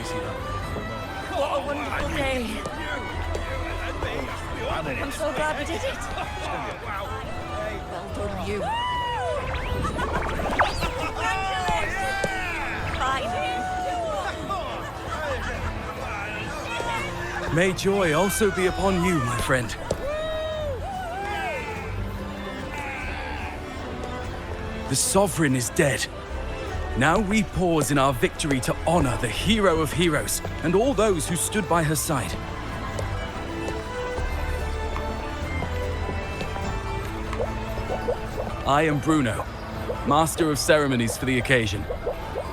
What a wonderful day. I'm so glad we did it. Well done, you. Finally. May joy also be upon you, my friend. The Sovereign is dead. Now we pause in our victory to honor the hero of heroes and all those who stood by her side. I am Bruno, Master of Ceremonies for the occasion.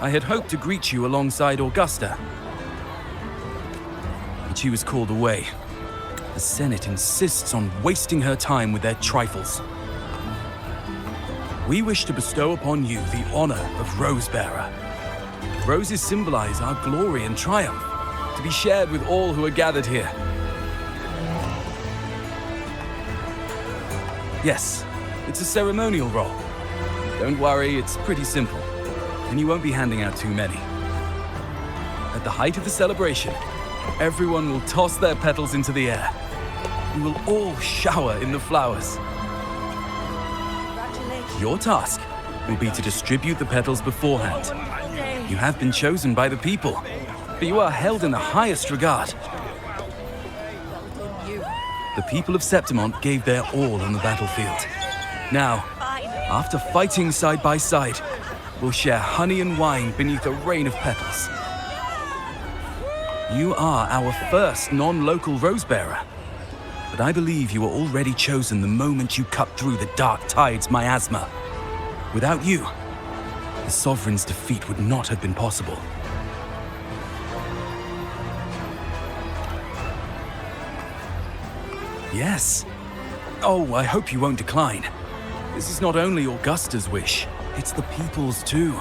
I had hoped to greet you alongside Augusta, but she was called away. The Senate insists on wasting her time with their trifles. We wish to bestow upon you the honor of Rosebearer. Roses symbolize our glory and triumph, to be shared with all who are gathered here. Yes, it's a ceremonial role. Don't worry, it's pretty simple, and you won't be handing out too many. At the height of the celebration, everyone will toss their petals into the air. We will all shower in the flowers. Your task will be to distribute the petals beforehand. You have been chosen by the people, but you are held in the highest regard. The people of Septimont gave their all on the battlefield. Now, after fighting side by side, we'll share honey and wine beneath a rain of petals. You are our first non-local Rosebearer, but I believe you were already chosen the moment you cut through the dark tide's miasma. Without you, the Sovereign's defeat would not have been possible. Yes. Oh, I hope you won't decline. This is not only Augusta's wish, it's the people's too.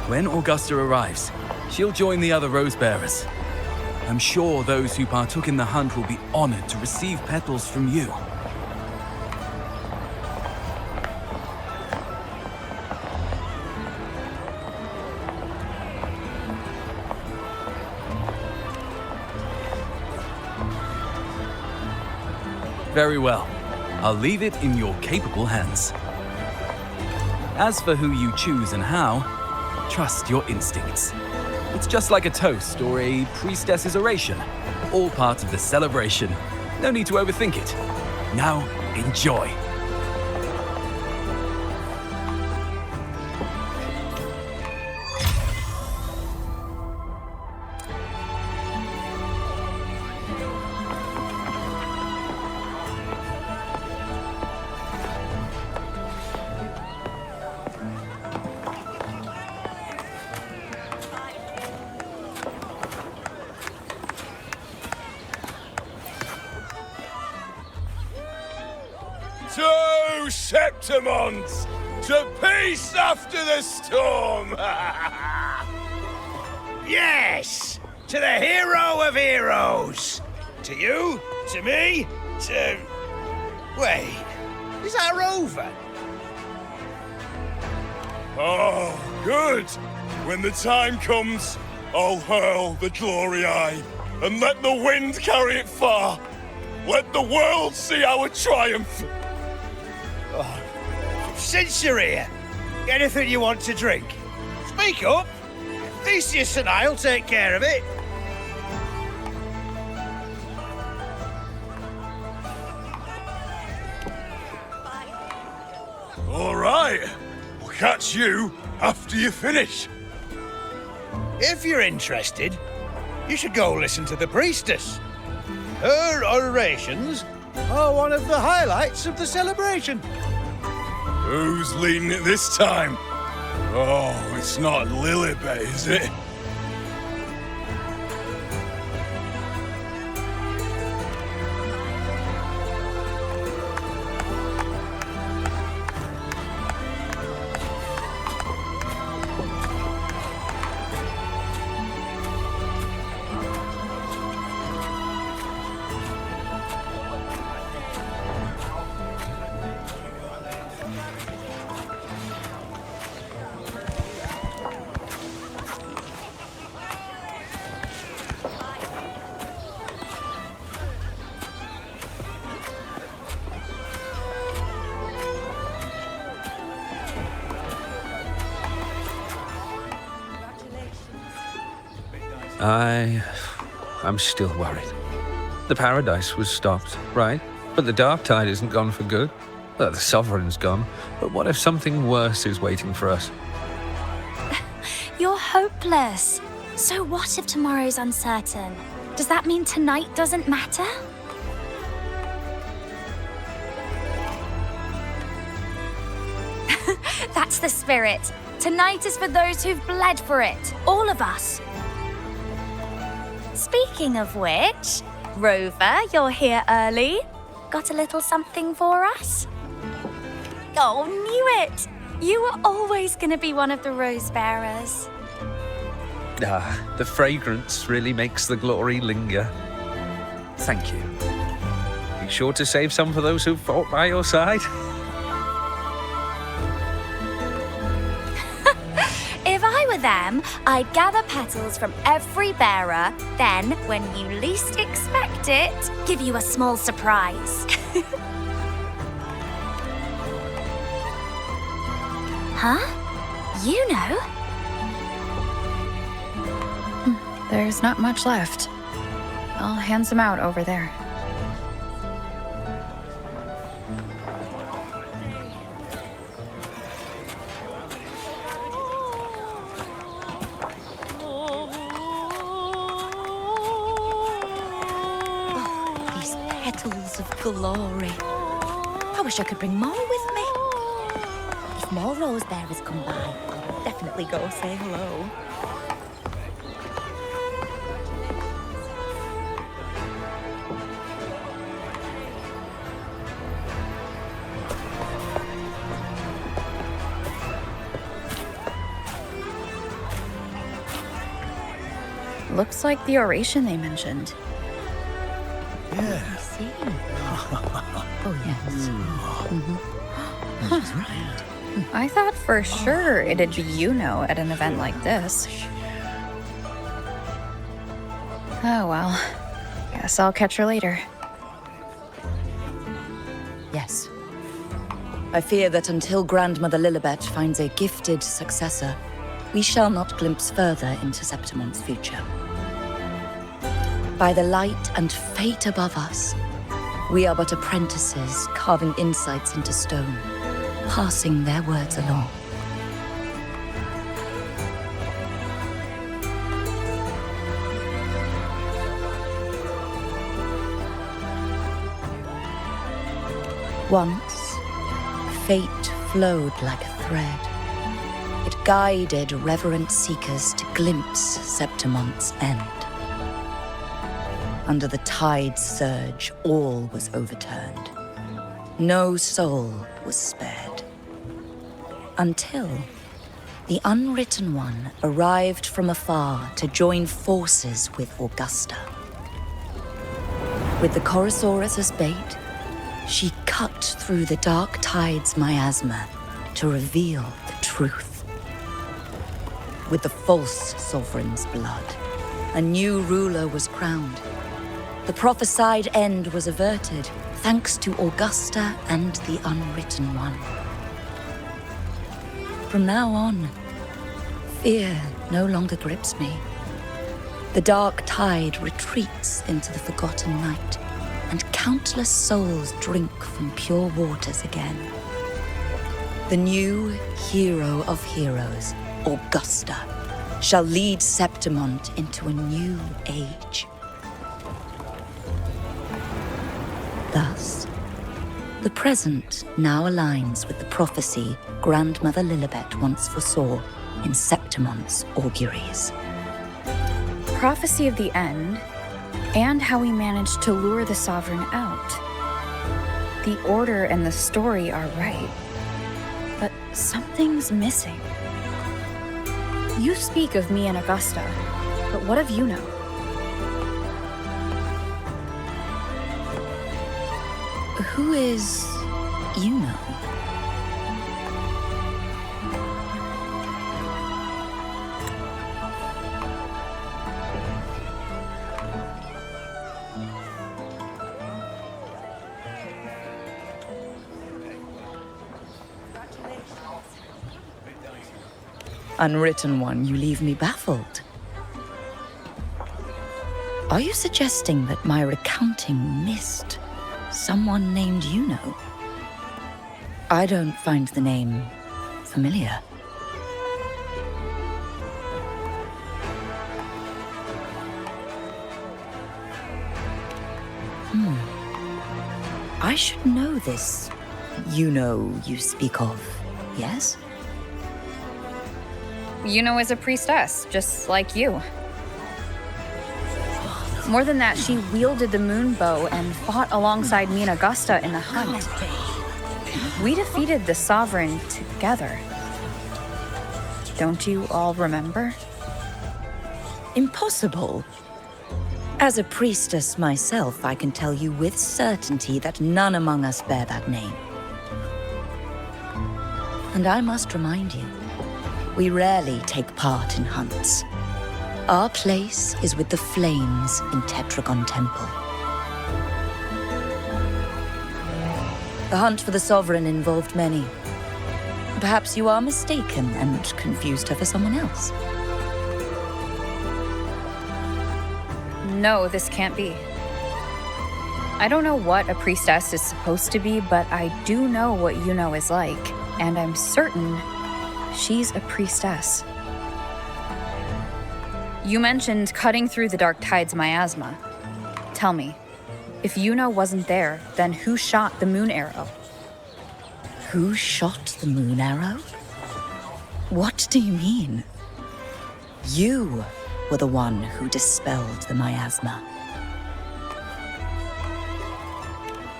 When Augusta arrives, she'll join the other Rosebearers. I'm sure those who partook in the hunt will be honored to receive petals from you. Very well. I'll leave it in your capable hands. As for who you choose and how, trust your instincts. It's just like a toast or a priestess's oration, all part of the celebration. No need to overthink it. Now, enjoy. To Septimont! To peace after the storm! Yes! To the hero of heroes! To you, to me, to... Wait, is that Rover? Oh, good! When the time comes, I'll hurl the glory eye and let the wind carry it far. Let the world see our triumph! Since you're here, anything you want to drink? Speak up! Theseus and I'll take care of it. All right, we'll catch you after you finish. If you're interested, you should go listen to the priestess. Her orations are one of the highlights of the celebration. Who's leading it this time? Oh, it's not Lilibet, is it? I'm still worried. The Paradise was stopped, right? But the Dark Tide isn't gone for good. Well, the Sovereign's gone. But what if something worse is waiting for us? You're hopeless. So what if tomorrow's uncertain? Does that mean tonight doesn't matter? That's the spirit. Tonight is for those who've bled for it. All of us. Speaking of which, Rover, you're here early. Got a little something for us? Oh, knew it! You were always gonna be one of the rose bearers. The fragrance really makes the glory linger. Thank you. Be sure to save some for those who fought by your side. If I were them, I'd gather petals from every bearer, then, when you least expect it, give you a small surprise. Huh? You know? There's not much left. I'll hand some out over there. These petals of glory. I wish I could bring more with me. If more rose bearers come by, I'll definitely go say hello. Looks like the oration they mentioned. I see. Oh, yes. She's right. I thought for sure it'd be iuno at an event like this. Oh well. Guess I'll catch her later. Yes. I fear that until Grandmother Lilibet finds a gifted successor, we shall not glimpse further into Septimon's future. By the light and fate above us, we are but apprentices carving insights into stone, passing their words along. Once, fate flowed like a thread. It guided reverent seekers to glimpse Septimon's end. Under the tide's surge, all was overturned. No soul was spared. Until the Unwritten One arrived from afar to join forces with Augusta. With the Chorosaurus as bait, she cut through the dark tide's miasma to reveal the truth. With the false sovereign's blood, a new ruler was crowned. The prophesied end was averted, thanks to Augusta and the Unwritten One. From now on, fear no longer grips me. The dark tide retreats into the forgotten night, and countless souls drink from pure waters again. The new hero of heroes, Augusta, shall lead Septimont into a new age. Thus, the present now aligns with the prophecy Grandmother Lilibet once foresaw in Septimont's auguries. Prophecy of the end, and how we managed to lure the Sovereign out. The order and the story are right, but something's missing. You speak of me and Augusta, but what of iuno? Who is iuno? Unwritten One, you leave me baffled. Are you suggesting that my recounting missed someone named Iuno? I don't find the name familiar. I should know this Iuno you speak of, yes? Iuno is a priestess, just like you. More than that, she wielded the moon bow and fought alongside me and Augusta in the hunt. We defeated the Sovereign together. Don't you all remember? Impossible. As a priestess myself, I can tell you with certainty that none among us bear that name. And I must remind you, we rarely take part in hunts. Our place is with the flames in Tetragon Temple. The hunt for the Sovereign involved many. Perhaps you are mistaken and confused her for someone else. No, this can't be. I don't know what a priestess is supposed to be, but I do know what Iuno is like, and I'm certain she's a priestess. You mentioned cutting through the Dark Tide's miasma. Tell me, if Iuno wasn't there, then who shot the moon arrow? Who shot the moon arrow? What do you mean? You were the one who dispelled the miasma.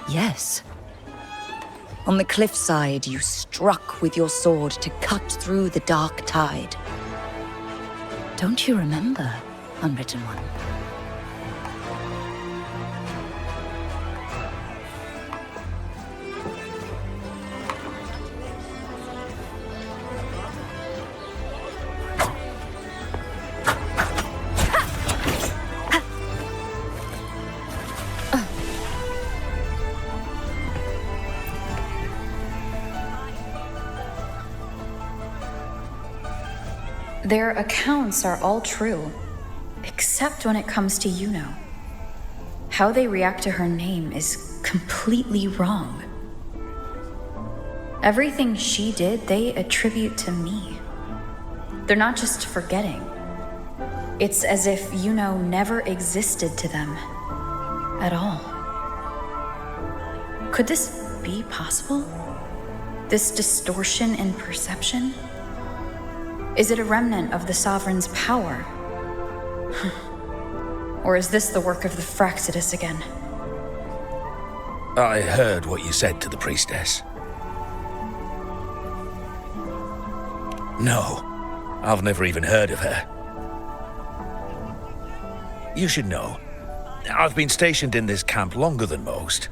Yes. On the cliffside, you struck with your sword to cut through the Dark Tide. Don't you remember, Unwritten One? Their accounts are all true, except when it comes to Iuno. How they react to her name is completely wrong. Everything she did, they attribute to me. They're not just forgetting. It's as if Iuno never existed to them at all. Could this be possible? This distortion in perception? Is it a remnant of the Sovereign's power? Or is this the work of the Fraxidus again? I heard what you said to the priestess. No, I've never even heard of her. You should know, I've been stationed in this camp longer than most.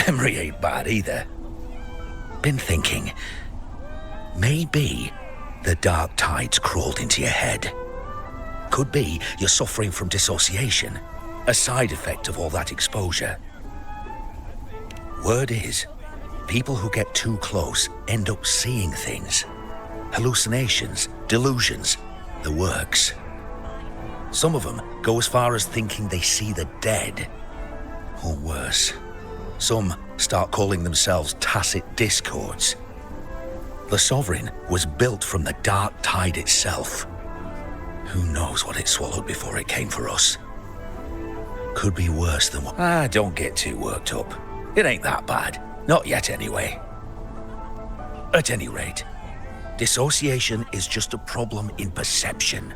Memory ain't bad either. Been thinking, maybe the Dark Tide's crawled into your head. Could be you're suffering from dissociation, a side effect of all that exposure. Word is, people who get too close end up seeing things. Hallucinations, delusions, the works. Some of them go as far as thinking they see the dead. Or worse, some start calling themselves tacit discords. The Sovereign was built from the Dark Tide itself. Who knows what it swallowed before it came for us? Could be worse than what... don't get too worked up. It ain't that bad. Not yet, anyway. At any rate, dissociation is just a problem in perception.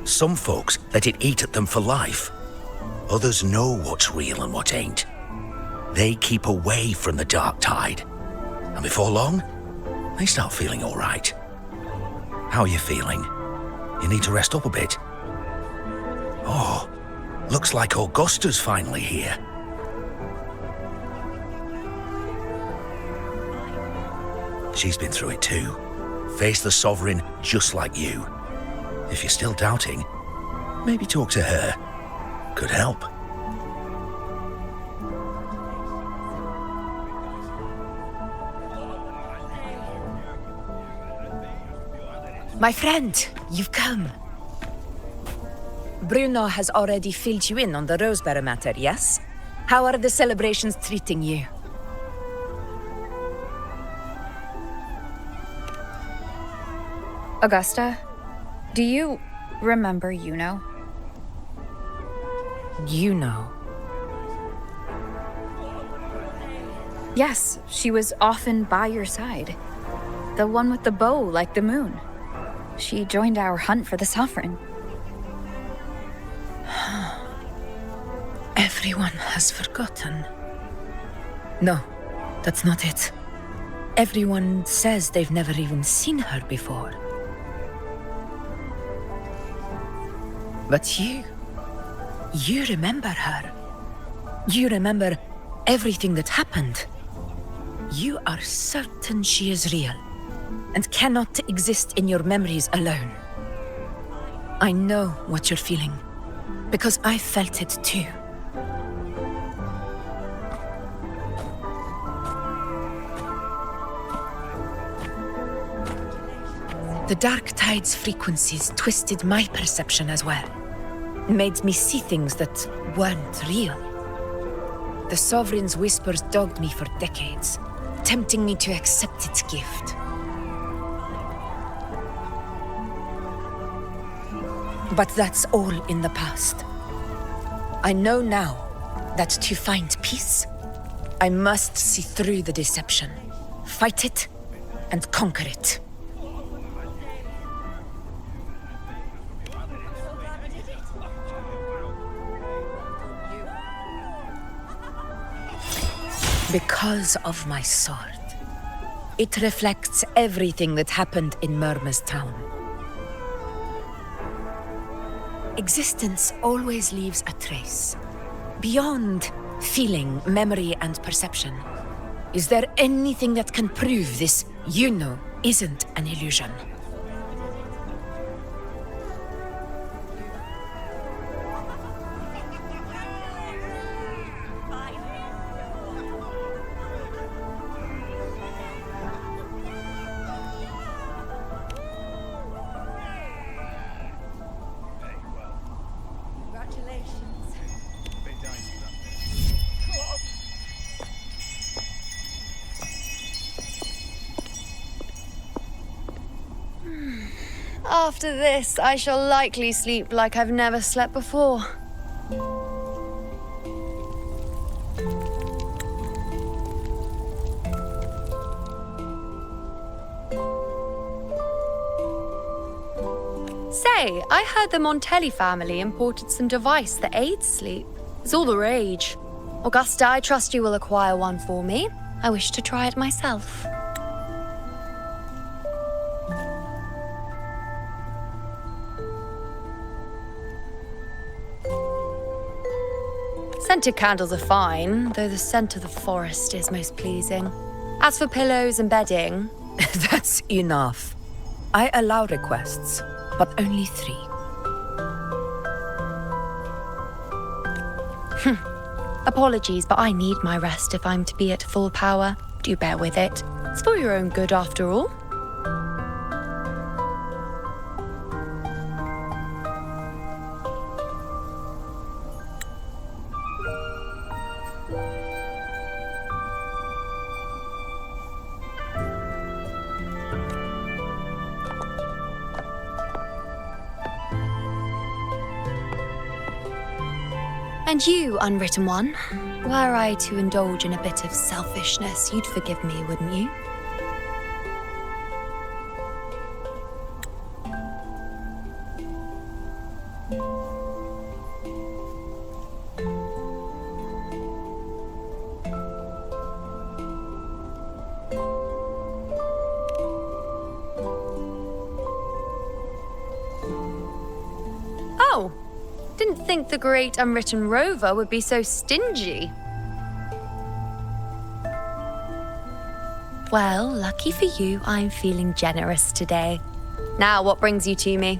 Some folks let it eat at them for life. Others know what's real and what ain't. They keep away from the Dark Tide. And before long, they start feeling all right. How are you feeling? You need to rest up a bit. Oh, looks like Augusta's finally here. She's been through it too. Faced the Sovereign just like you. If you're still doubting, maybe talk to her. Could help. My friend, you've come. Bruno has already filled you in on the Rosebearer matter, yes? How are the celebrations treating you? Augusta, do you remember Yuno? You know. Yes, she was often by your side. The one with the bow like the moon. She joined our hunt for the Sovereign. Everyone has forgotten. No, that's not it. Everyone says they've never even seen her before. But you remember her. You remember everything that happened. You are certain she is real and cannot exist in your memories alone. I know what you're feeling, because I felt it too. The Dark Tide's frequencies twisted my perception as well. Made me see things that weren't real. The Sovereign's whispers dogged me for decades, tempting me to accept its gift. But that's all in the past. I know now that to find peace, I must see through the deception, fight it, and conquer it. Because of my sword. It reflects everything that happened in Murma's town. Existence always leaves a trace. Beyond feeling, memory, and perception. Is there anything that can prove this iuno isn't an illusion? After this, I shall likely sleep like I've never slept before. Say, I heard the Montelli family imported some device that aids sleep. It's all the rage. Augusta, I trust you will acquire one for me. I wish to try it myself. Scented candles are fine, though the scent of the forest is most pleasing. As for pillows and bedding... That's enough. I allow requests, but only 3. Apologies, but I need my rest if I'm to be at full power. Do bear with it. It's for your own good, after all. And you, unwritten one, were I to indulge in a bit of selfishness, you'd forgive me, wouldn't you? Oh! Didn't think the great unwritten rover would be so stingy. Well, lucky for you, I'm feeling generous today. Now, what brings you to me?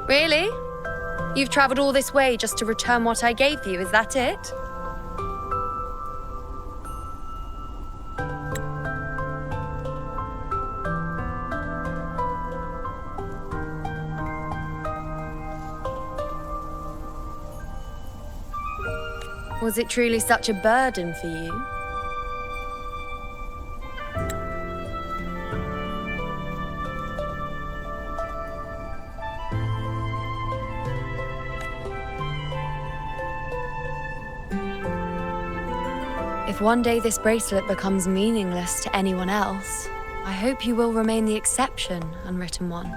Really? You've travelled all this way just to return what I gave you, is that it? Was it truly such a burden for you? If one day this bracelet becomes meaningless to anyone else, I hope you will remain the exception, unwritten one.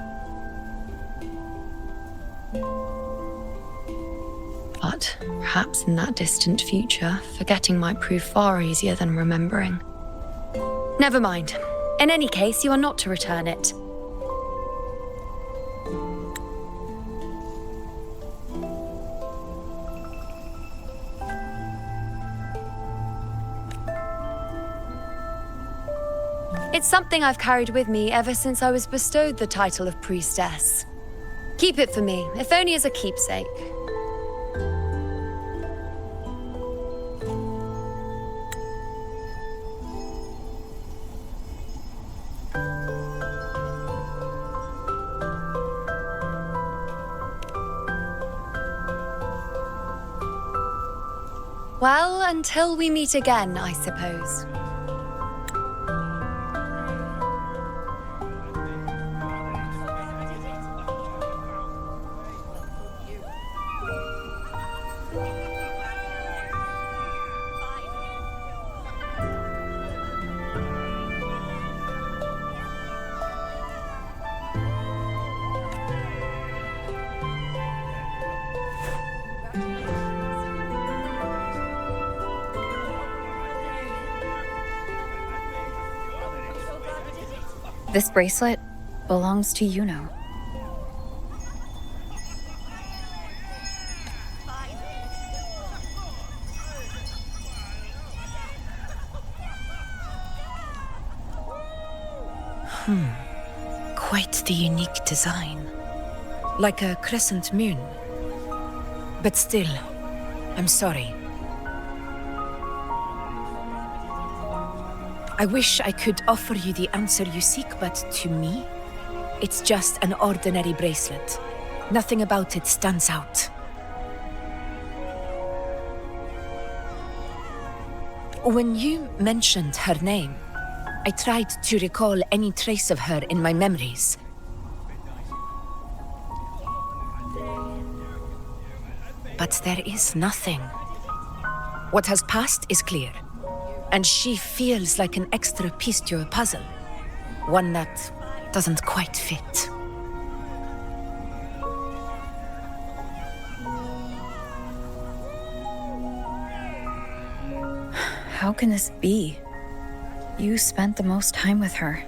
But perhaps in that distant future, forgetting might prove far easier than remembering. Never mind. In any case, you are not to return it. It's something I've carried with me ever since I was bestowed the title of priestess. Keep it for me, if only as a keepsake. Well, until we meet again, I suppose. This bracelet belongs to Iuno. Quite the unique design. Like a crescent moon. But still, I'm sorry. I wish I could offer you the answer you seek, but to me, it's just an ordinary bracelet. Nothing about it stands out. When you mentioned her name, I tried to recall any trace of her in my memories. But there is nothing. What has passed is clear. And she feels like an extra piece to a puzzle. One that doesn't quite fit. How can this be? You spent the most time with her.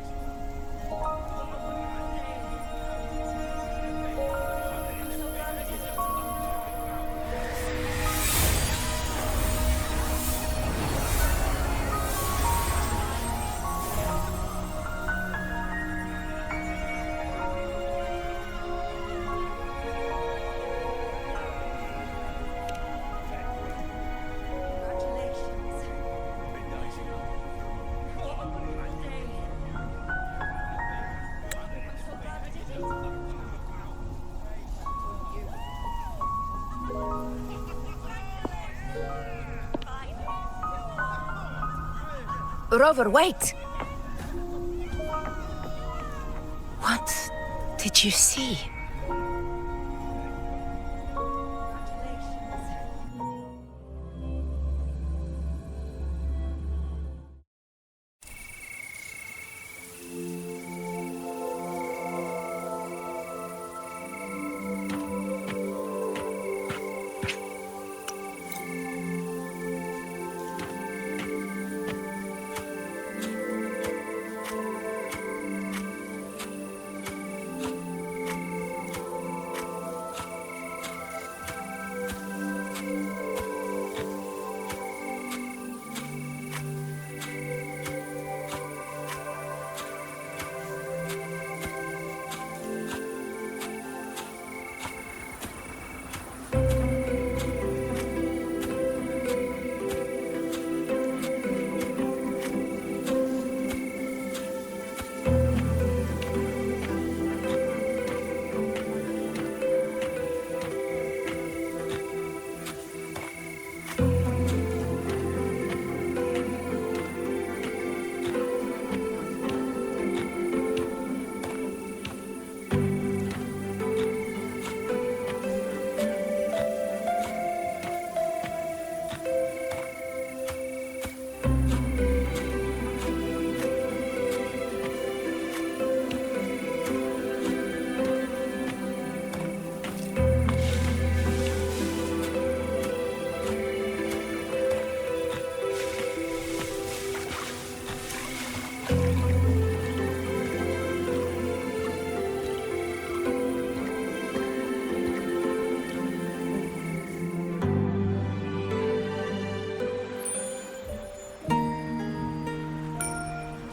Rover, wait! What did you see?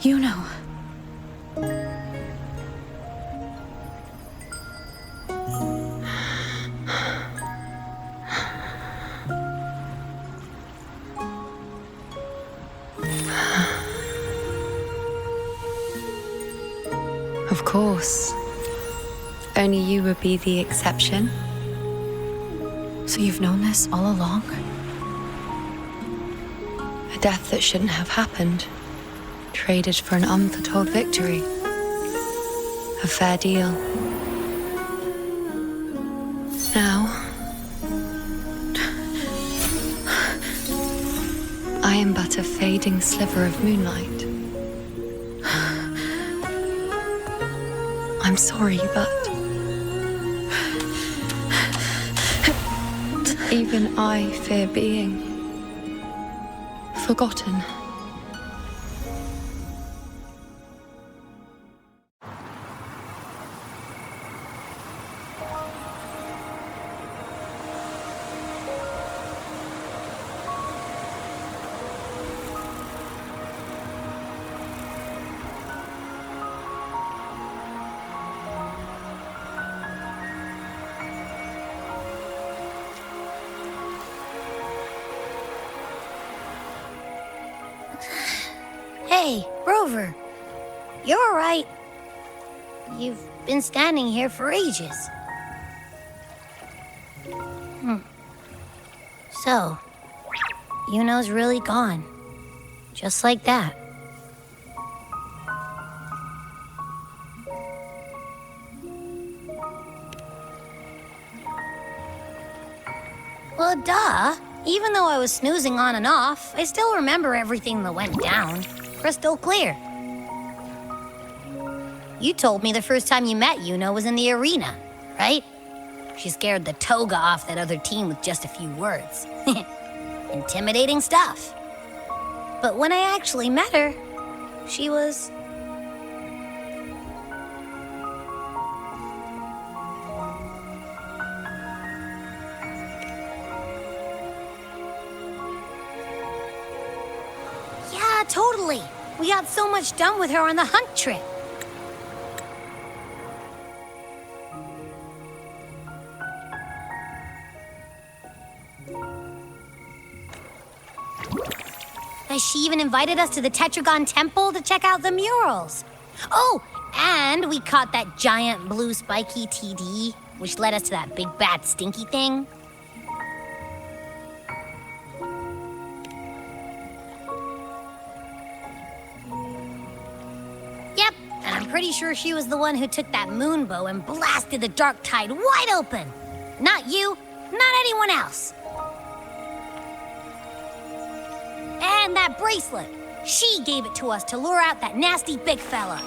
You know. Of course. Only you would be the exception. So you've known this all along? A death that shouldn't have happened. Traded for an unforetold victory. A fair deal. Now, I am but a fading sliver of moonlight. I'm sorry, but even I fear being forgotten. Hey, Rover. You're all right. You've been standing here for ages. So, Yuno's really gone. Just like that. Well, duh. Even though I was snoozing on and off, I still remember everything that went down. Crystal clear. You told me the first time you met Yuno was in the arena, right? She scared the toga off that other team with just a few words. Intimidating stuff. But when I actually met her, she was... Yeah, totally. We got so much done with her on the hunt trip. She even invited us to the Tetragon Temple to check out the murals. Oh, and we caught that giant blue spiky TD, which led us to that big bad stinky thing. Yep, and I'm pretty sure she was the one who took that moon bow and blasted the dark tide wide open. Not you, not anyone else. And that bracelet. She gave it to us to lure out that nasty big fella.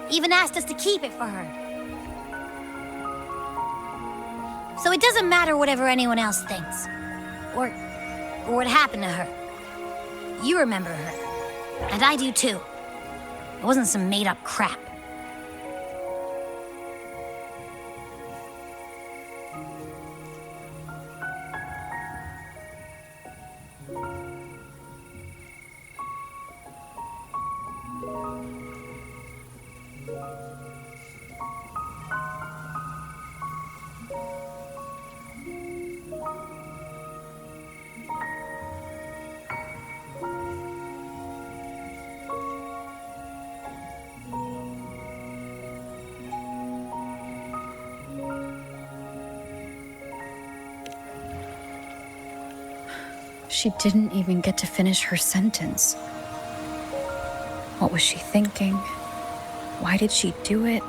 Even asked us to keep it for her. So it doesn't matter whatever anyone else thinks. Or what happened to her. You remember her. And I do too. It wasn't some made-up crap. She didn't even get to finish her sentence. What was she thinking? Why did she do it?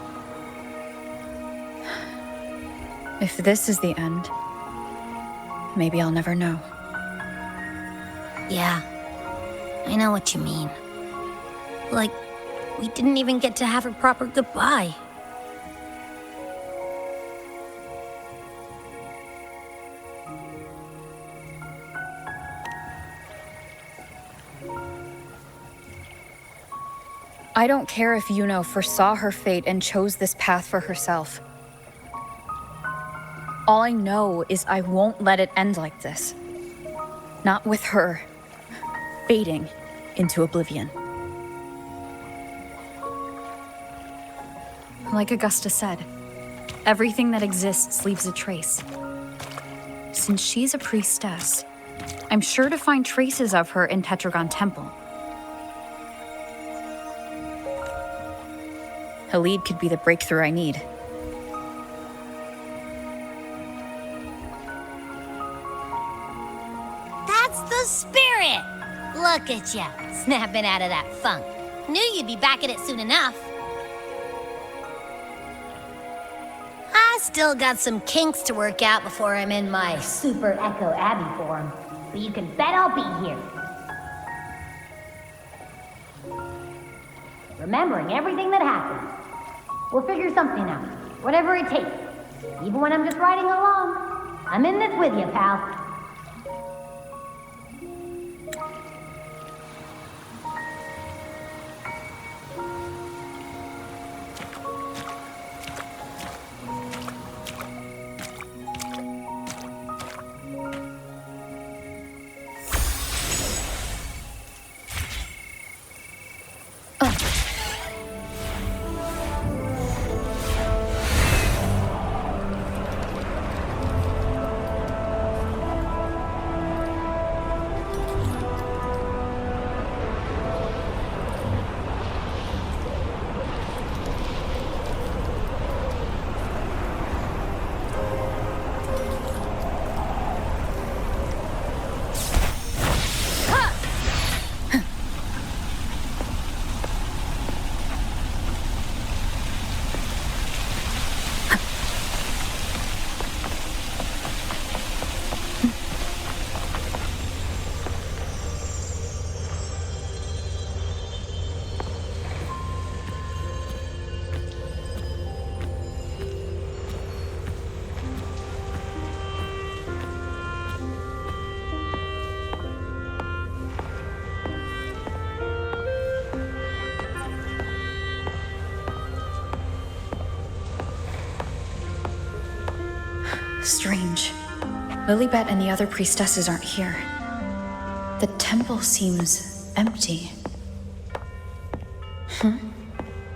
If this is the end, maybe I'll never know. Yeah, I know what you mean. Like, we didn't even get to have a proper goodbye. I don't care if Yuno foresaw her fate and chose this path for herself. All I know is I won't let it end like this. Not with her fading into oblivion. Like Augusta said, everything that exists leaves a trace. Since she's a priestess, I'm sure to find traces of her in Tetragon Temple. A lead could be the breakthrough I need. That's the spirit! Look at ya, snapping out of that funk. Knew you'd be back at it soon enough. I still got some kinks to work out before I'm in my Super Echo Abbey form, but you can bet I'll be here. Remembering everything that happened. We'll figure something out, whatever it takes. Even when I'm just riding along. I'm in this with you, pal. Strange. Lilibet and the other priestesses aren't here. The temple seems empty.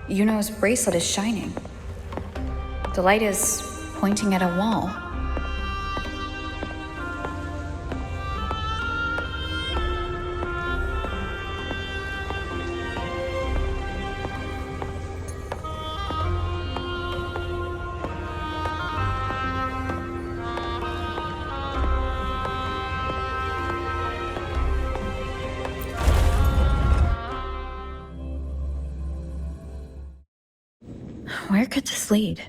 Yuno's bracelet is shining. The light is pointing at a wall. Where could this lead?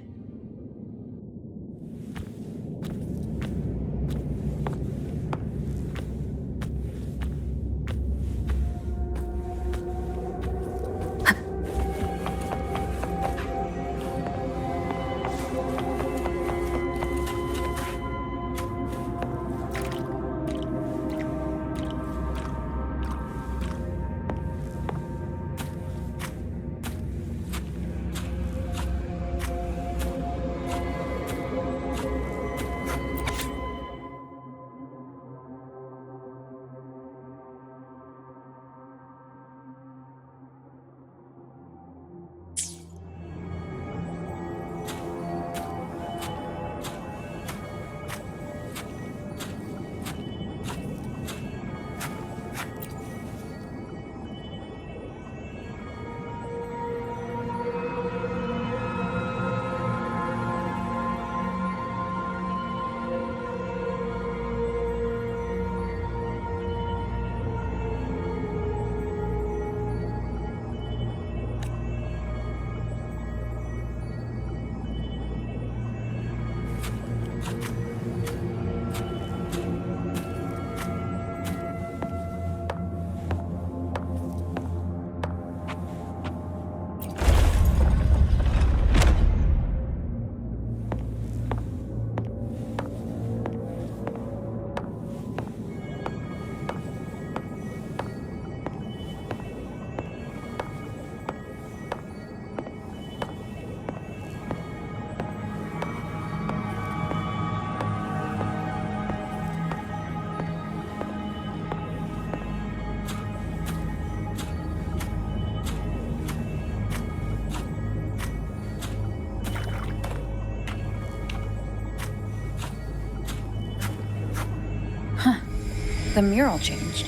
the mural changed.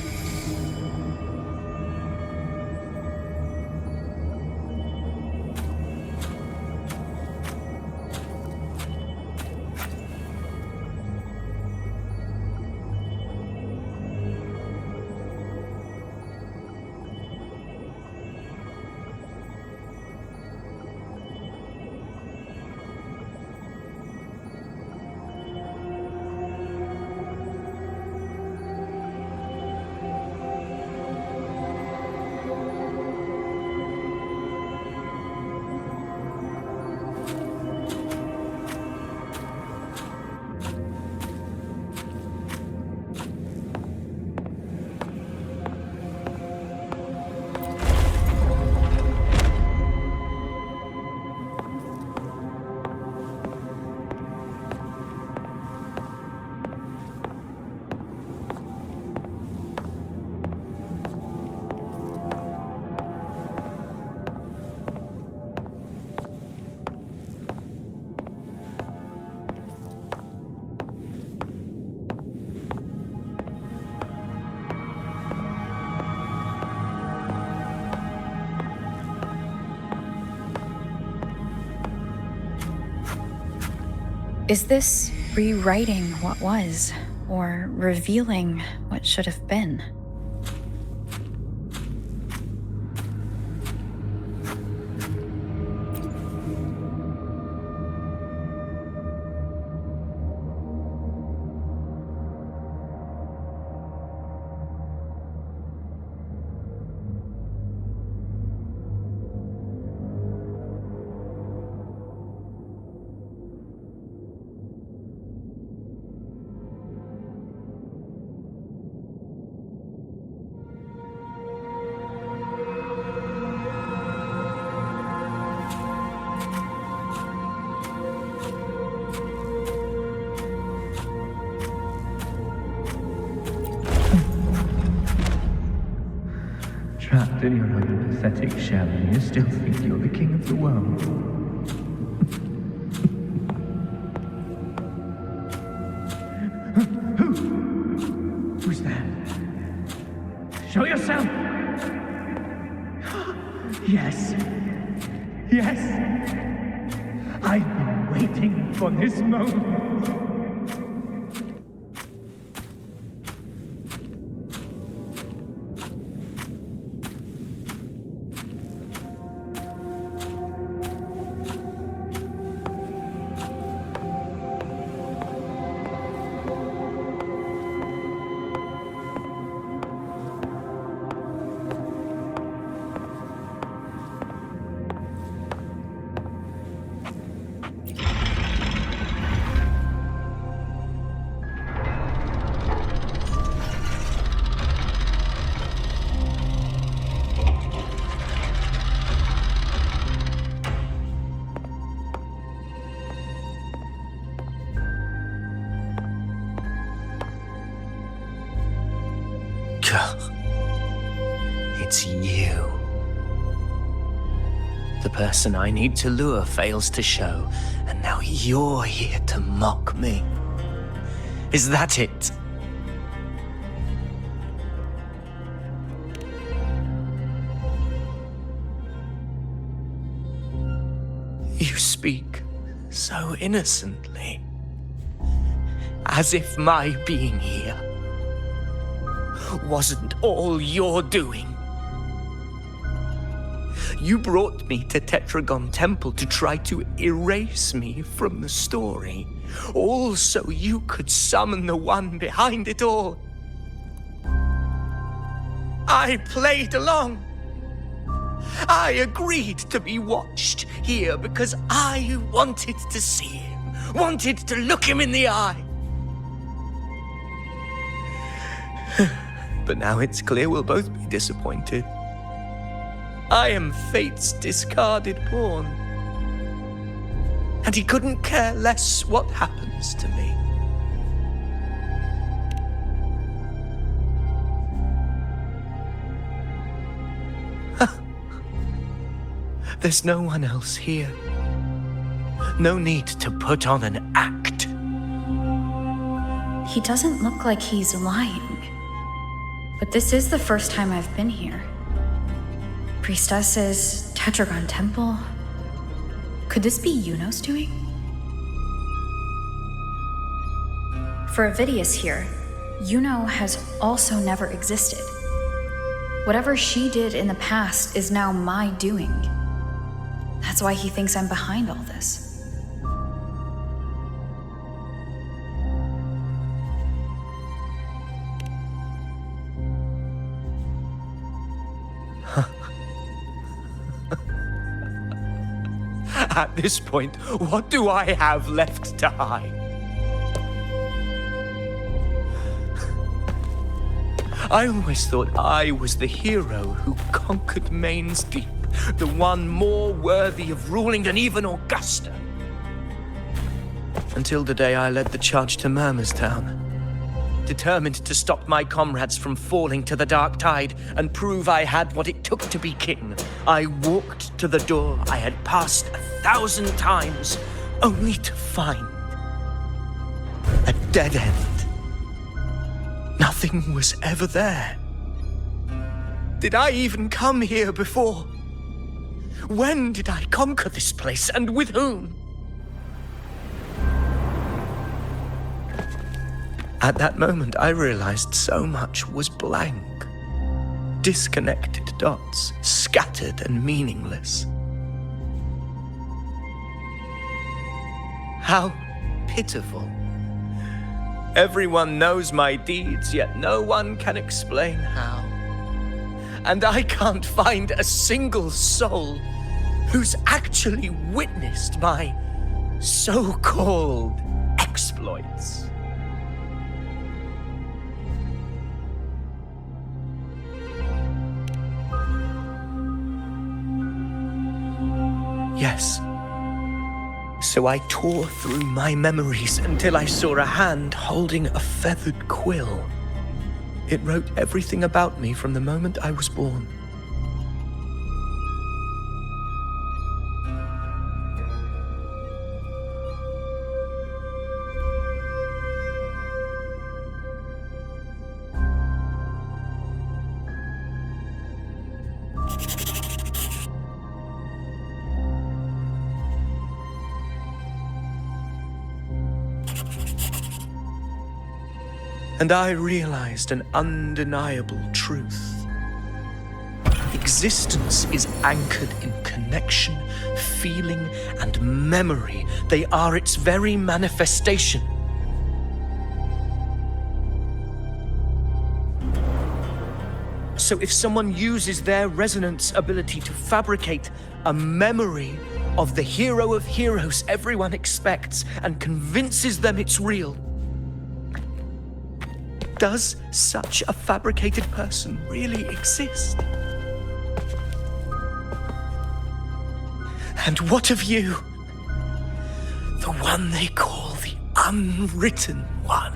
Is this rewriting what was, or revealing what should have been? Trapped in your own pathetic shell, and you still think you're the king of the world. Who's there? Show yourself! Yes. Yes. I've been waiting for this moment. It's you. The person I need to lure fails to show, and now you're here to mock me. Is that it? You speak so innocently, as if my being here wasn't all you're doing. You brought me to Tetragon Temple to try to erase me from the story, all so you could summon the one behind it all. I played along. I agreed to be watched here because I wanted to see him, wanted to look him in the eye. But now it's clear we'll both be disappointed. I am fate's discarded pawn. And he couldn't care less what happens to me. There's no one else here. No need to put on an act. He doesn't look like he's lying. But this is the first time I've been here. Priestesses, Tetragon Temple. Could this be Yuno's doing? For Avidius here, Yuno has also never existed. Whatever she did in the past is now my doing. That's why he thinks I'm behind all this. At this point, what do I have left to hide? I always thought I was the hero who conquered Main's Deep, the one more worthy of ruling than even Augusta. Until the day I led the charge to Murmur's Town. Determined to stop my comrades from falling to the dark tide and prove I had what it took to be king, I walked to the door I had passed 1,000 times, only to find a dead end. Nothing was ever there. Did I even come here before? When did I conquer this place, and with whom? At that moment, I realized so much was blank. Disconnected dots, scattered and meaningless. How pitiful. Everyone knows my deeds, yet no one can explain how. And I can't find a single soul who's actually witnessed my so-called exploits. Yes. So I tore through my memories until I saw a hand holding a feathered quill. It wrote everything about me from the moment I was born. And I realized an undeniable truth. Existence is anchored in connection, feeling, and memory. They are its very manifestation. So if someone uses their resonance ability to fabricate a memory of the hero of heroes everyone expects and convinces them it's real, does such a fabricated person really exist? And what of you? The one they call the Unwritten One.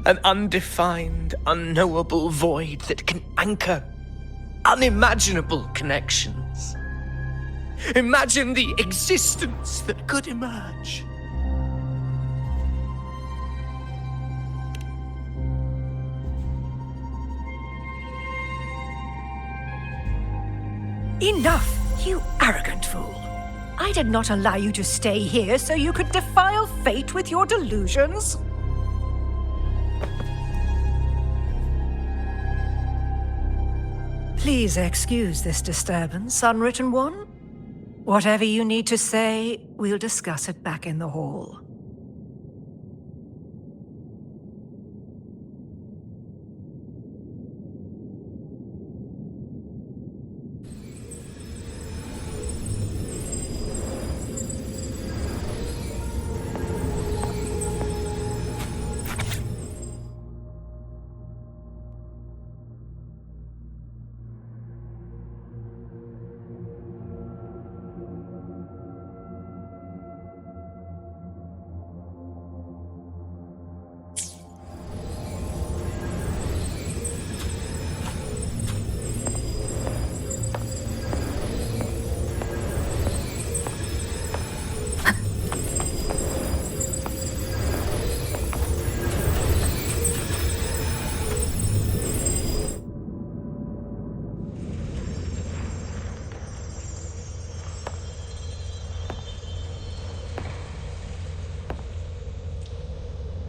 An undefined, unknowable void that can anchor unimaginable connections. Imagine the existence that could emerge. Enough, you arrogant fool. I did not allow you to stay here so you could defile fate with your delusions. Please excuse this disturbance, Unwritten One. Whatever you need to say, we'll discuss it back in the hall.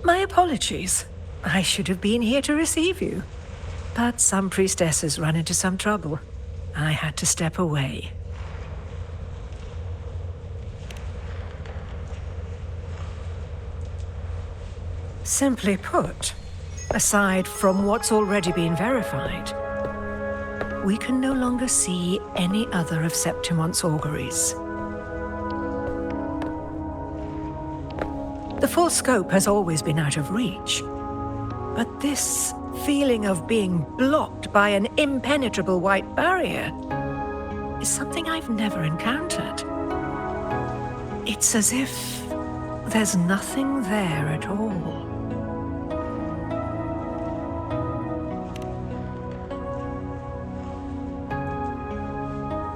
My apologies. I should have been here to receive you. But some priestesses ran into some trouble. I had to step away. Simply put, aside from what's already been verified, we can no longer see any other of Septimon's auguries. The full scope has always been out of reach, but this feeling of being blocked by an impenetrable white barrier is something I've never encountered. It's as if there's nothing there at all.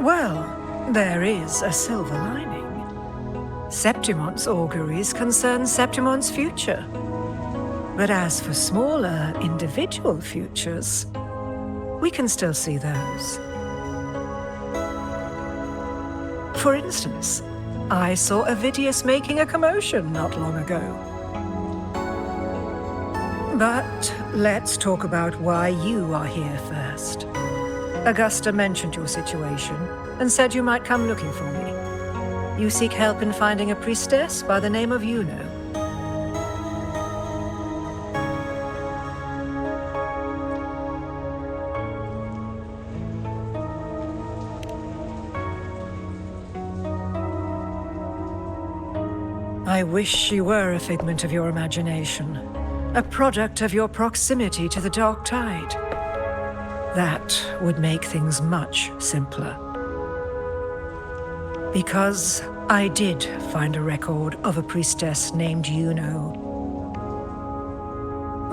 Well, there is a silver lining. Septimon's auguries concern Septimon's future. But as for smaller, individual futures, we can still see those. For instance, I saw Avidius making a commotion not long ago. But let's talk about why you are here first. Augusta mentioned your situation and said you might come looking for me. You seek help in finding a priestess by the name of Iuno. I wish she were a figment of your imagination, a product of your proximity to the dark tide. That would make things much simpler. Because I did find a record of a priestess named Iuno.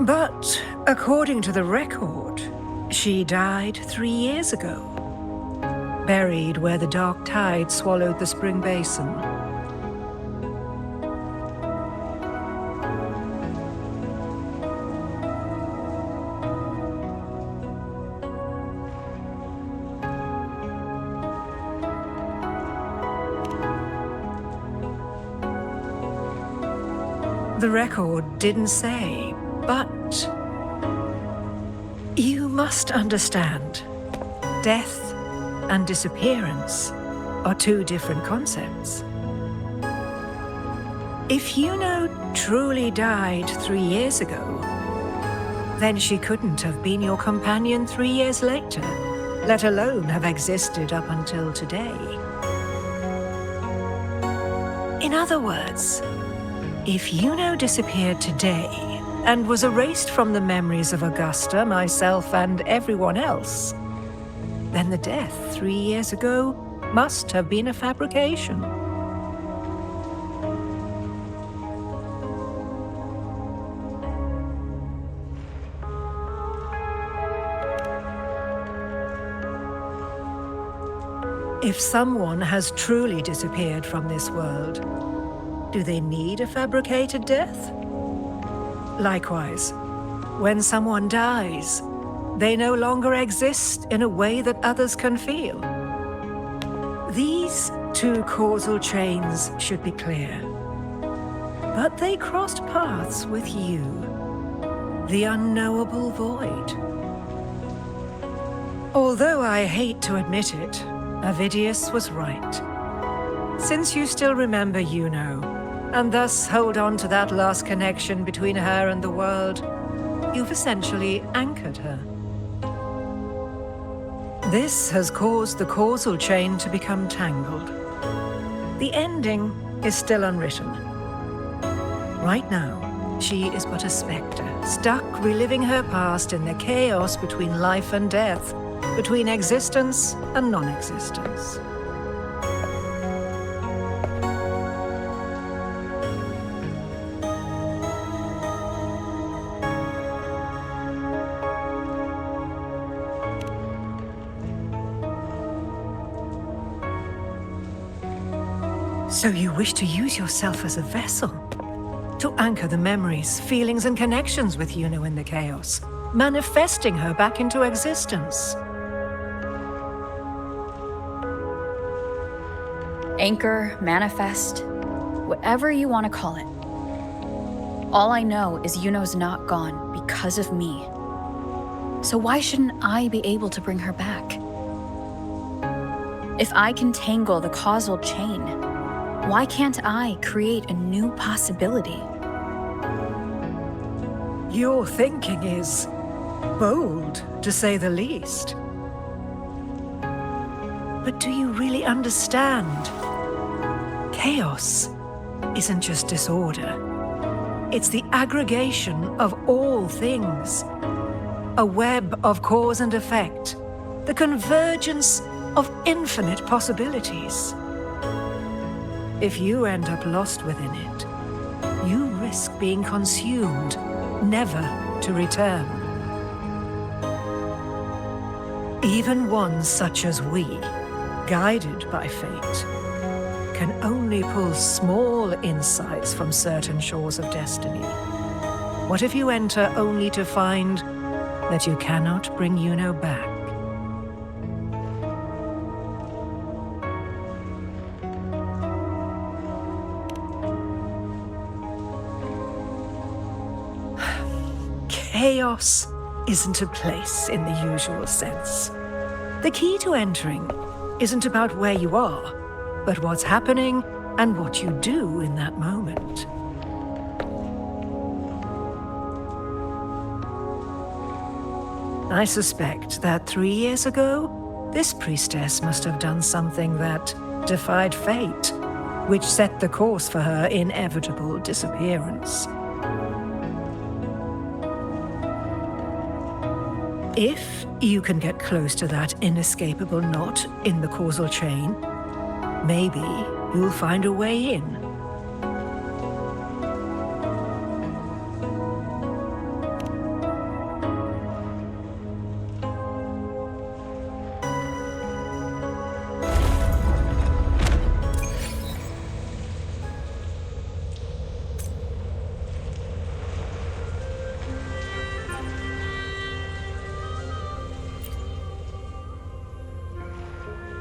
But according to the record, she died 3 years ago, buried where the dark tide swallowed the spring basin. The record didn't say, but you must understand, death and disappearance are two different concepts. If Iuno truly died 3 years ago, then she couldn't have been your companion 3 years later, let alone have existed up until today. In other words, if Iuno disappeared today and was erased from the memories of Augusta, myself, and everyone else, then the death 3 years ago must have been a fabrication. If someone has truly disappeared from this world, do they need a fabricated death? Likewise, when someone dies, they no longer exist in a way that others can feel. These two causal chains should be clear. But they crossed paths with you, the unknowable void. Although I hate to admit it, Avidius was right. Since you still remember Iuno, and thus hold on to that last connection between her and the world, you've essentially anchored her. This has caused the causal chain to become tangled. The ending is still unwritten. Right now, she is but a spectre, stuck reliving her past in the chaos between life and death, between existence and non-existence. So you wish to use yourself as a vessel, to anchor the memories, feelings, and connections with Iuno in the chaos, manifesting her back into existence. Anchor, manifest, whatever you want to call it. All I know is Yuno's not gone because of me. So why shouldn't I be able to bring her back? If I can tangle the causal chain, why can't I create a new possibility? Your thinking is bold, to say the least. But do you really understand? Chaos isn't just disorder. It's the aggregation of all things. A web of cause and effect. The convergence of infinite possibilities. If you end up lost within it, you risk being consumed, never to return. Even ones such as we, guided by fate, can only pull small insights from certain shores of destiny. What if you enter only to find that you cannot bring Yuno back? Chaos isn't a place in the usual sense. The key to entering isn't about where you are, but what's happening and what you do in that moment. I suspect that 3 years ago, this priestess must have done something that defied fate, which set the course for her inevitable disappearance. If you can get close to that inescapable knot in the causal chain, maybe you'll find a way in.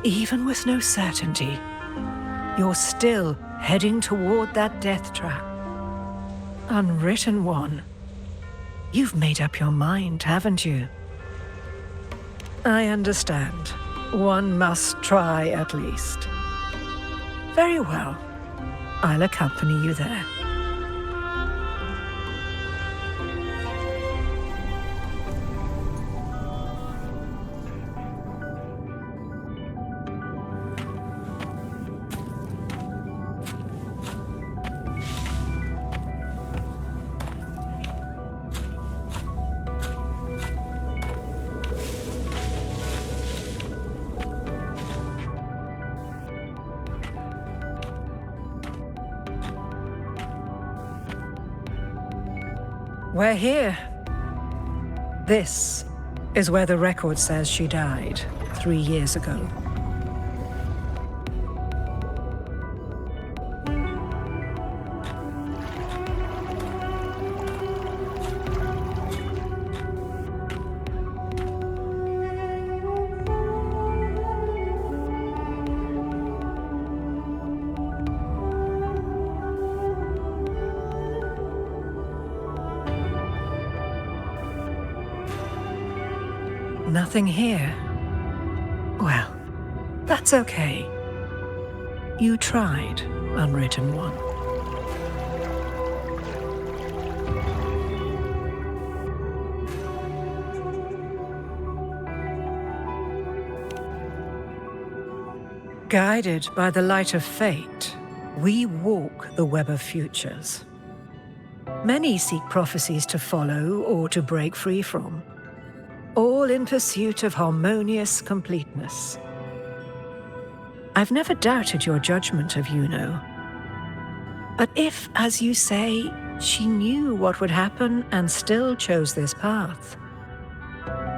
Even with no certainty, you're still heading toward that death trap. Unwritten one. You've made up your mind, haven't you? I understand. One must try at least. Very well. I'll accompany you there. We're here. This is where the record says she died 3 years ago. Nothing here. Well, that's okay. You tried, Unwritten One. Guided by the light of fate, we walk the web of futures. Many seek prophecies to follow or to break free from, all in pursuit of harmonious completeness. I've never doubted your judgment of Yuno. But if, as you say, she knew what would happen and still chose this path,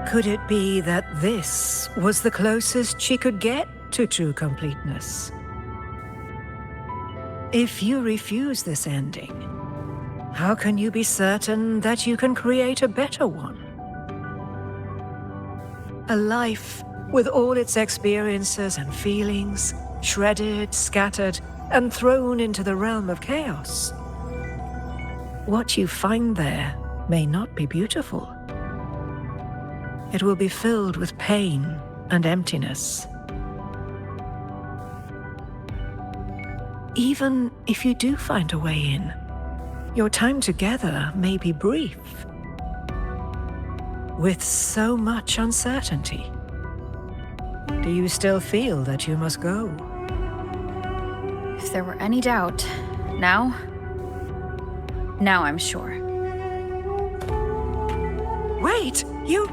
could it be that this was the closest she could get to true completeness? If you refuse this ending, how can you be certain that you can create a better one? A life with all its experiences and feelings, shredded, scattered, and thrown into the realm of chaos. what you find there may not be beautiful. It will be filled with pain and emptiness. Even if you do find a way in, your time together may be brief, with so much uncertainty. Do you still feel that you must go? If there were any doubt, now I'm sure. Wait, you...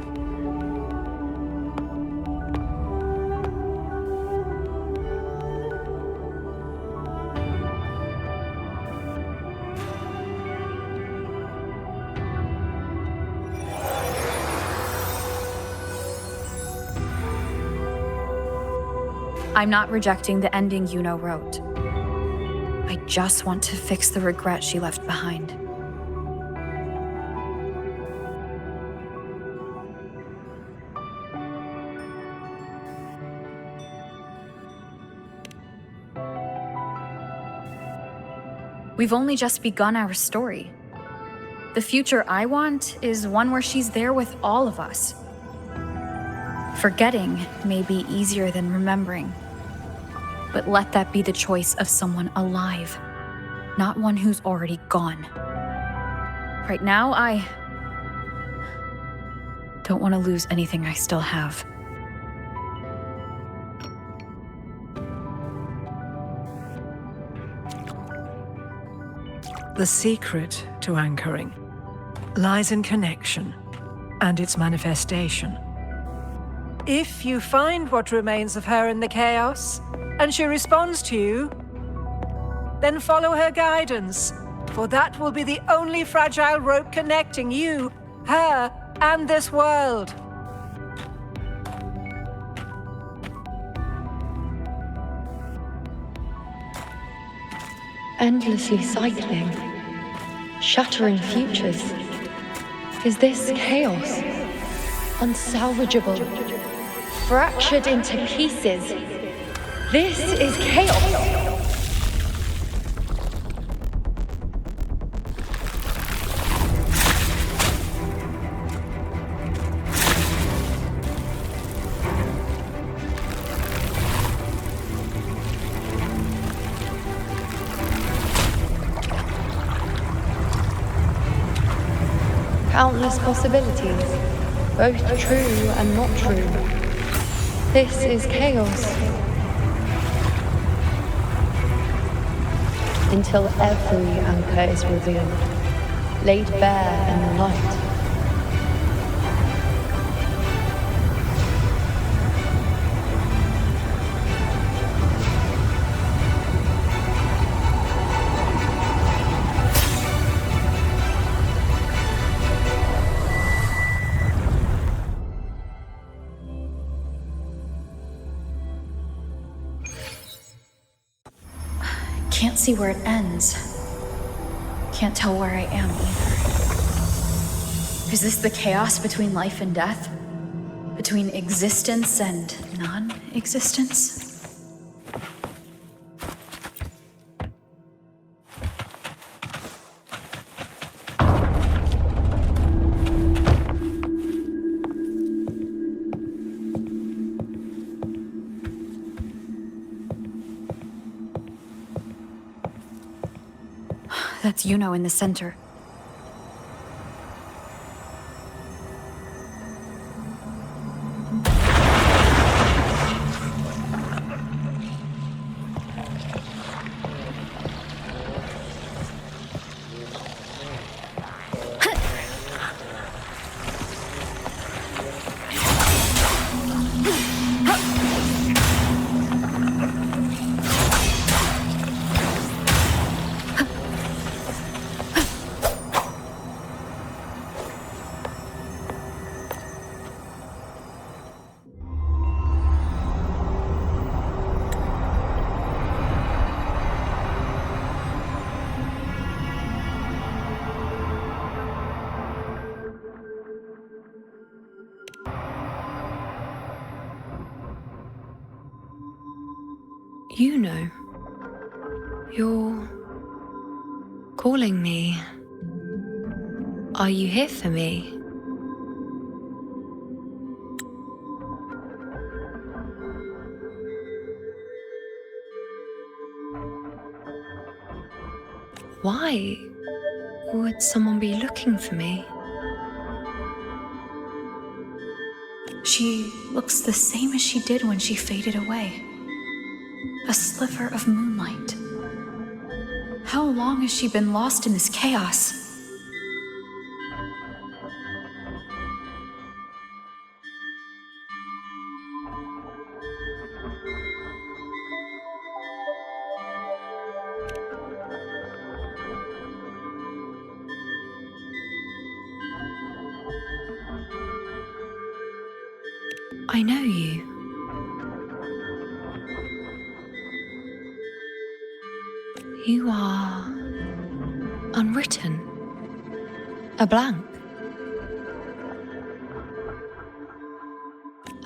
I'm not rejecting the ending Yuno wrote. I just want to fix the regret she left behind. We've only just begun our story. The future I want is one where she's there with all of us. Forgetting may be easier than remembering. But let that be the choice of someone alive, not one who's already gone. Right now, I don't want to lose anything I still have. The secret to anchoring lies in connection and its manifestation. If you find what remains of her in the chaos, and she responds to you, then follow her guidance, for that will be the only fragile rope connecting you, her, and this world. Endlessly cycling, shattering futures. Is this chaos? Unsalvageable, fractured into pieces. This is chaos! Countless possibilities, both true and not true. This is chaos. Until every anchor is revealed, laid bare in the light. Can't see where it ends. Can't tell where I am either. Is this the chaos between life and death? Between existence and non-existence? That's Yuno in the center. Yuno, you're calling me. Are you here for me? Why would someone be looking for me? She looks the same as she did when she faded away. A sliver of moonlight. How long has she been lost in this chaos? I know you. You are unwritten. A blank.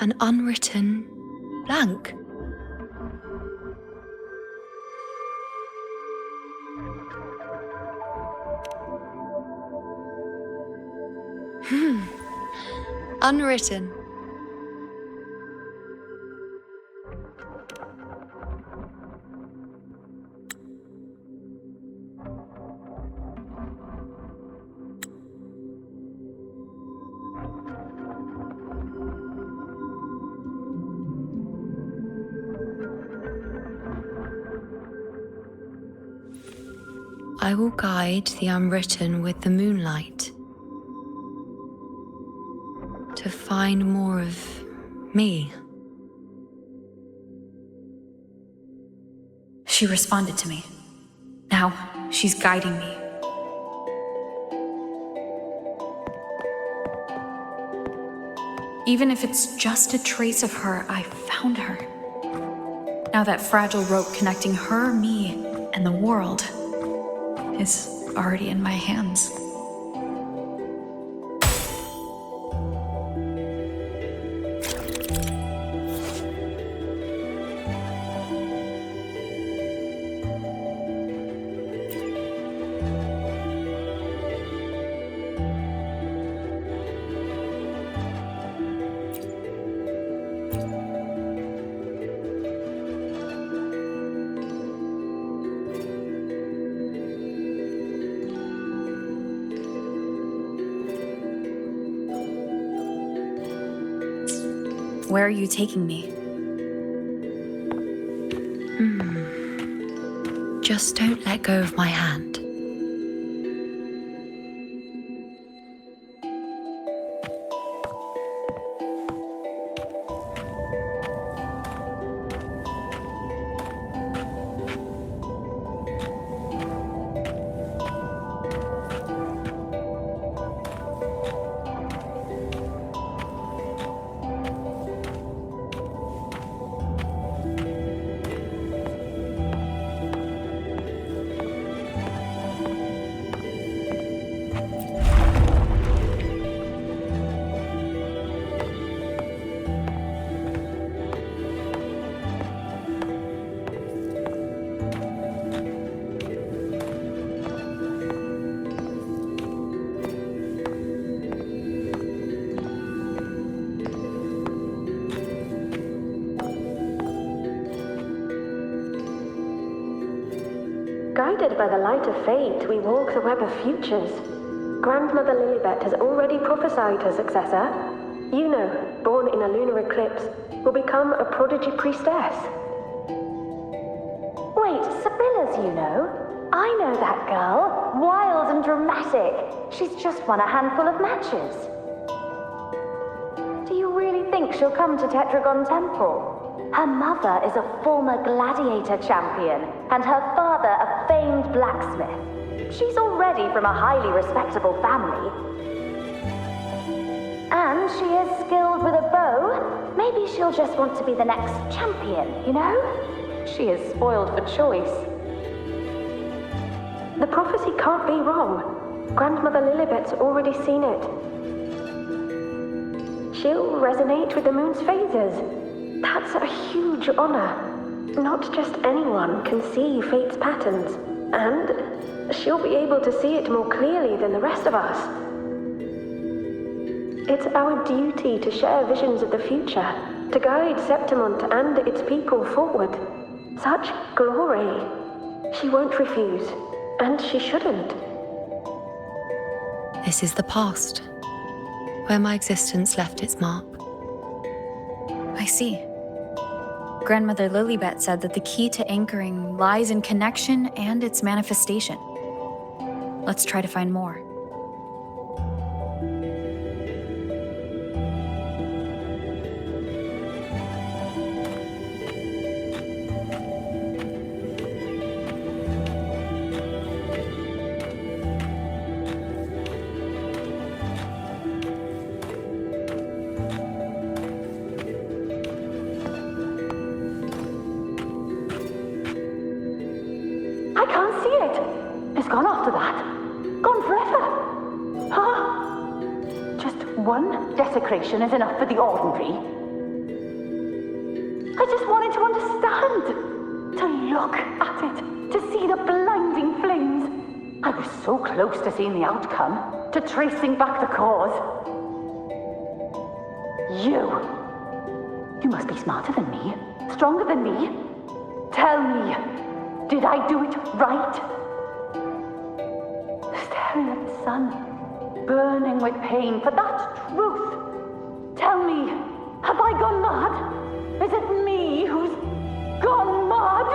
An unwritten blank. Unwritten. I will guide the unwritten with the moonlight to find more of me. She responded to me. Now she's guiding me. Even if it's just a trace of her, I found her. Now that fragile rope connecting her, me, and the world is already in my hands. Where are you taking me? Just don't let go of my hand. Guided by the light of fate, we walk the web of futures. Grandmother Lilibet has already prophesied her successor. Iuno, born in a lunar eclipse, will become a prodigy priestess. Wait, Sibylla's Iuno? I know that girl. Wild and dramatic. She's just won a handful of matches. Do you really think she'll come to Tetragon Temple? Her mother is a former gladiator champion, and her father a famed blacksmith. She's already from a highly respectable family. And she is skilled with a bow. Maybe she'll just want to be the next champion, you know? She is spoiled for choice. The prophecy can't be wrong. Grandmother Lilibet's already seen it. She'll resonate with the moon's phases. That's a huge honor. Not just anyone can see fate's patterns, and she'll be able to see it more clearly than the rest of us. It's our duty to share visions of the future, to guide Septimont and its people forward. Such glory. She won't refuse, and she shouldn't. This is the past, where my existence left its mark. I see. Grandmother Lilibet said that the key to anchoring lies in connection and its manifestation. Let's try to find more. I can't see it. It's gone after that. Gone forever. Huh? Just one desecration is enough for the ordinary. I just wanted to understand. To look at it. To see the blinding flames. I was so close to seeing the outcome. To tracing back the cause. You must be smarter than me. Stronger than me. Tell me. Did I do it right? Staring at the sun, burning with pain for that truth. Tell me, have I gone mad? Is it me who's gone mad?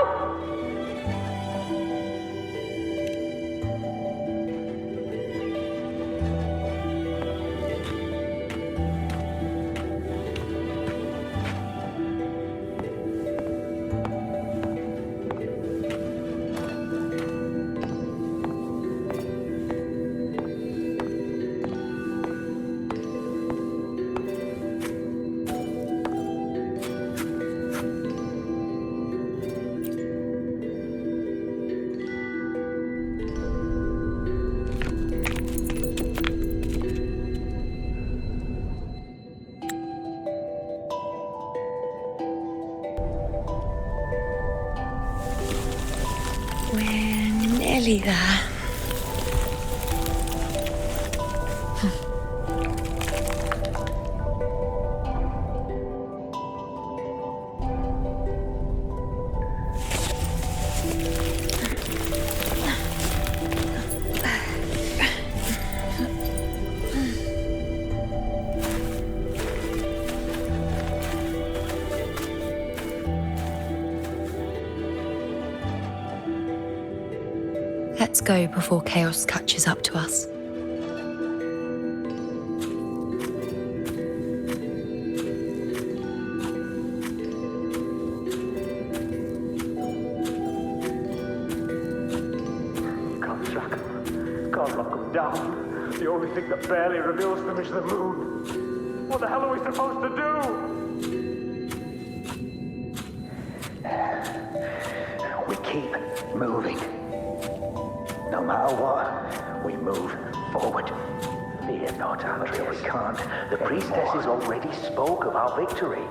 We're nearly there. Let's go before chaos catches up to us. Can't track them. Can't lock them down. The only thing that barely reveals them is the moon. What the hell are we supposed to do? We keep moving. No matter what, we move forward. Fear not, Andrea, we can't. The priestesses already spoke of our victory.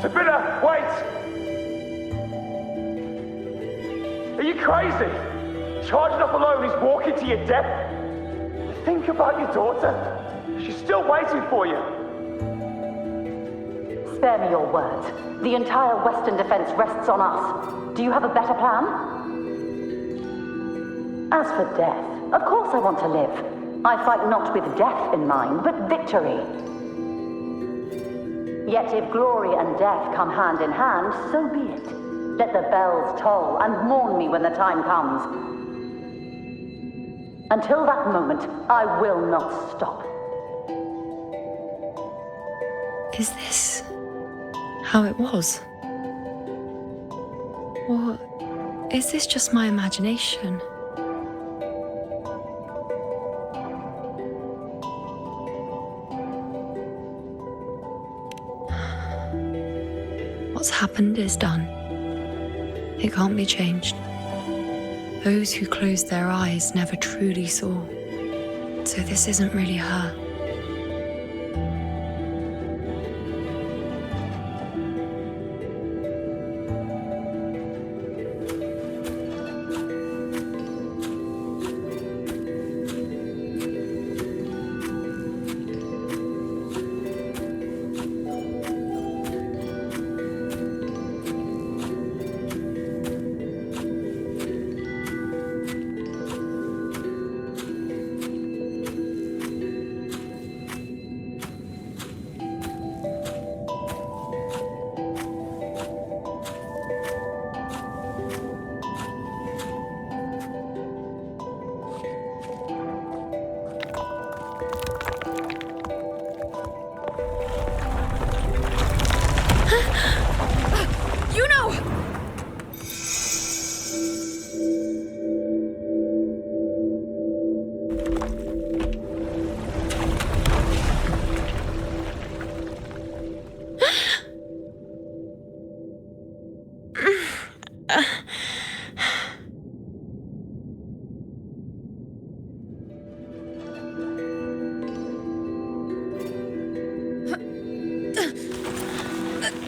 Sabina, wait! Are you crazy? Charging up alone is walking to your death. Think about your daughter. She's still waiting for you. Spare me your words. The entire Western defense rests on us. Do you have a better plan? As for death, of course I want to live. I fight not with death in mind, but victory. Yet if glory and death come hand in hand, so be it. Let the bells toll and mourn me when the time comes. Until that moment, I will not stop. Is this how it was? Or is this just my imagination? What's happened is done. It can't be changed. Those who closed their eyes never truly saw. So this isn't really her.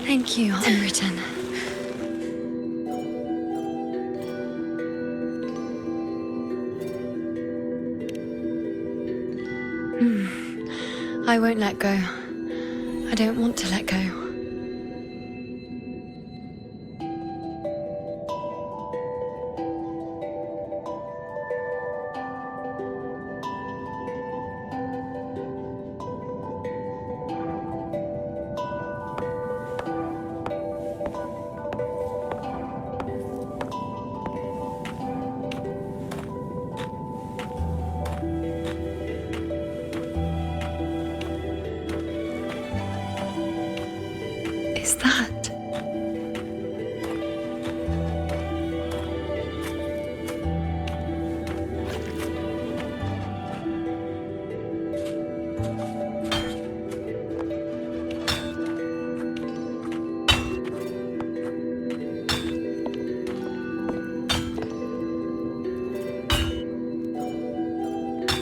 Thank you, Unwritten. I won't let go. I don't want to let go. Is that?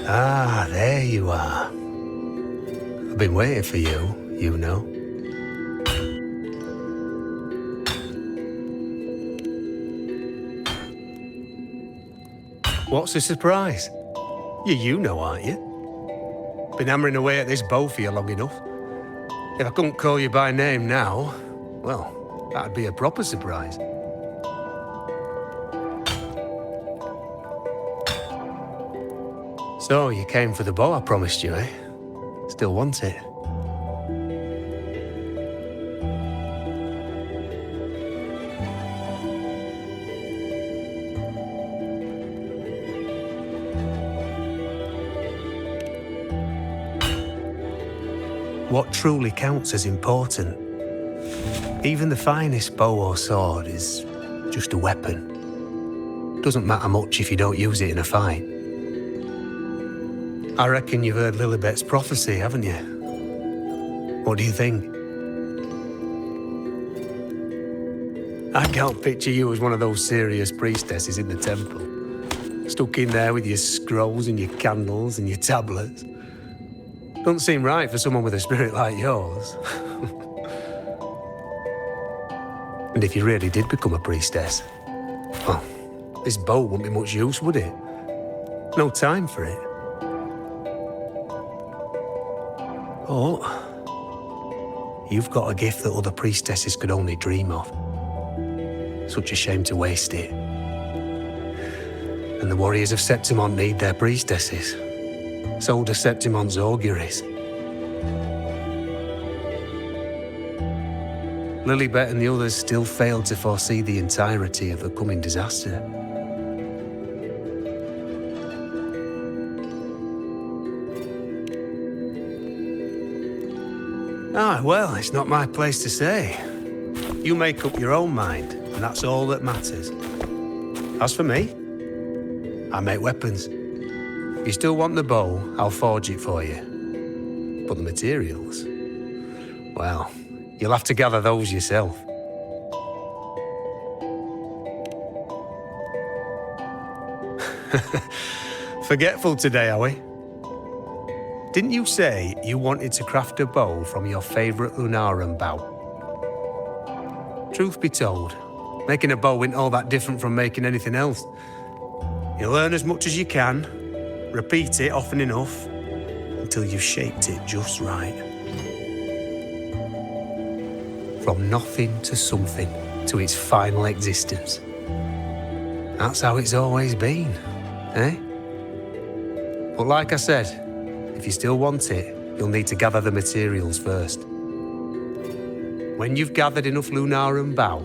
Ah, there you are. I've been waiting for you, you know. What's the surprise? You know, aren't you? Been hammering away at this bow for you long enough. If I couldn't call you by name now, well, that'd be a proper surprise. So, you came for the bow I promised you, eh? Still want it? What truly counts as important? Even the finest bow or sword is just a weapon. Doesn't matter much if you don't use it in a fight. I reckon you've heard Lilibet's prophecy, haven't you? What do you think? I can't picture you as one of those serious priestesses in the temple. Stuck in there with your scrolls and your candles and your tablets. Doesn't seem right for someone with a spirit like yours. And if you really did become a priestess, well, this bow wouldn't be much use, would it? No time for it. Oh, you've got a gift that other priestesses could only dream of. Such a shame to waste it. And the warriors of Septimont need their priestesses. So do Septimont's auguries. Lilibet and the others still failed to foresee the entirety of the coming disaster. Ah, well, it's not my place to say. You make up your own mind, and that's all that matters. As for me, I make weapons. If you still want the bow, I'll forge it for you. But the materials, well, you'll have to gather those yourself. Forgetful today, are we? Didn't you say you wanted to craft a bow from your favourite Lunarum bow? Truth be told, making a bow isn't all that different from making anything else. You learn as much as you can, repeat it often enough, until you've shaped it just right. From nothing to something, to its final existence. That's how it's always been, eh? But like I said, if you still want it, you'll need to gather the materials first. When you've gathered enough Lunarum bow,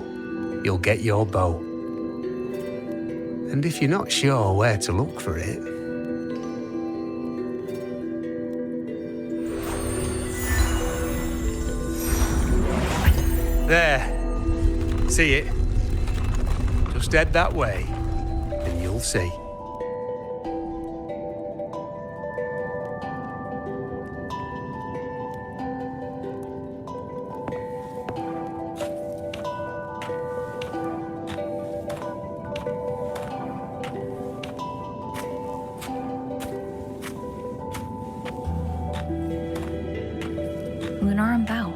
you'll get your bow. And if you're not sure where to look for it, there. See it? Just head that way, and you'll see. Lunarum bow.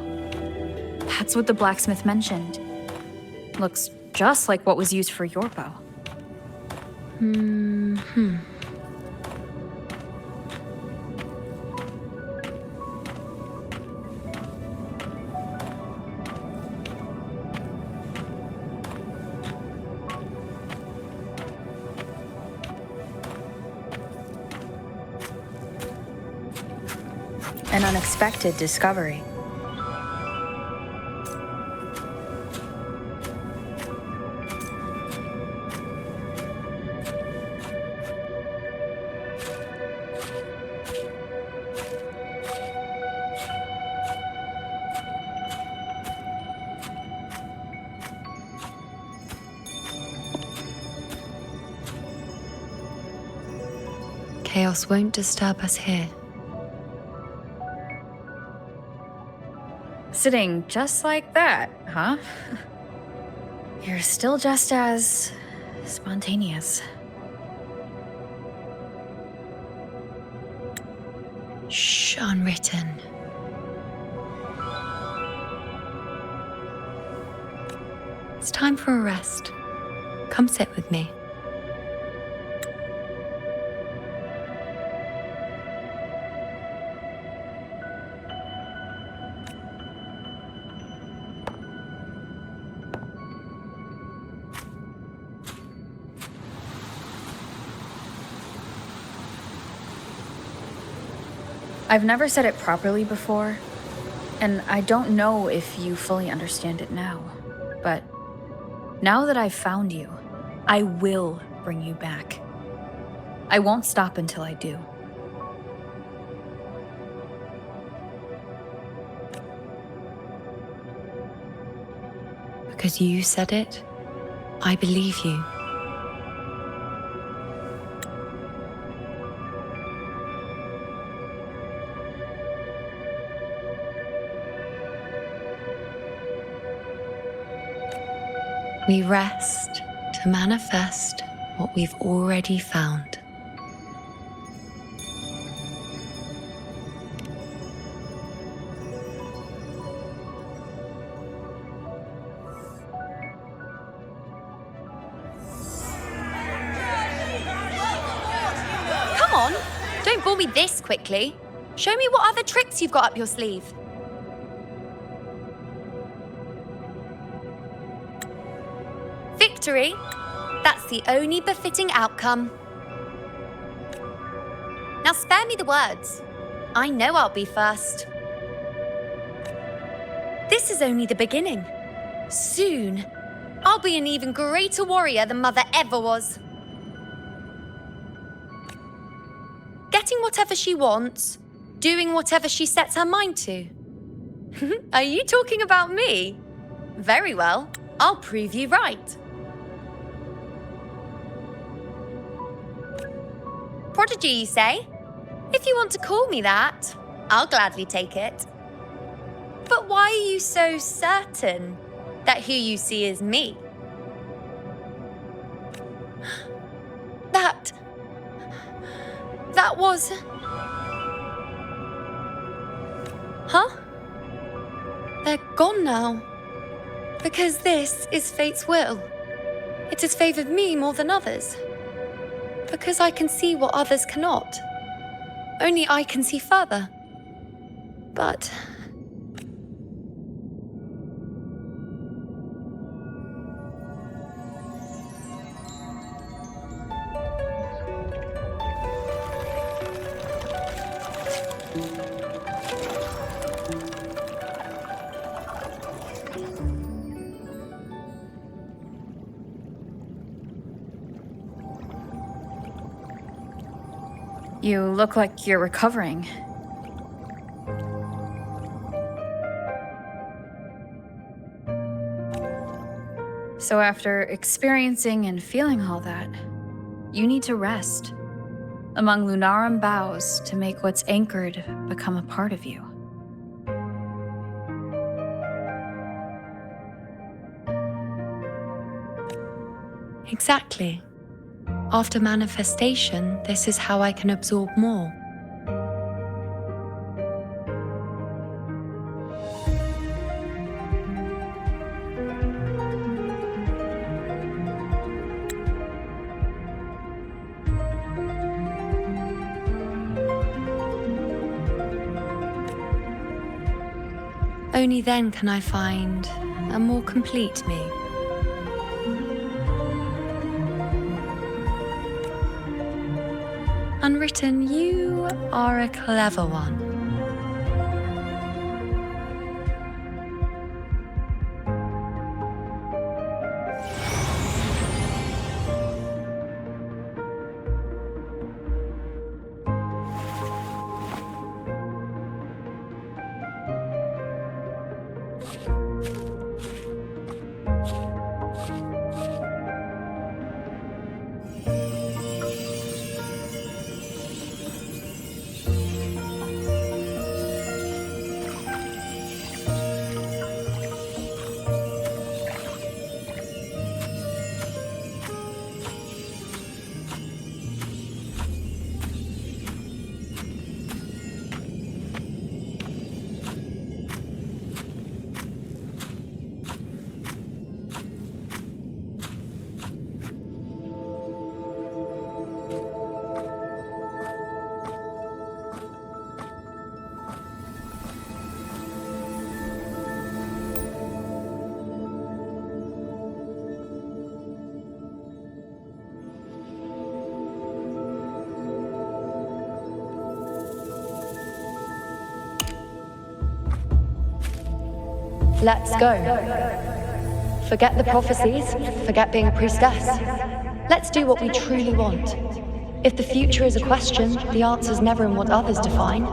That's what the blacksmith mentioned. Looks just like what was used for your bow. An unexpected discovery. Chaos won't disturb us here. Sitting just like that, huh? You're still just as spontaneous. Shh, unwritten. It's time for a rest. Come sit with me. I've never said it properly before, and I don't know if you fully understand it now, but now that I've found you, I will bring you back. I won't stop until I do. Because you said it, I believe you. We rest to manifest what we've already found. Come on, don't bore me this quickly. Show me what other tricks you've got up your sleeve. Victory? That's the only befitting outcome. Now spare me the words. I know I'll be first. This is only the beginning. Soon, I'll be an even greater warrior than Mother ever was. Getting whatever she wants, doing whatever she sets her mind to. Are you talking about me? Very well, I'll prove you right. Prodigy, you say? If you want to call me that, I'll gladly take it. But why are you so certain that who you see is me? That was... Huh? They're gone now. Because this is fate's will. It has favored me more than others. Because I can see what others cannot. Only I can see further. But... You look like you're recovering. So after experiencing and feeling all that, you need to rest among Lunarum boughs to make what's anchored become a part of you. Exactly. After manifestation, this is how I can absorb more. Only then can I find a more complete me. Unwritten, you are a clever one. Let's go. Forget the prophecies, forget being a priestess. Let's do what we truly want. If the future is a question, the answer's never in what others define.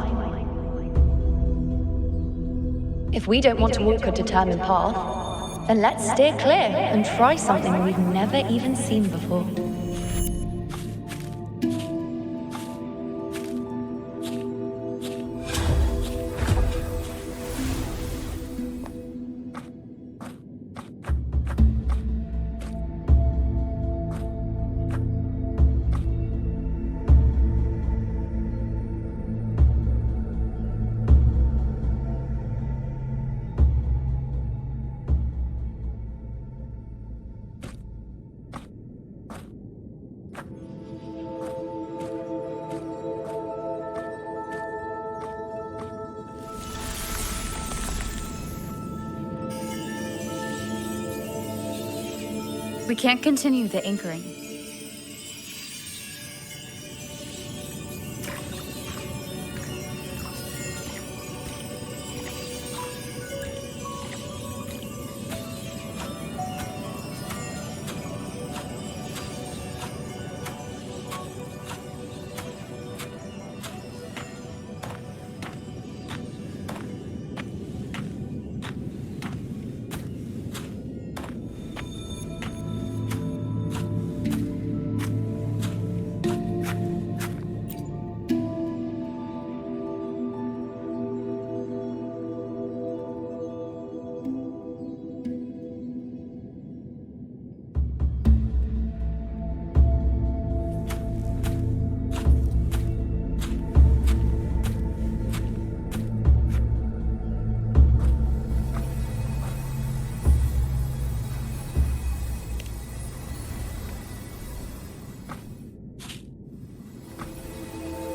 If we don't want to walk a determined path, then let's steer clear and try something we've never even seen before. We can't continue the anchoring.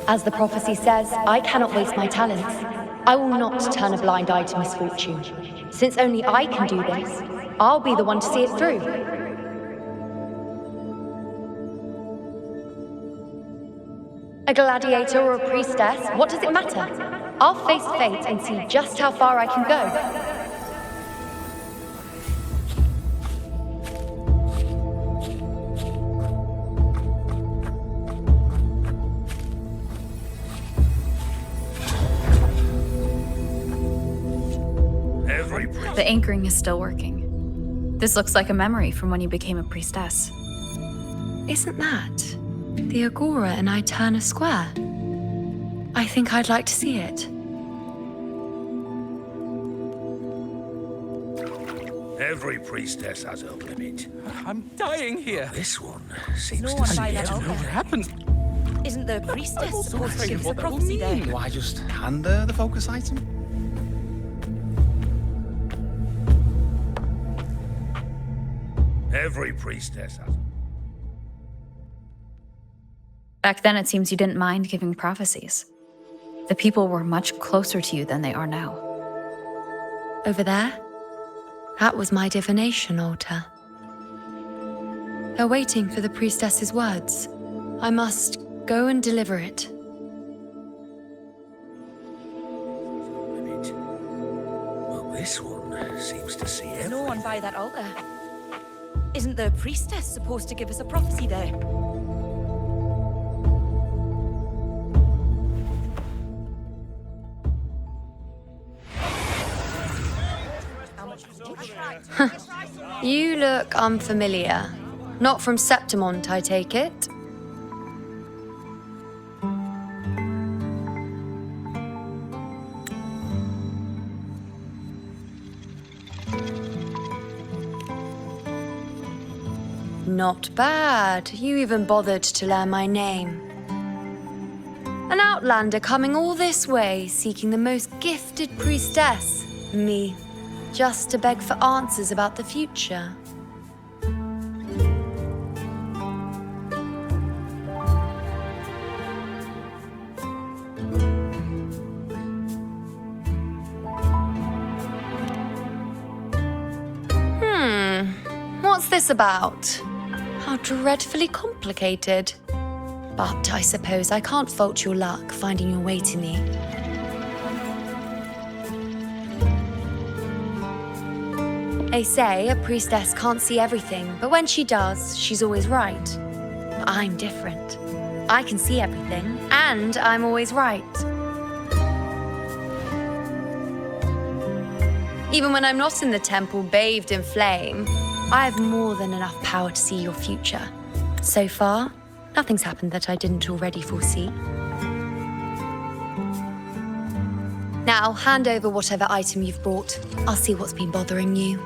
As the prophecy says, I cannot waste my talents. I will not turn a blind eye to misfortune. Since only I can do this, I'll be the one to see it through. A gladiator or a priestess, what does it matter? I'll face fate and see just how far I can go. The anchoring is still working. This looks like a memory from when you became a priestess. Isn't that the Agora in Eterna Square? I think I'd like to see it. Every priestess has her limit. I'm dying here. This one seems No to one see by it. that What happens? Isn't the priestess supposed to give us a What that will prophecy there? Do I just hand her the focus item? Every priestess has. Back then, it seems you didn't mind giving prophecies. The people were much closer to you than they are now. over there, that was my divination altar. They're waiting for the priestess's words. I must go and deliver it. Well, this one seems to see it. No one by that altar. Isn't the priestess supposed to give us a prophecy there? You look unfamiliar. Not from Septimont, I take it. Not bad. You even bothered to learn my name. An outlander coming all this way, seeking the most gifted priestess, me, just to beg for answers about the future. What's this about? How dreadfully complicated. But I suppose I can't fault your luck finding your way to me. They say a priestess can't see everything, but when she does, she's always right. I'm different. I can see everything, and I'm always right. Even when I'm not in the temple bathed in flame, I have more than enough power to see your future. So far, nothing's happened that I didn't already foresee. Now, hand over whatever item you've brought. I'll see what's been bothering you.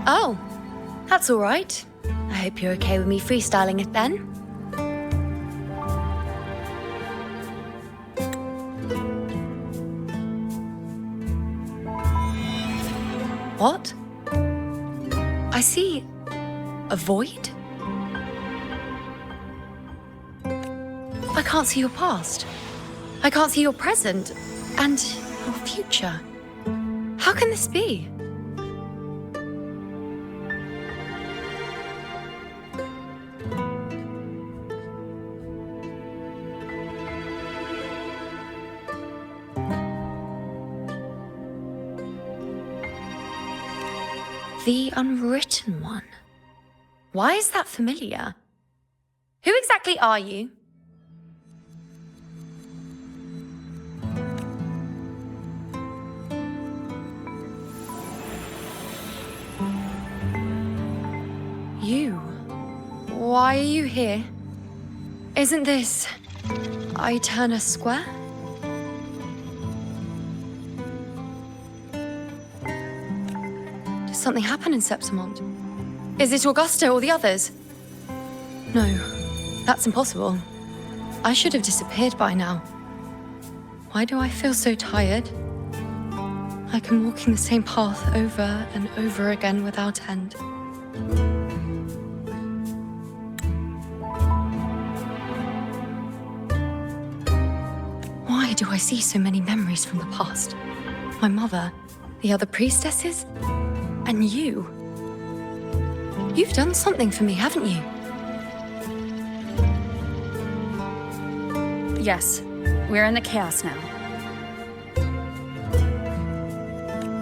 Oh, that's all right. I hope you're okay with me freestyling it then. What? I see a void? I can't see your past. I can't see your present and your future. How can this be? The Unwritten One. Why is that familiar? Who exactly are you? You? Why are you here? Isn't this Eterna Square? Something happened in Septimont. Is it Augusta or the others? No, that's impossible. I should have disappeared by now. Why do I feel so tired? Like I'm walking the same path over and over again without end. Why do I see so many memories from the past? My mother, the other priestesses? And you. You've done something for me, haven't you? Yes, we're in the chaos now.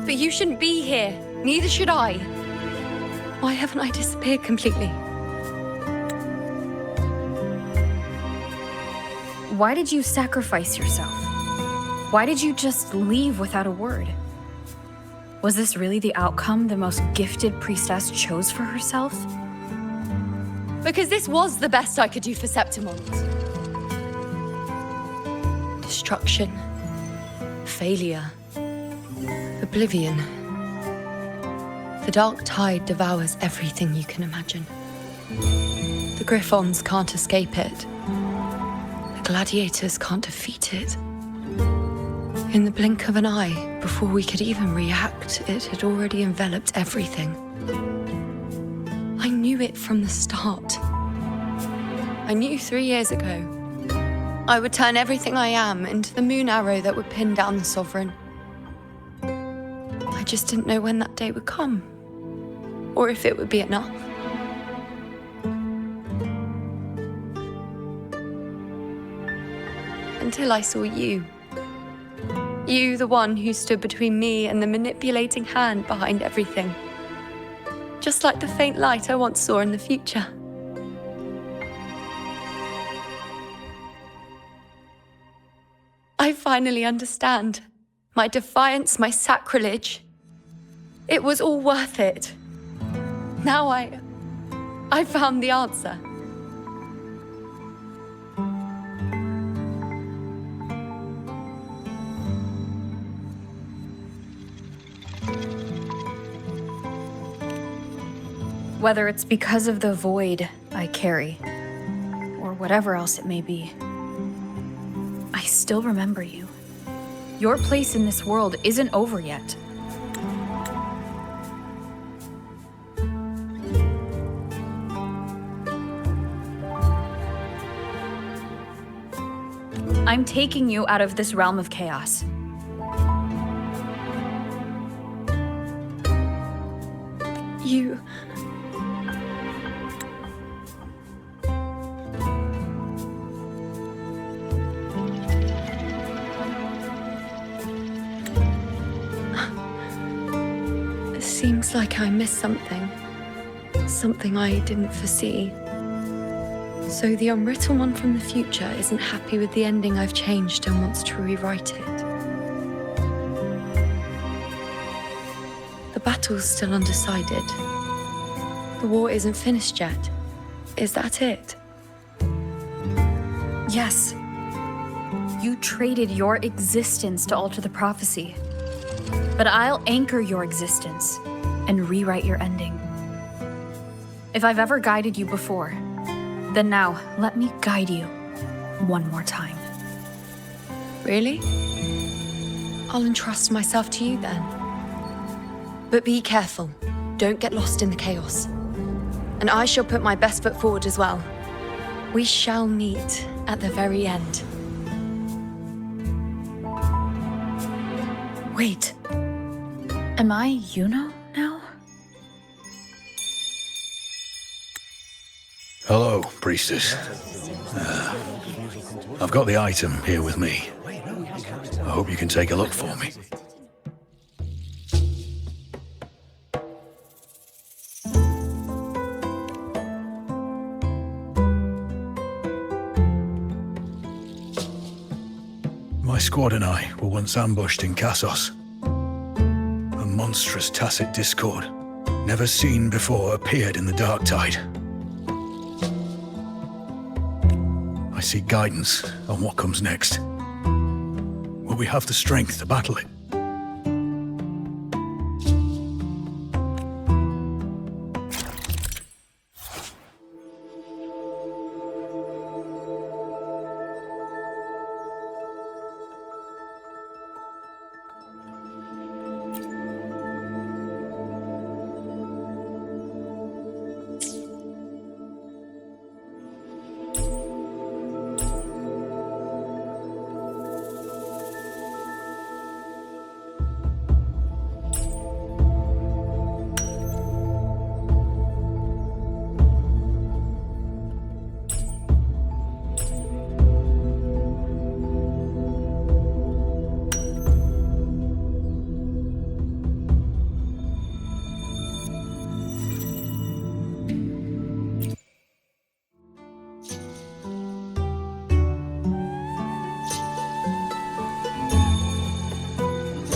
But you shouldn't be here. Neither should I. Why haven't I disappeared completely? Why did you sacrifice yourself? Why did you just leave without a word? Was this really the outcome the most gifted priestess chose for herself? Because this was the best I could do for Septimont. Destruction. Failure. Oblivion. The dark tide devours everything you can imagine. The Griffons can't escape it. The gladiators can't defeat it. In the blink of an eye, Before we could even react, it had already enveloped everything. I knew it from the start. I knew 3 years ago I would turn everything I am into the moon arrow that would pin down the Sovereign. I just didn't know when that day would come, or if it would be enough. Until I saw you. You, the one who stood between me and the manipulating hand behind everything. Just like the faint light I once saw in the future. I finally understand. My defiance, my sacrilege. It was all worth it. Now I found the answer. Whether it's because of the void I carry, or whatever else it may be, I still remember you. Your place in this world isn't over yet. I'm taking you out of this realm of chaos. You... Seems like I missed something. Something I didn't foresee. So the unwritten one from the future isn't happy with the ending I've changed and wants to rewrite it. The battle's still undecided. The war isn't finished yet. Is that it? Yes. You traded your existence to alter the prophecy. But I'll anchor your existence and rewrite your ending. If I've ever guided you before, then now let me guide you one more time. Really? I'll entrust myself to you then. But be careful. Don't get lost in the chaos. And I shall put my best foot forward as well. We shall meet at the very end. Wait. Am I Yuno now? Hello, priestess. I've got the item here with me. I hope you can take a look for me. My squad and I were once ambushed in Kassos. A monstrous tacit discord, never seen before, appeared in the dark tide. I seek guidance on what comes next. Will we have the strength to battle it?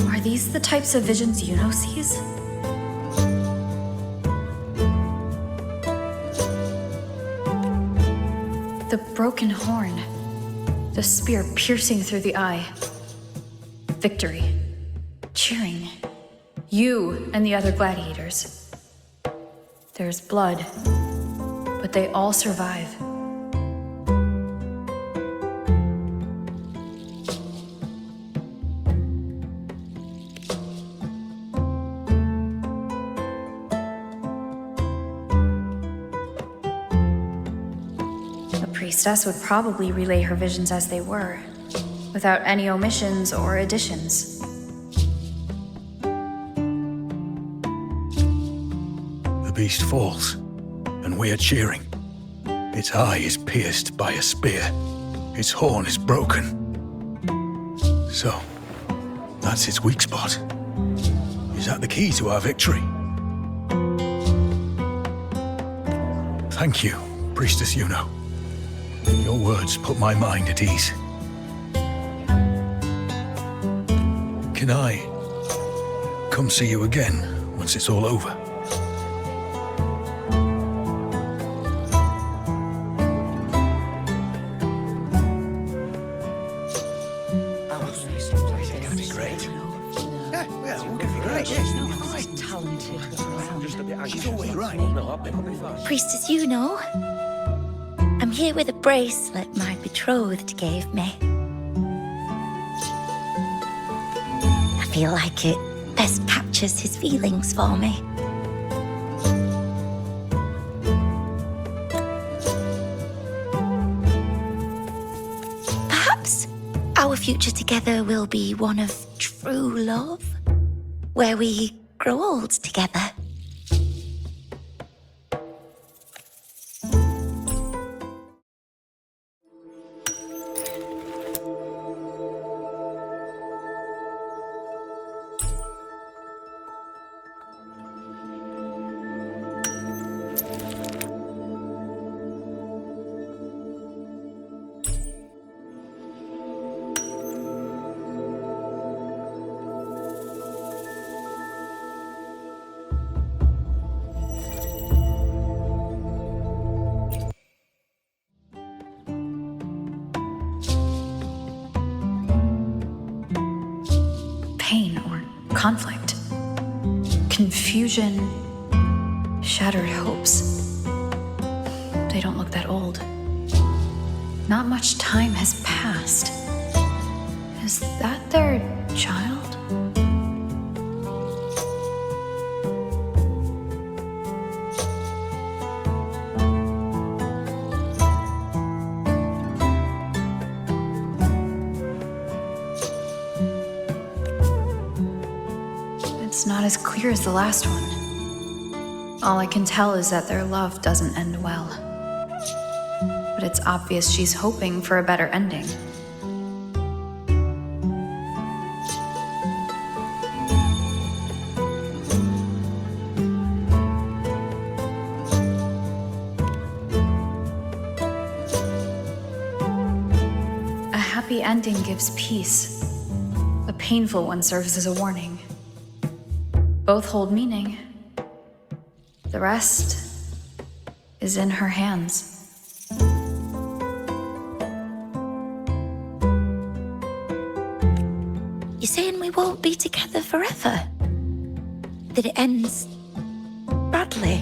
Are these the types of visions Yuno sees? The broken horn. The spear piercing through the eye. Victory. Cheering. You and the other gladiators. There's blood, but they all survive. priestess would probably relay her visions as they were, without any omissions or additions. The beast falls, and we are cheering. Its eye is pierced by a spear. Its horn is broken. So, that's its weak spot. Is that the key to our victory? Thank you, Priestess Yuno. Your words put my mind at ease. Can I come see you again once it's all over? Priestess Yuno, I'm here with a bracelet my betrothed gave me. I feel like it best captures his feelings for me. Perhaps our future together will be one of true love, where we grow old together. Pain or conflict, confusion, shattered hopes. They don't look that old. Not much time has passed. Is that their child? It's not as clear as the last one. All I can tell is that their love doesn't end well. But it's obvious she's hoping for a better ending. A happy ending gives peace. A painful one serves as a warning. Both hold meaning. The rest is in her hands. You're saying we won't be together forever? That it ends badly?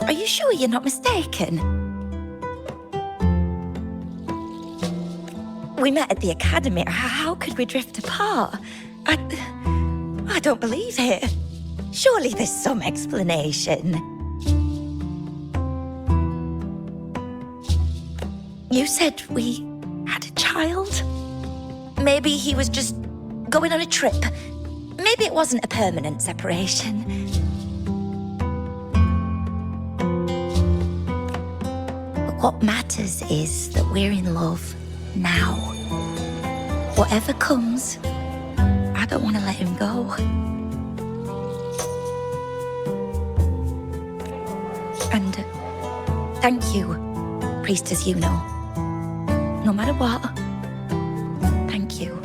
Are you sure you're not mistaken? We met at the academy. How could we drift apart? I don't believe it. Surely there's some explanation. You said we had a child? Maybe he was just going on a trip. Maybe it wasn't a permanent separation. But what matters is that we're in love now. Whatever comes, I don't want to let him go. And thank you, Priestess Yuno. No matter what, thank you.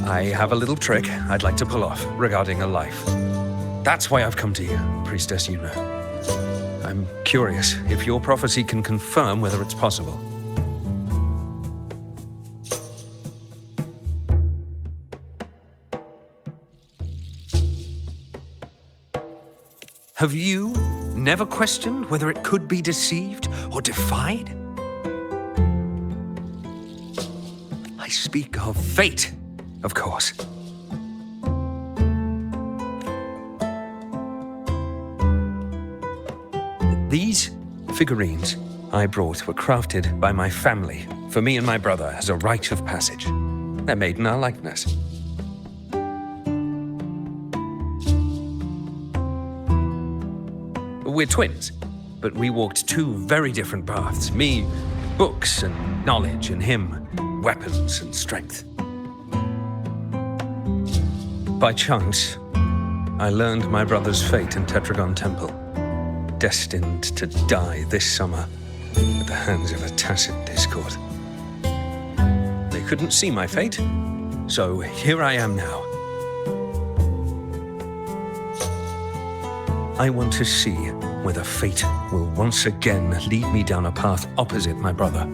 I have a little trick I'd like to pull off regarding a life. That's why I've come to you, Priestess Yuno. I'm curious if your prophecy can confirm whether it's possible. Have you never questioned whether it could be deceived or defied? I speak of fate, of course. These figurines I brought were crafted by my family for me and my brother as a rite of passage. They're made in our likeness. We're twins, but we walked two very different paths. Me, books and knowledge, and him, weapons and strength. By chance, I learned my brother's fate in Tetragon Temple, destined to die this summer at the hands of a tacit Discord. They couldn't see my fate, so here I am now. I want to see whether fate will once again lead me down a path opposite my brother.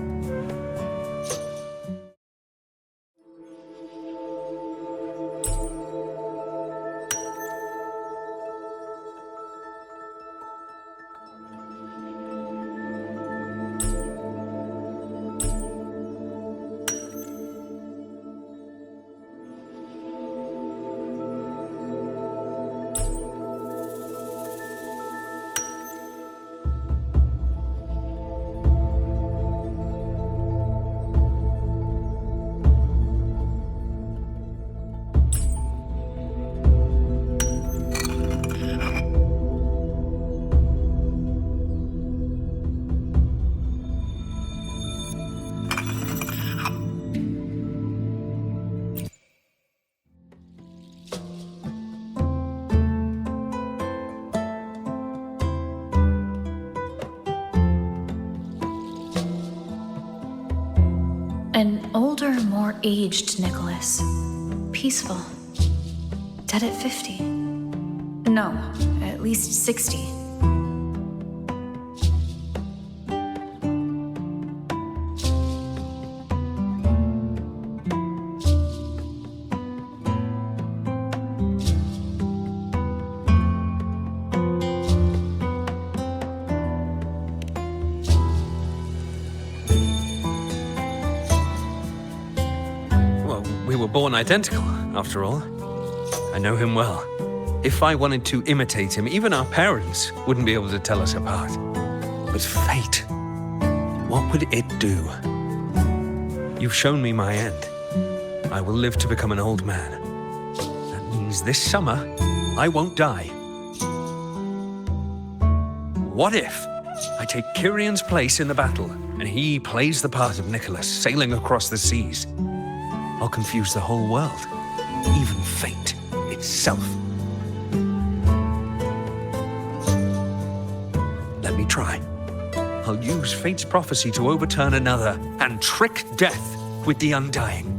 An older, more aged Nicholas. Peaceful. Dead at 50. No, at least 60. We were born identical, after all. I know him well. If I wanted to imitate him, even our parents wouldn't be able to tell us apart. But fate, what would it do? You've shown me my end. I will live to become an old man. That means this summer, I won't die. What if I take Kyrion's place in the battle, and he plays the part of Nicholas, sailing across the seas? I'll confuse the whole world, even fate itself. Let me try. I'll use fate's prophecy to overturn another and trick death with the undying.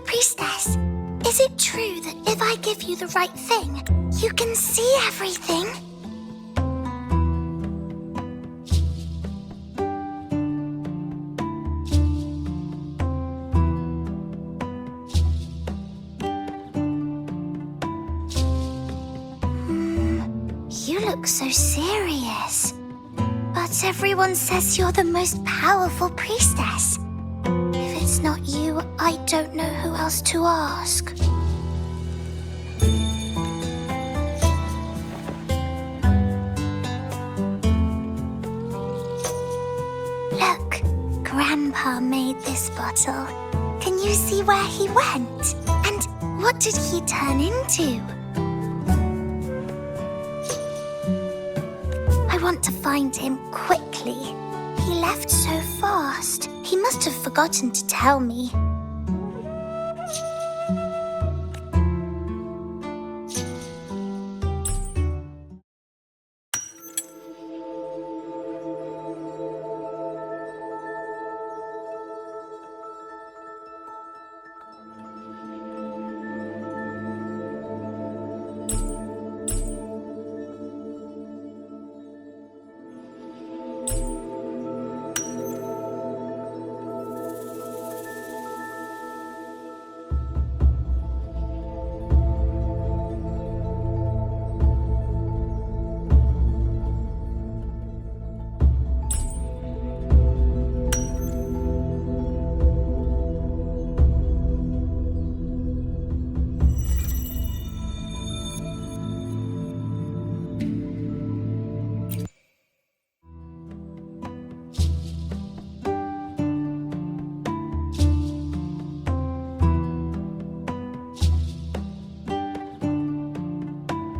Priestess, is it true that if I give you the right thing, you can see everything? You look so serious. But everyone says you're the most powerful priestess. If it's not you, I don't know who else to ask. Look, Grandpa made this bottle. Can you see where he went? And what did he turn into? I want to find him quickly. He left so fast. He must have forgotten to tell me.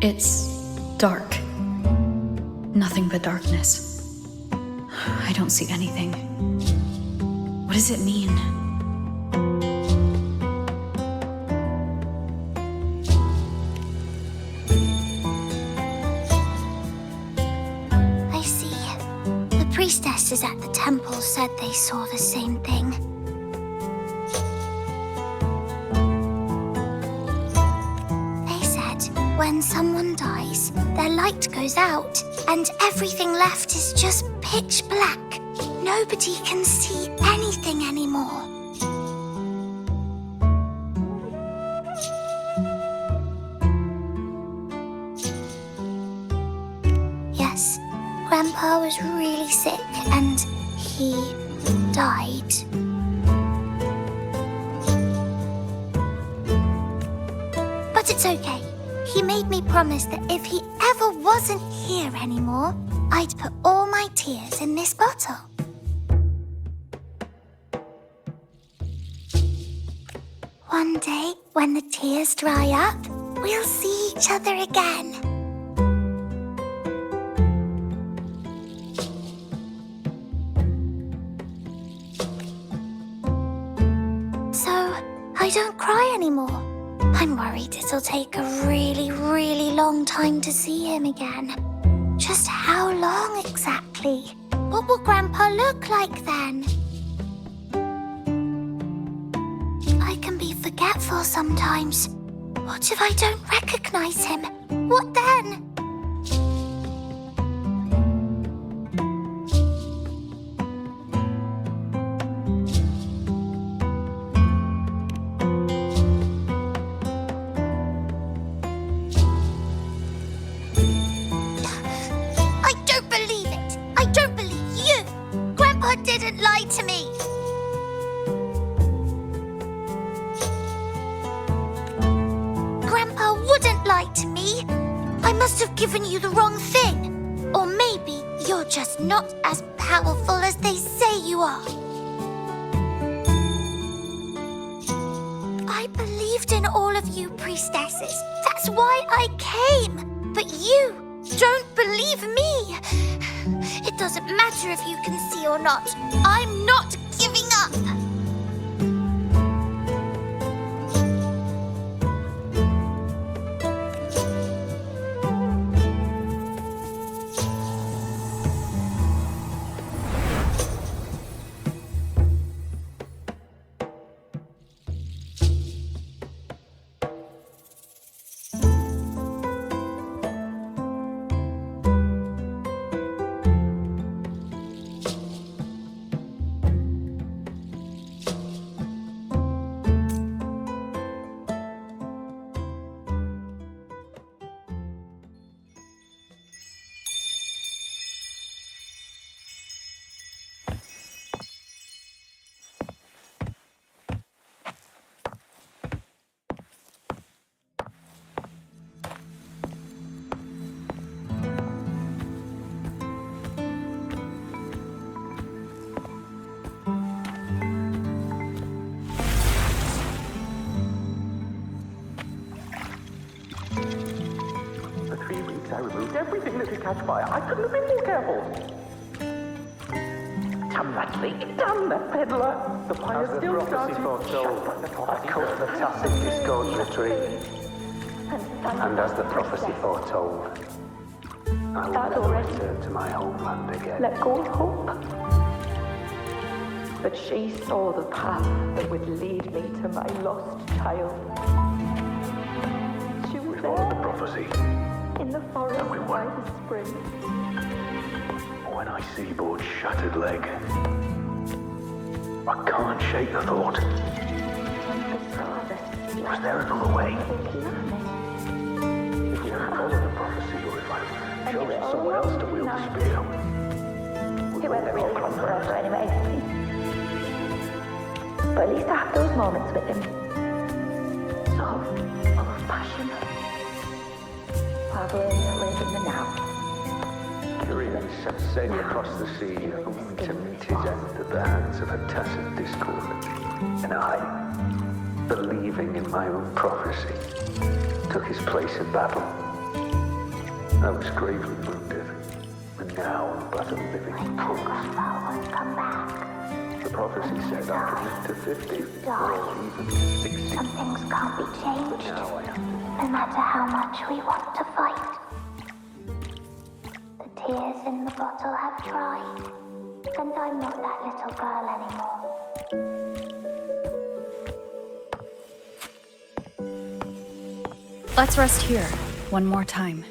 It's dark. Nothing but darkness. I don't see anything. What does it mean? I see. The priestesses at the temple said they saw the same thing. They said when someone dies, their light goes out, and everything left is just pitch black. Nobody can see anything anymore. Yes, Grandpa was really sick and he died. But it's okay. He made me promise that if he ever wasn't here anymore, I'd put all my tears in this bottle. One day, when the tears dry up, we'll see each other again. So, I don't cry anymore. I'm worried it'll take a really, really long time to see him again. Just how long exactly? What will Grandpa look like then? I can be forgetful sometimes. What if I don't recognize him? What then? I don't believe it. I don't believe you. Grandpa didn't lie to me. Grandpa wouldn't lie to me. I must have given you the wrong thing. Or maybe you're just not as powerful as they say you are. I believed in all of you priestesses. That's why I came. But you don't believe me. It doesn't matter if you can see or not. I'm not giving up. I removed everything that could catch fire. I couldn't have been more careful. Damn that leak! Damn that peddler! The fire's still starting. I cut the tacit disgorge retreat. And as the prophecy foretold, I will never return to my homeland again. Let go of hope. But she saw the path that would lead me to my lost child. She was Followed the prophecy. in the forest by the spring. When I see Board's shattered leg, I can't shake the thought. Was there another way? If we don't follow the prophecy, or if I've chosen someone else to wield the spear, It won't really come forever anyway. But at least I have those moments with him. So full of passion. I've learned to live in the now. Curious set sail across the sea, only to meet his end at the hands of a tacit discord. And I, believing in my own prophecy, took his place in battle. I was gravely wounded, and now I'm but a living corpse. Grandpa won't come back. The prophecy said I could live to 50, or even 60. Some things can't be changed, Now I have to. no matter how much we want to fight. The tears in the bottle have dried, and I'm not that little girl anymore. Let's rest here, one more time.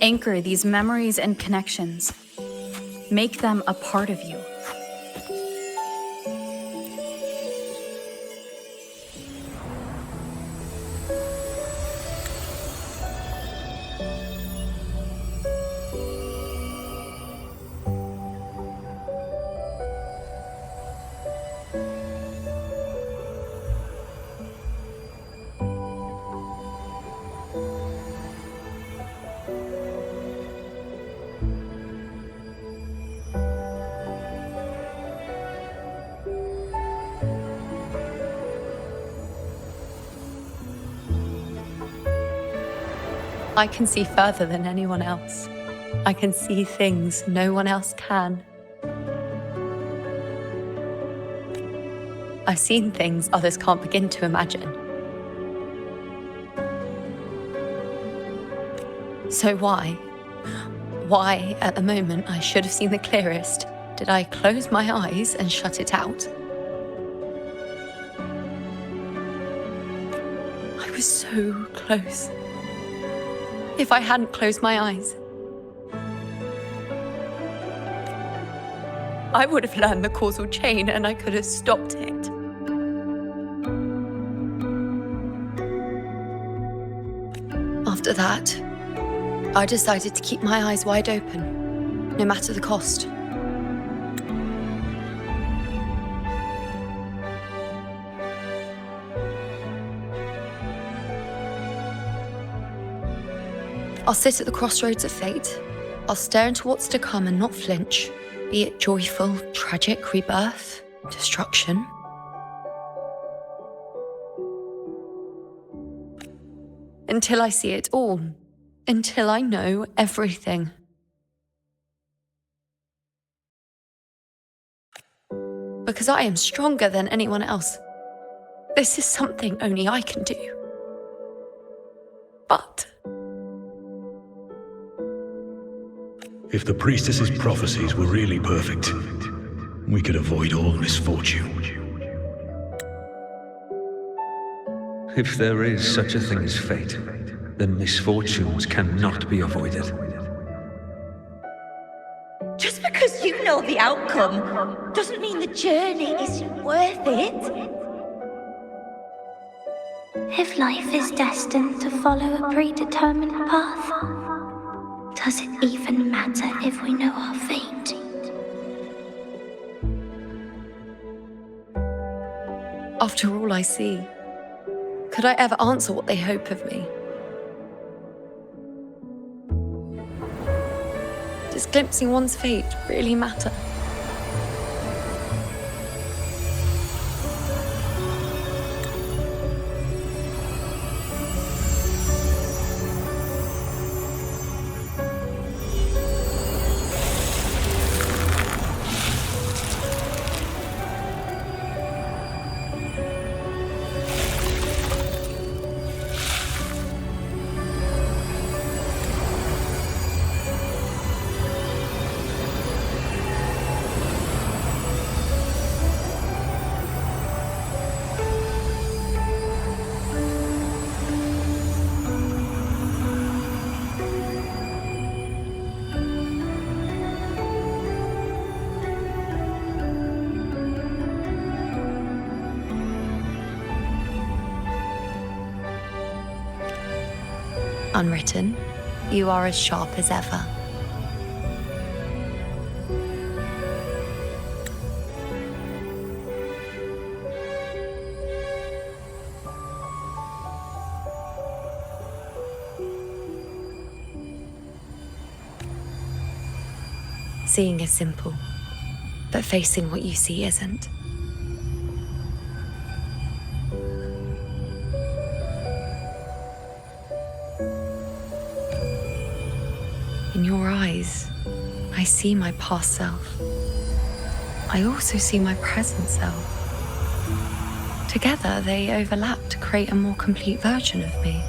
Anchor these memories and connections. Make them a part of you. I can see further than anyone else. I can see things no one else can. I've seen things others can't begin to imagine. So why at the moment I should have seen the clearest, did I close my eyes and shut it out? I was so close. If I hadn't closed my eyes, I would have learned the causal chain and I could have stopped it. After that, I decided to keep my eyes wide open, no matter the cost. I'll sit at the crossroads of fate. I'll stare into what's to come and not flinch, be it joyful, tragic rebirth, destruction. Until I see it all. Until I know everything. Because I am stronger than anyone else. This is something only I can do. But if the priestess's prophecies were really perfect, we could avoid all misfortune. If there is such a thing as fate, then misfortunes cannot be avoided. Just because you know the outcome doesn't mean the journey isn't worth it. If life is destined to follow a predetermined path, does it even matter if we know our fate? after all I see, could I ever answer what they hope of me? Does glimpsing one's fate really matter? Unwritten, you are as sharp as ever. Seeing is simple, but facing what you see isn't. In your eyes, I see my past self. I also see my present self. Together, they overlap to create a more complete version of me.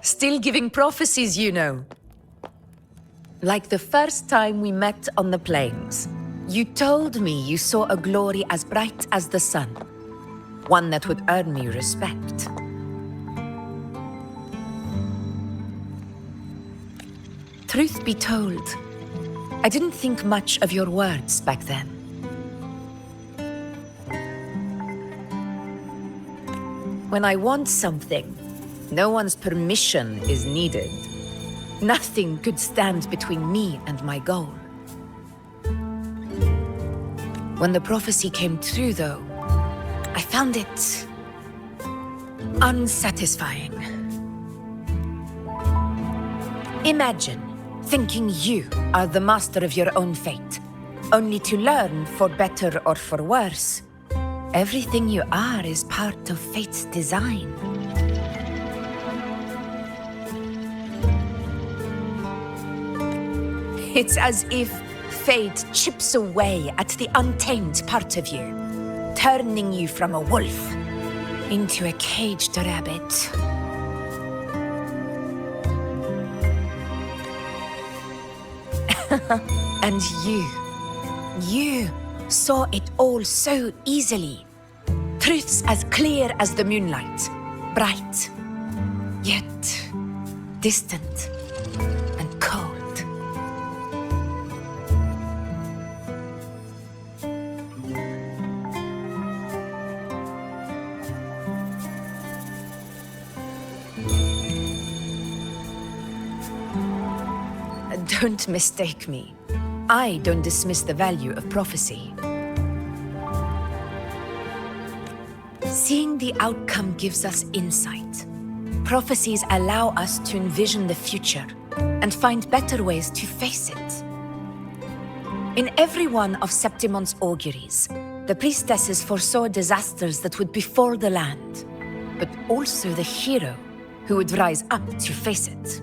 Still giving prophecies, you know. Like the first time we met on the plains. You told me you saw a glory as bright as the sun. One that would earn me respect. Truth be told, I didn't think much of your words back then. When I want something, no one's permission is needed. Nothing could stand between me and my goal. When the prophecy came true, though, I found it unsatisfying. Imagine thinking you are the master of your own fate, only to learn, for better or for worse, everything you are is part of fate's design. It's as if fate chips away at the untamed part of you, turning you from a wolf into a caged rabbit. And you saw it all so easily. Truths as clear as the moonlight, bright, yet distant and cold. Don't mistake me. I don't dismiss the value of prophecy. Seeing the outcome gives us insight. Prophecies allow us to envision the future and find better ways to face it. In every one of Septimon's auguries, the priestesses foresaw disasters that would befall the land, but also the hero who would rise up to face it.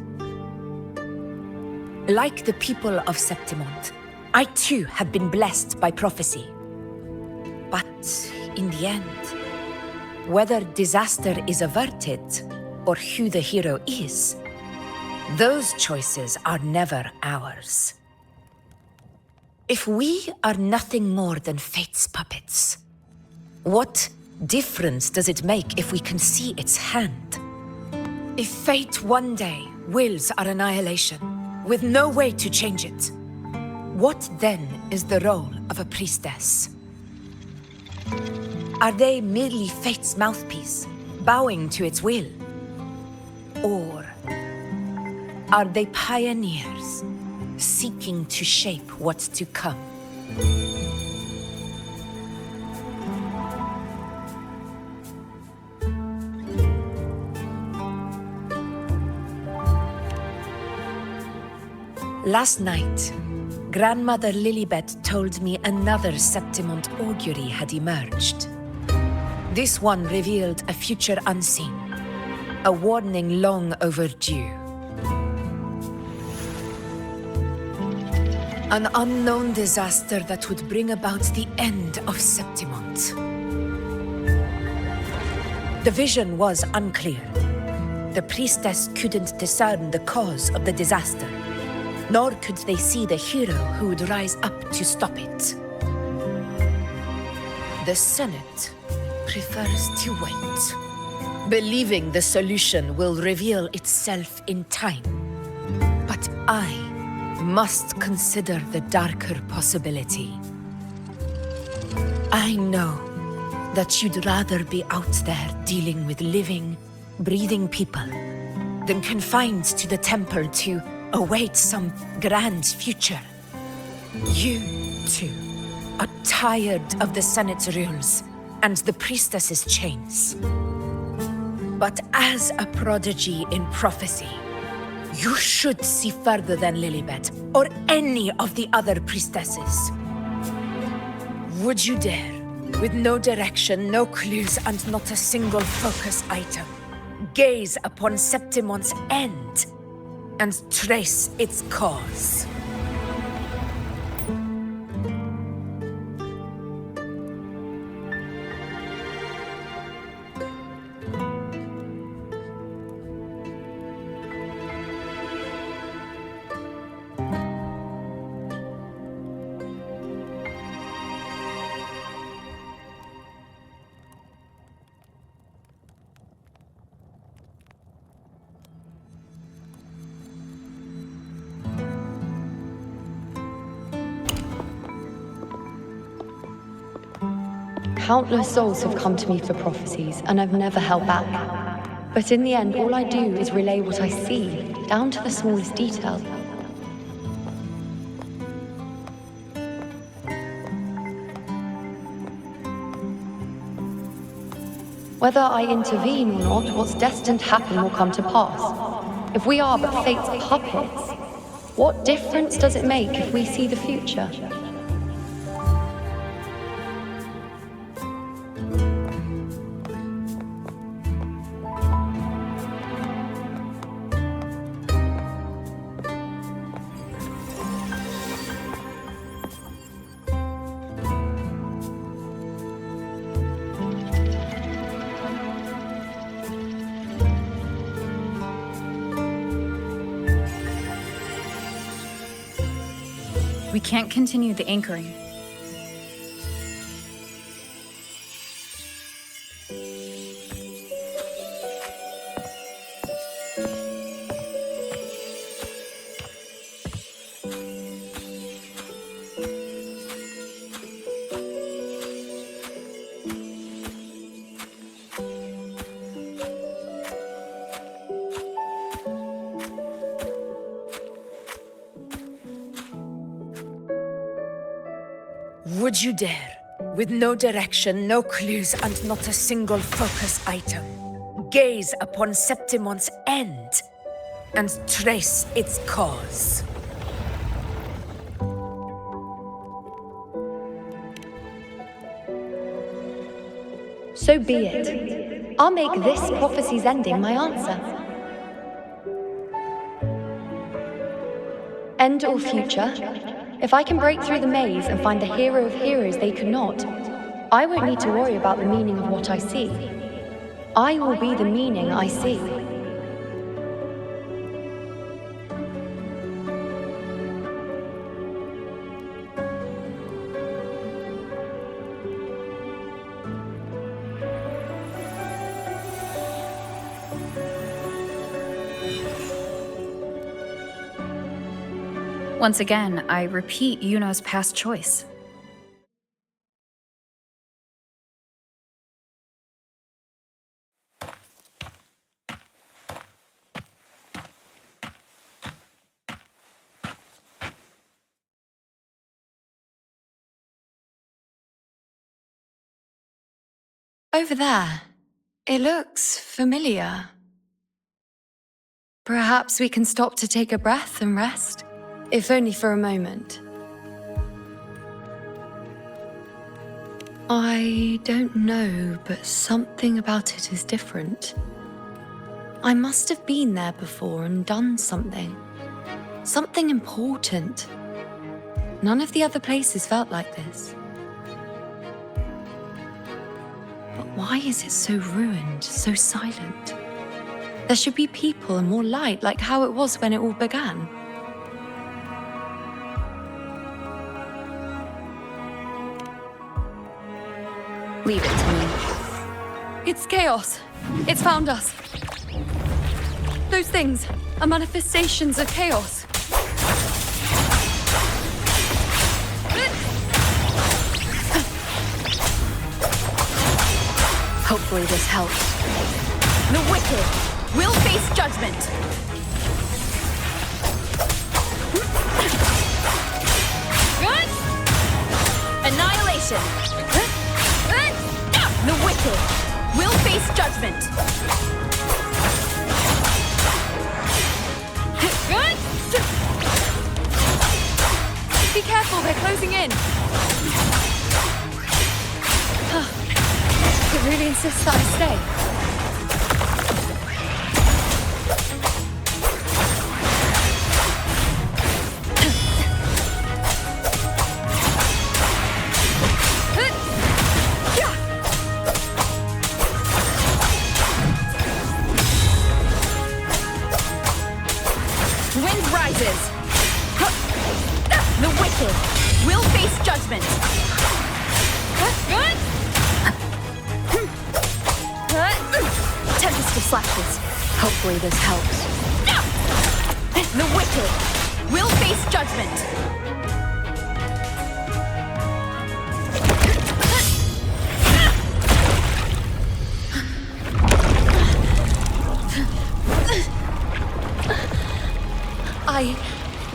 Like the people of Septimont, I too have been blessed by prophecy. But in the end, whether disaster is averted or who the hero is, those choices are never ours. If we are nothing more than fate's puppets, what difference does it make if we can see its hand? If fate one day wills our annihilation, with no way to change it, what then is the role of a priestess? Are they merely fate's mouthpiece, bowing to its will? Or are they pioneers, seeking to shape what's to come? Last night, Grandmother Lilibet told me another Septimont augury had emerged. This one revealed a future unseen, a warning long overdue. An unknown disaster that would bring about the end of Septimont. The vision was unclear. The priestess couldn't discern the cause of the disaster, nor could they see the hero who would rise up to stop it. The Senate prefers to wait, believing the solution will reveal itself in time. But I must consider the darker possibility. I know that you'd rather be out there dealing with living, breathing people than confined to the temple to await some grand future. You, too, are tired of the Senate's rules and the priestess's chains. But as a prodigy in prophecy, you should see further than Lilibet or any of the other priestesses. Would you dare, with no direction, no clues, and not a single focus item, gaze upon Septimont's end and trace its cause? Countless souls have come to me for prophecies, and I've never held back. But in the end, all I do is relay what I see, down to the smallest detail. Whether I intervene or not, what's destined to happen will come to pass. If we are but fate's puppets, what difference does it make if we see the future? We can't continue the anchoring. Would you dare, with no direction, no clues, and not a single focus item, gaze upon Septimont's end and trace its cause? So be it. I'll make this prophecy's ending my answer. End or future, if I can break through the maze and find the hero of heroes they could not, I won't need to worry about the meaning of what I see. I will be the meaning I see. Once again, I repeat Yuno's past choice. Over there. It looks familiar. Perhaps we can stop to take a breath and rest, if only for a moment. I don't know, but something about it is different. I must have been there before and done something. Something important. None of the other places felt like this. But why is it so ruined, so silent? There should be people and more light, like how it was when it all began. Leave it to me. It's chaos. It's found us. Those things are manifestations of chaos. Hopefully this helps. The wicked will face judgment. Good. Annihilation. The wicked will face judgment. Good. Be careful, they're closing in. It really insists that I stay. Wind rises. The wicked will face judgment. Good. Tempest of flashes. Hopefully this helps. The wicked will face judgment.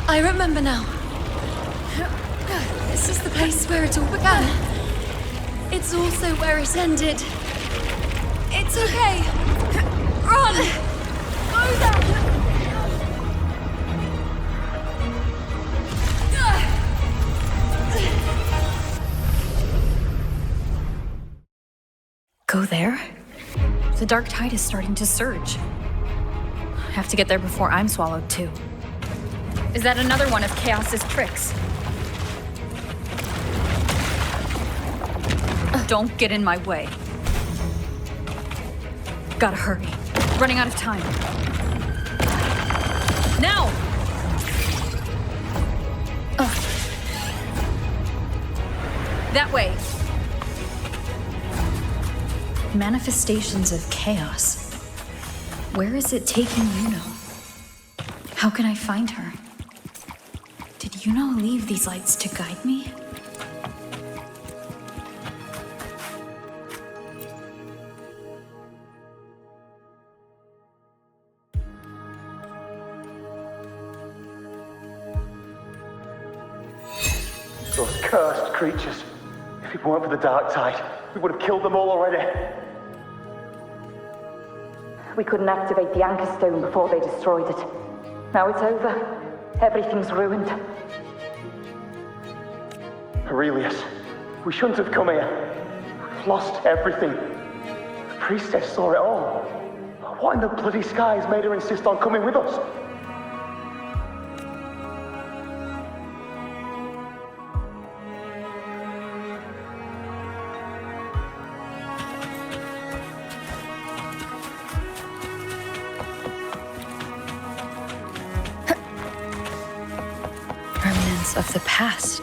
I remember now. This is the place where it all began. It's also where it ended. It's okay. Run! Go down! Go there? The dark tide is starting to surge. I have to get there before I'm swallowed too. Is that another one of Chaos's tricks? Don't get in my way. Gotta hurry. Running out of time. Now! That way. Manifestations of chaos. Where is it taking Yuno? How can I find her? Did Yuno leave these lights to guide me? Those cursed creatures. If it weren't for the dark tide, we would have killed them all already. We couldn't activate the anchor stone before they destroyed it. Now it's over. Everything's ruined. Aurelius, we shouldn't have come here. We've lost everything. priestess saw it all. What in the bloody skies made her insist on coming with us? Remnants of the past.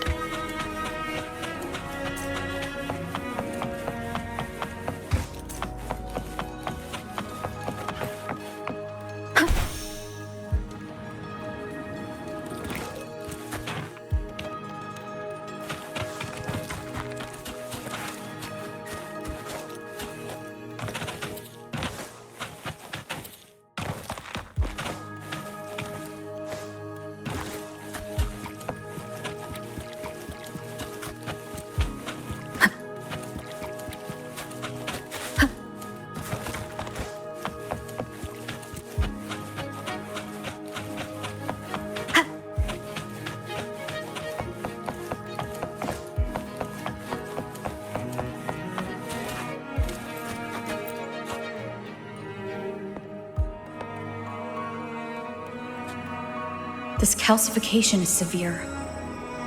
This calcification is severe.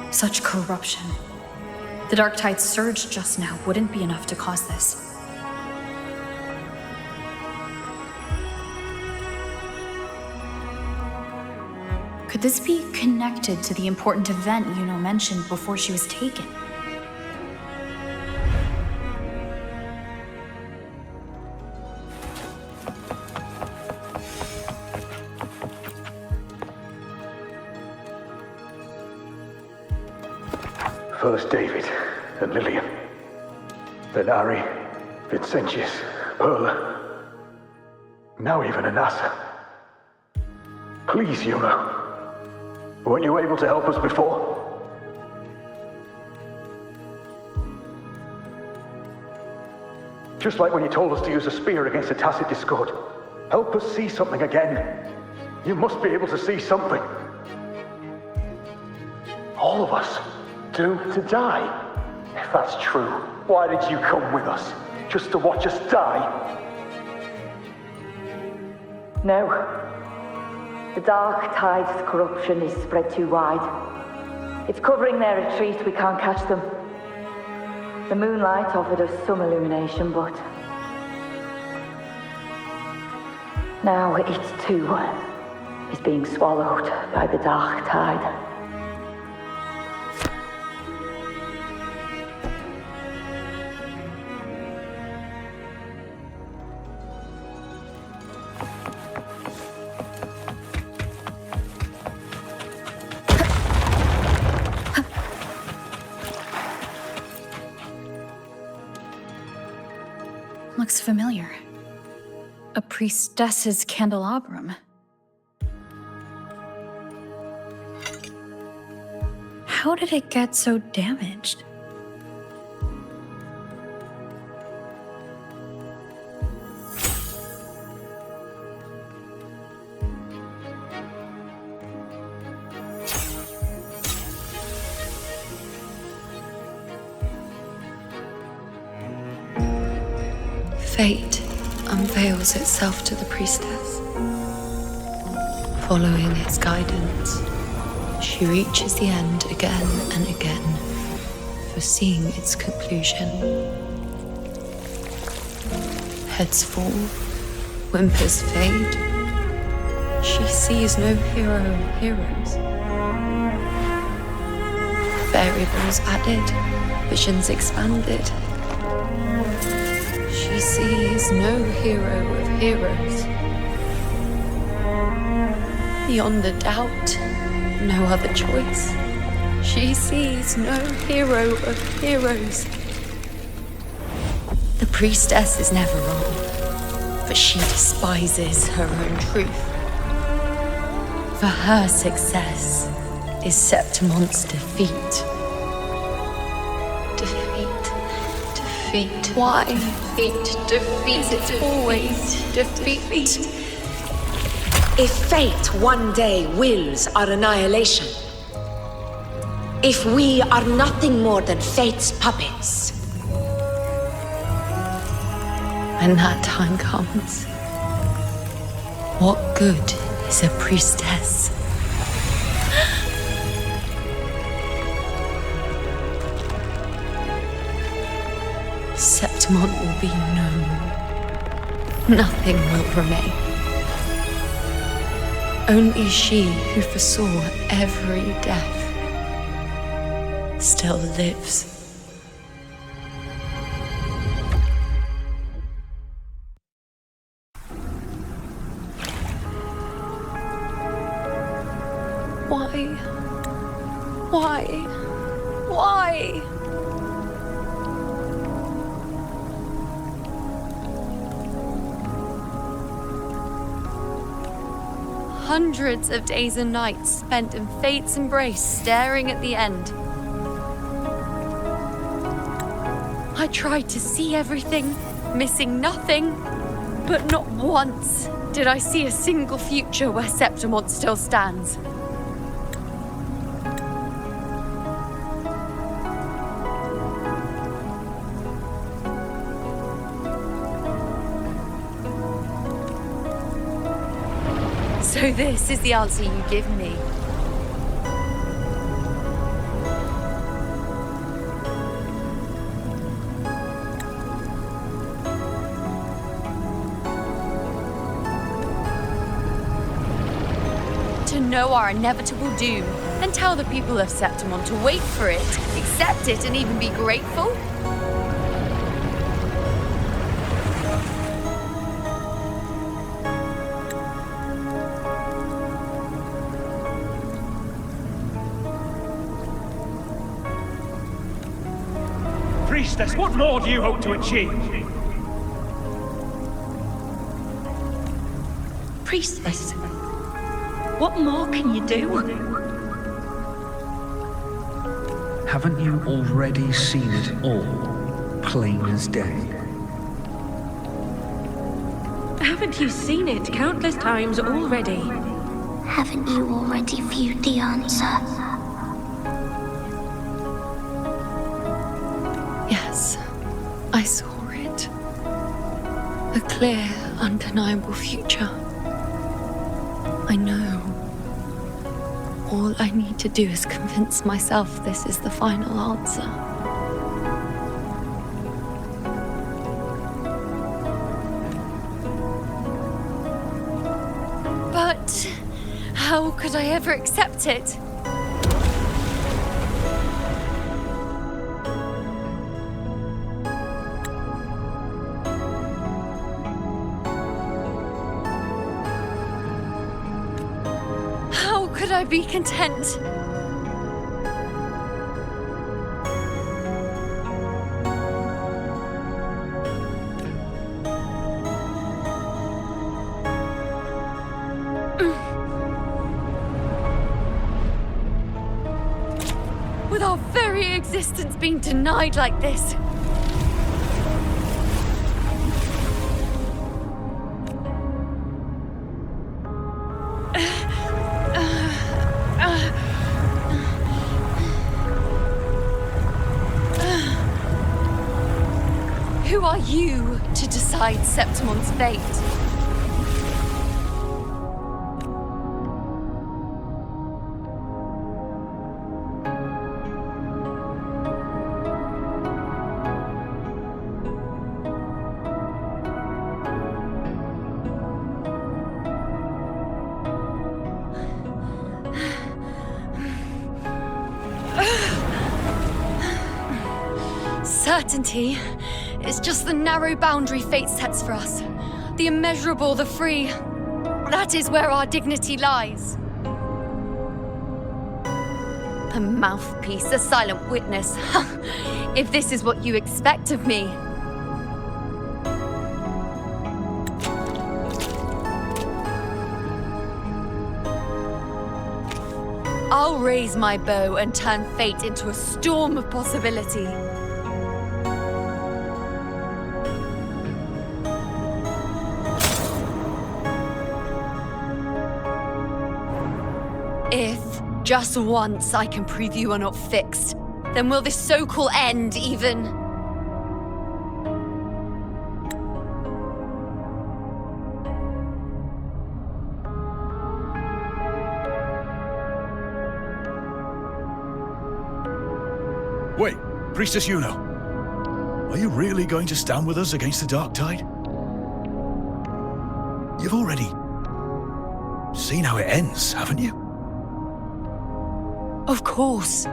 Such corruption. The Dark Tide's surge just now wouldn't be enough to cause this. Could this be connected to the important event Yuno mentioned before she was taken? First David and Lillian, then Ari, Vincentius, Perla, now even Anassa. Please, Yuno. Weren't you able to help us before? Just like when you told us to use a spear against a tacit discord. Help us see something again. You must be able to see something. All of us. Doomed to die? If that's true, why did you come with us? Just to watch us die? No. The Dark Tide's corruption is spread too wide. It's covering their retreat, we can't catch them. The moonlight offered us some illumination, but... now it too is being swallowed by the Dark Tide. Looks familiar. A priestess's candelabrum. How did it get so damaged? Fate unveils itself to the priestess. Following its guidance, she reaches the end again and again, foreseeing its conclusion. Heads fall, whimpers fade. She sees no heroes. Variables added, visions expanded. She sees no hero of heroes. Beyond a doubt, no other choice. She sees no hero of heroes. The priestess is never wrong, but she despises her own truth. For her success is Septimon's defeat. Defeat. Why? Defeat. Is it always defeat? If fate one day wills our annihilation, if we are nothing more than fate's puppets, When that time comes, what good is a priestess? Septimont will be known. Nothing will remain. Only she who foresaw every death still lives. Why? Hundreds of days and nights spent in fate's embrace, staring at the end. I tried to see everything, missing nothing, but not once did I see a single future where Septimont still stands. So this is the answer you give me. To know our inevitable doom, and tell the people of Septimont to wait for it, accept it, and even be grateful? Priestess, what more do you hope to achieve? Priestess, what more can you do? Haven't you already seen it all, plain as day? Haven't you seen it countless times already? Haven't you already viewed the answer? Yes, I saw it. A clear, undeniable future. I know. All I need to do is convince myself this is the final answer. But how could I ever accept it? Could I be content? With our very existence being denied like this. Who are you to decide Septimont's fate? Certainty is just the narrow boundary fate sets for us. The immeasurable, the free. That is where our dignity lies. A mouthpiece, a silent witness. If this is what you expect of me. I'll raise my bow and turn fate into a storm of possibility. If, just once, I can prove you are not fixed, then will this so-called end even... Wait, Priestess Yuno. Are you really going to stand with us against the Dark Tide? You've already seen how it ends, haven't you? Of course.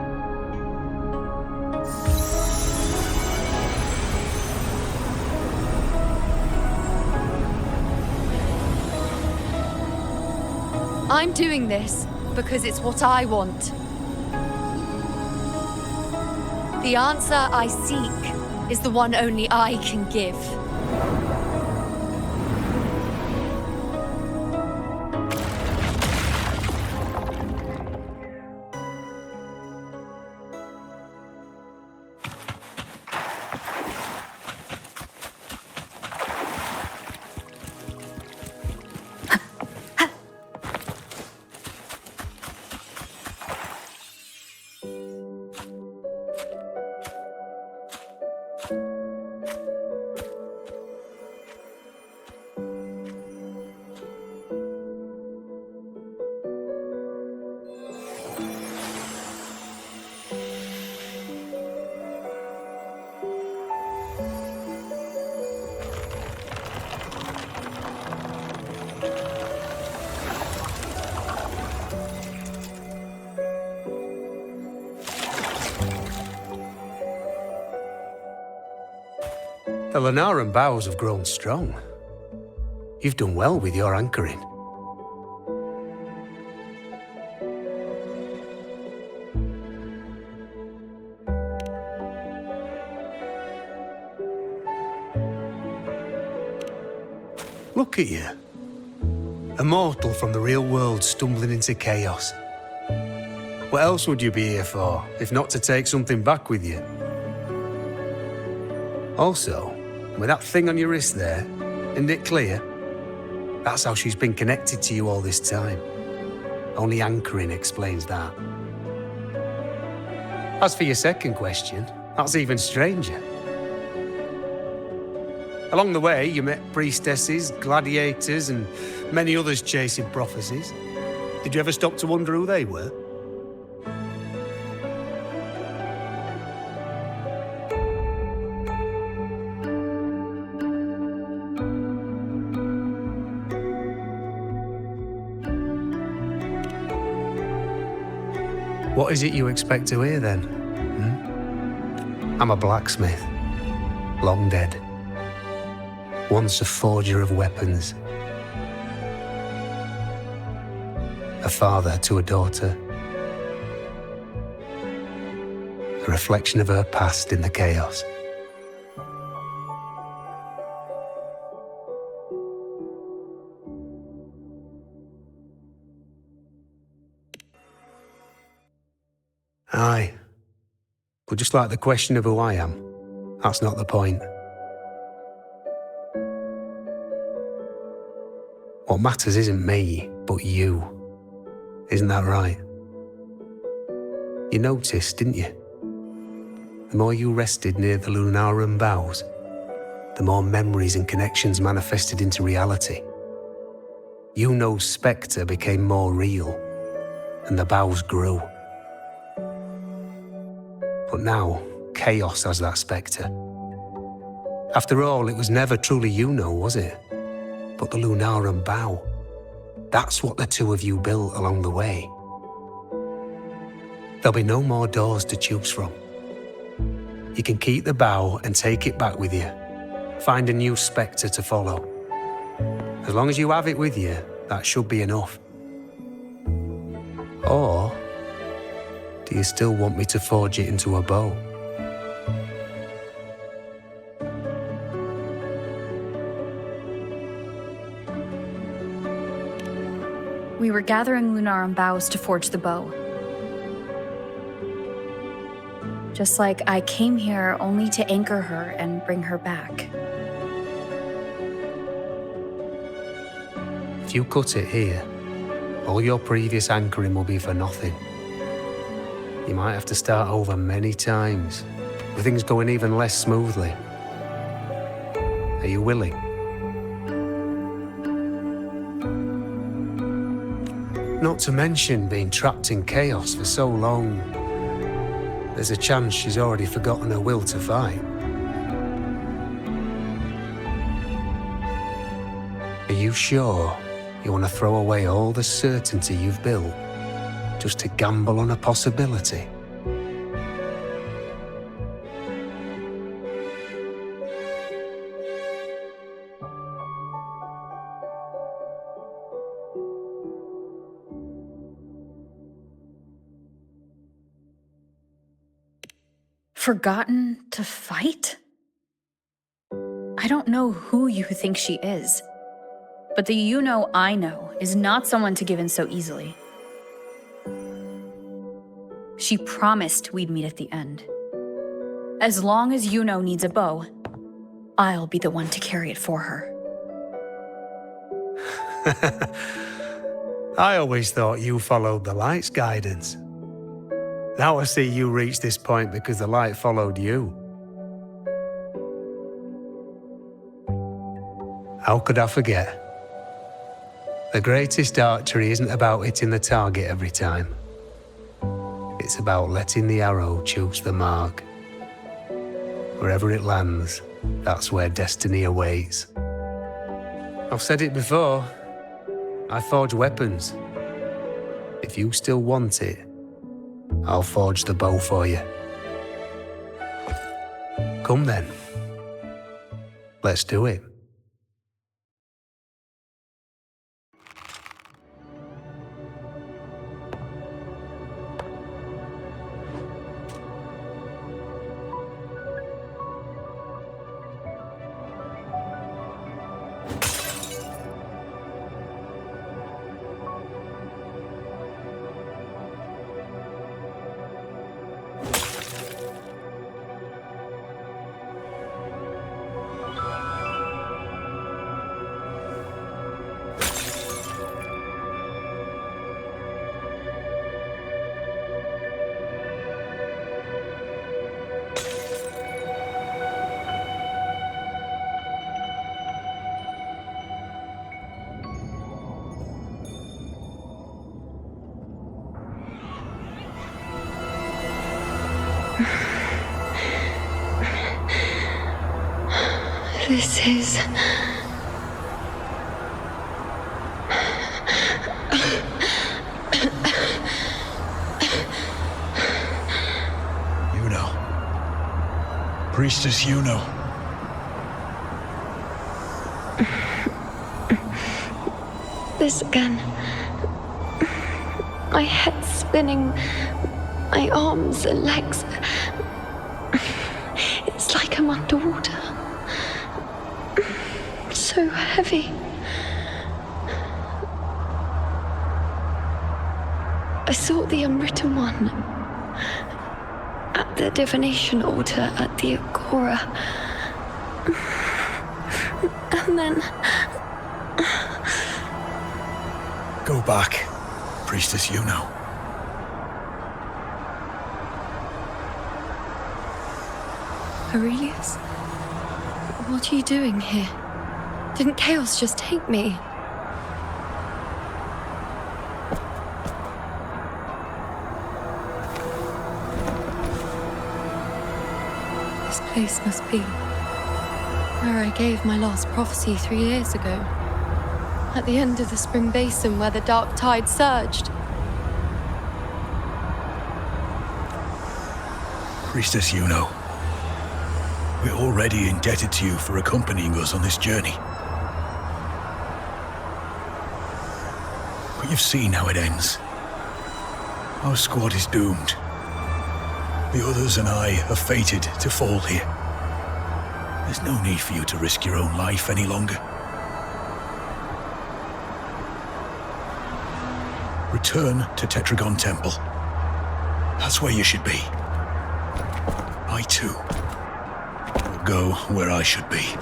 I'm doing this because it's what I want. The answer I seek is the one only I can give. The Lunaran bows have grown strong. You've done well with your anchoring. Look at you. A mortal from the real world stumbling into chaos. What else would you be here for, if not to take something back with you? Also, with that thing on your wrist there, isn't it clear? That's how she's been connected to you all this time. Only anchoring explains that. As for your second question, that's even stranger. Along the way, you met priestesses, gladiators, and many others chasing prophecies. Did you ever stop to wonder who they were? What is it you expect to hear, then? I'm a blacksmith, long dead. Once a forger of weapons. A father to a daughter. A reflection of her past in the chaos. Aye. But just like the question of who I am, that's not the point. What matters isn't me, but you. Isn't that right? You noticed, didn't you? The more you rested near the Lunaran bows, the more memories and connections manifested into reality. Yuno's spectre became more real, and the bows grew. But now, chaos has that spectre. After all, it was never truly Yuno, was it? But the Lunaran bow. That's what the two of you built along the way. There'll be no more doors to choose from. You can keep the bow and take it back with you. Find a new spectre to follow. As long as you have it with you, that should be enough. Or do you still want me to forge it into a bow? We were gathering Lunaran boughs to forge the bow. Just like I came here only to anchor her and bring her back. If you cut it here, all your previous anchoring will be for nothing. You might have to start over many times, with things going even less smoothly. Are you willing? Not to mention being trapped in chaos for so long. there's a chance she's already forgotten her will to fight. Are you sure you want to throw away all the certainty you've built just to gamble on a possibility? Forgotten to fight? I don't know who you think she is, but the iuno I know is not someone to give in so easily. She promised we'd meet at the end. As long as iuno needs a bow, I'll be the one to carry it for her. I always thought you followed the light's guidance. Now I see you reached this point because the light followed you. How could I forget? The greatest archery isn't about hitting the target every time. It's about letting the arrow choose the mark. Wherever it lands, that's where destiny awaits. I've said it before. I forge weapons. If you still want it, I'll forge the bow for you. Come then. Let's do it. This is... Iuno. Priestess Iuno. This again. My head spinning, my arms and legs. It's like I'm underwater. So heavy. I saw the unwritten one at the divination altar at the Agora. And then... Go back, Priestess Iuno. Aurelius? What are you doing here? Didn't chaos just take me? This place must be where I gave my last prophecy 3 years ago. At the end of the spring basin where the dark tide surged. Priestess Iuno, we're already indebted to you for accompanying us on this journey. But you've seen how it ends. Our squad is doomed. The others and I are fated to fall here. There's no need for you to risk your own life any longer. Return to Tetragon Temple. That's where you should be. I too will go where I should be.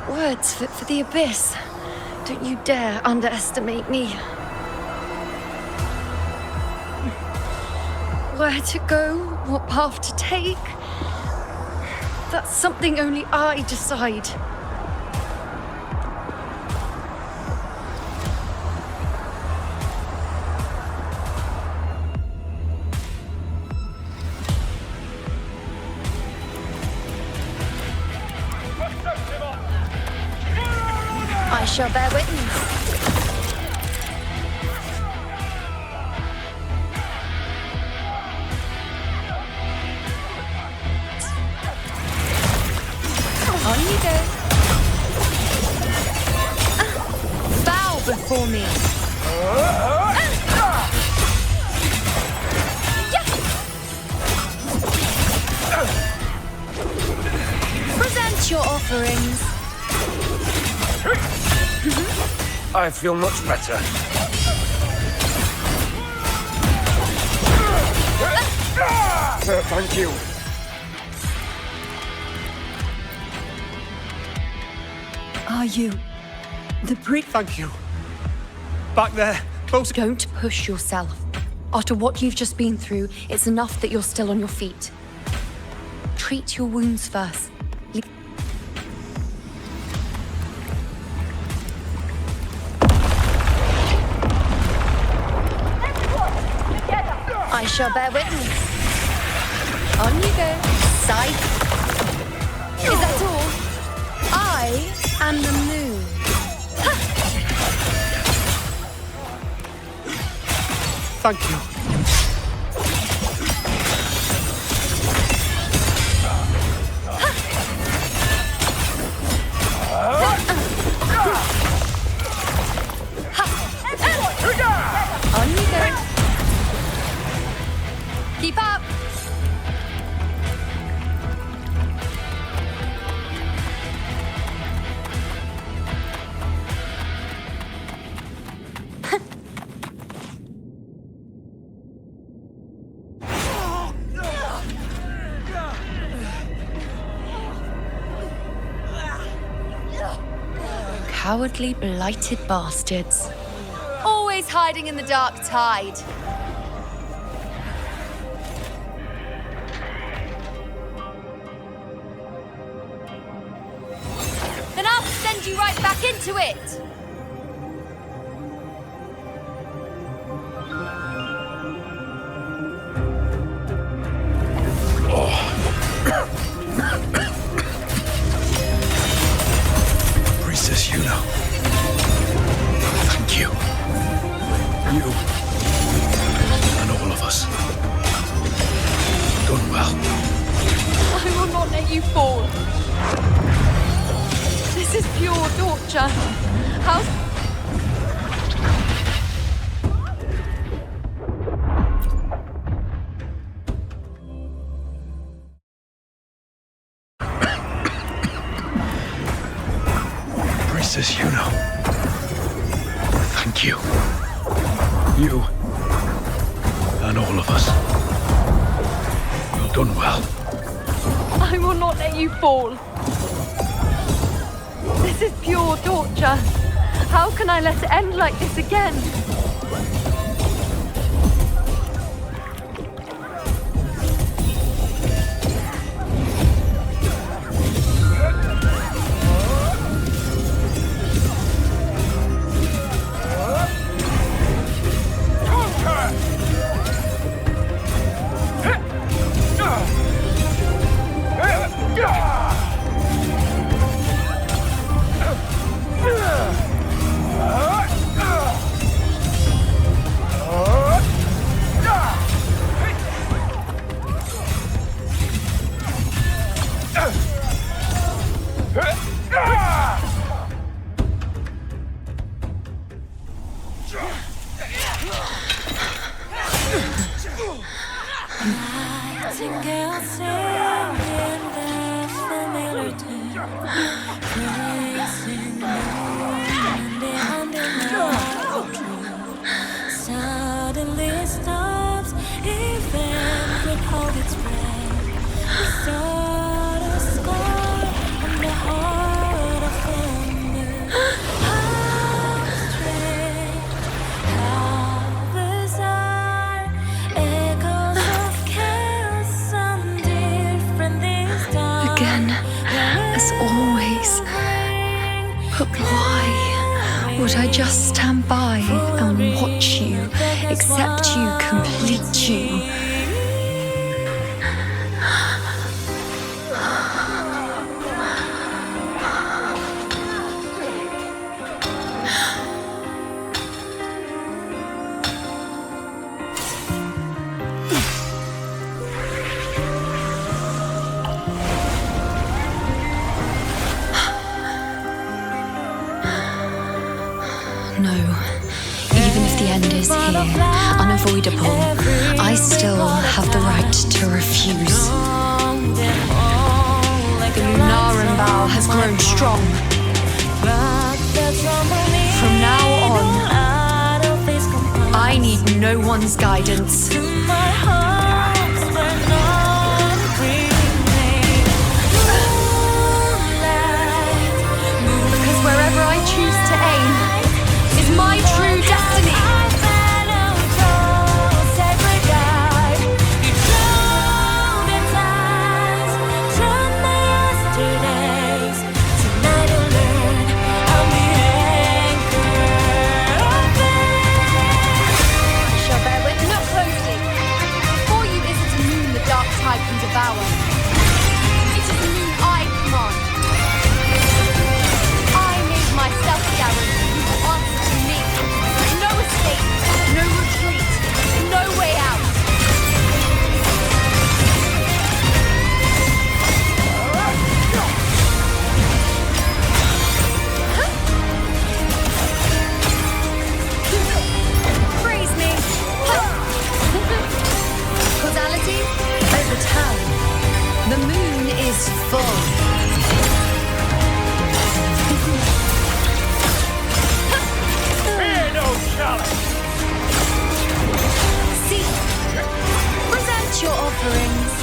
Words fit for the abyss. Don't you dare underestimate me. Where to go, what path to take, that's something only I decide. shall bear witness. On you go. Bow before me. Present your offerings. I feel much better. Thank you. Are you the priest? Thank you. Back there, close. Don't push yourself. After what you've just been through, it's enough that you're still on your feet. Treat your wounds first. I shall bear witness. On you go. Side. Is that all? I am the moon. Thank you. On you go. Keep up. Cowardly, blighted bastards. Always hiding in the dark tide. Then I'll send you right back into it! Priestess Yuno. Thank you. You and all of us. Done well. I will not let you fall. This is pure torture. How... Priestess Yuno. Thank you. You and all of us. You've done well. I will not let you fall. This is pure torture. How can I let it end like this again? Would I just stand by and watch you, accept you, complete you? is here, unavoidable, I still have the right to refuse. The Lunaran bow has grown strong. From now on, I need no one's guidance. Because wherever I choose to aim is my true destiny. Devour. It is the moon I command. I made myself guarantee you will answer to me. No escape, no retreat, no way out. Praise me. Causality overturned. The moon is full. Fear no challenge! See, present your offerings.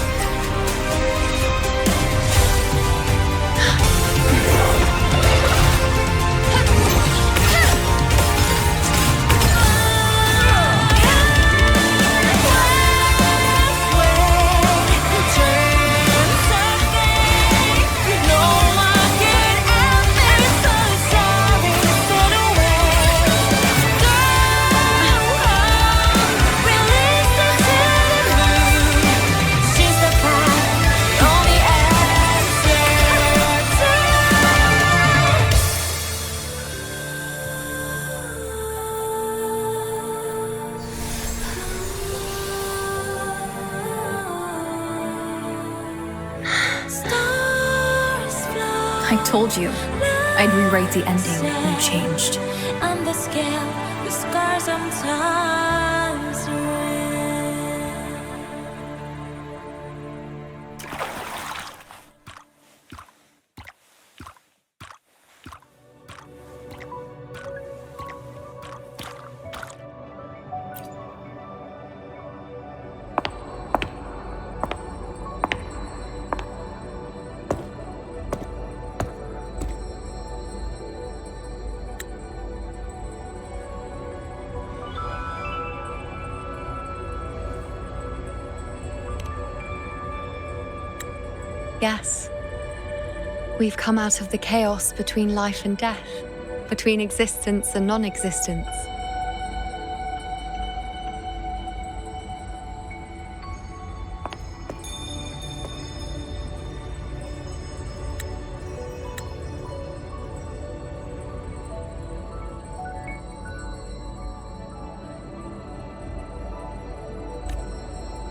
I told you I'd rewrite the ending and you changed. On the scale, the scars sometimes Yes. We've come out of the chaos between life and death, between existence and non-existence.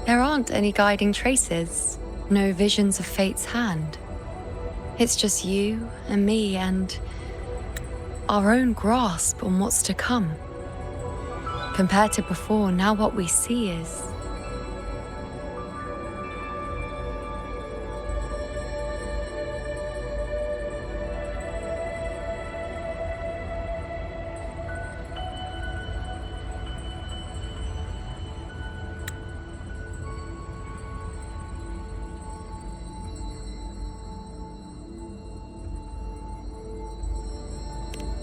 There aren't any guiding traces. No visions of fate's hand. It's just you and me and our own grasp on what's to come. Compared to before, now what we see is...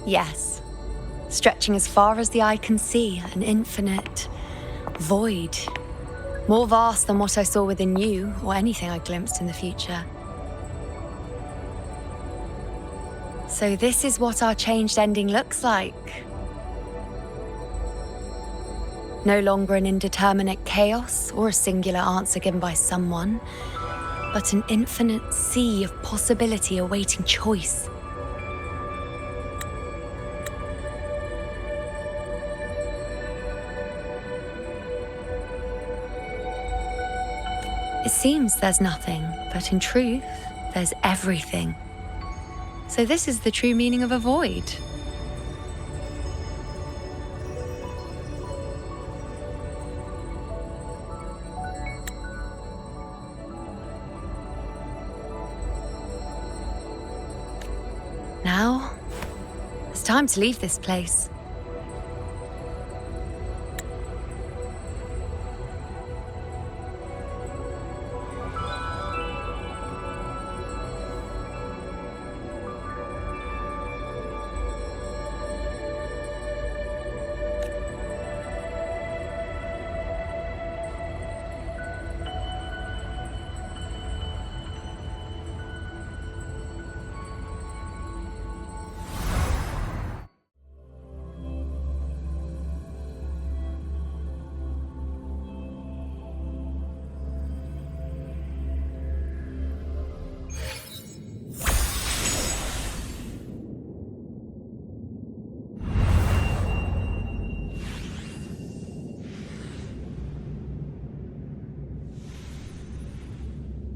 Yes, stretching as far as the eye can see, an infinite void. More vast than what I saw within you, or anything I glimpsed in the future. So this is what our changed ending looks like. No longer an indeterminate chaos, or a singular answer given by someone, but an infinite sea of possibility awaiting choice. It seems there's nothing, but in truth, there's everything. So this is the true meaning of a void. Time to leave this place.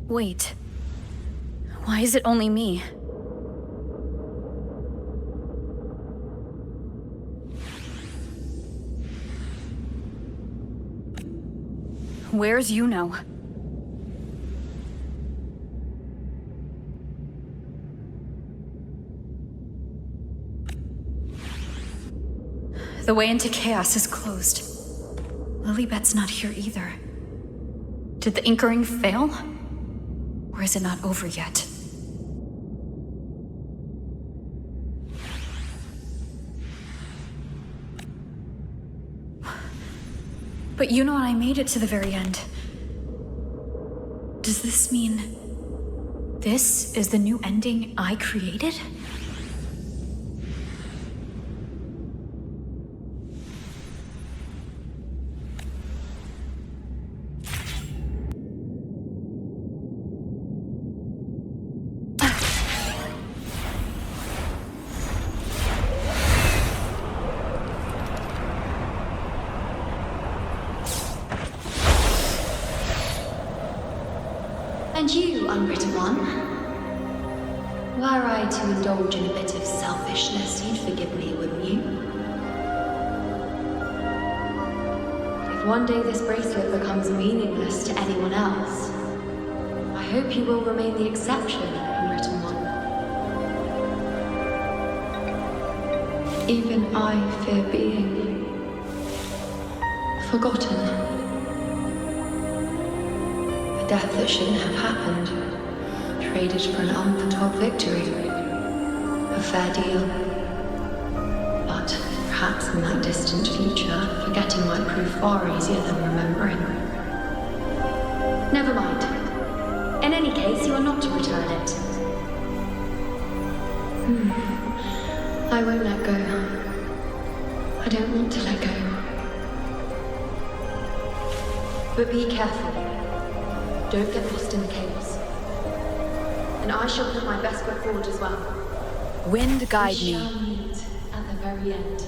Wait. Why is it only me? Where's Yuno? The way into chaos is closed. Lilibet's not here either. Did the inkering fail? Or is it not over yet? But Yuno and I made it to the very end. Does this mean this is the new ending I created? And you, unwritten one, were I to indulge in a bit of selfishness, you'd forgive me, wouldn't you? If one day this bracelet becomes meaningless to anyone else, I hope you will remain the exception, unwritten one. Even I fear being forgotten. A death that shouldn't have happened, traded for an unforetold victory. A fair deal. But perhaps in that distant future, forgetting might prove far easier than remembering. Never mind. In any case, you are not to return it. I won't let go. I don't want to let go. But be careful. Don't get lost in the chaos. And I shall put my best foot forward as well. Wind guide We me. shall meet at the very end.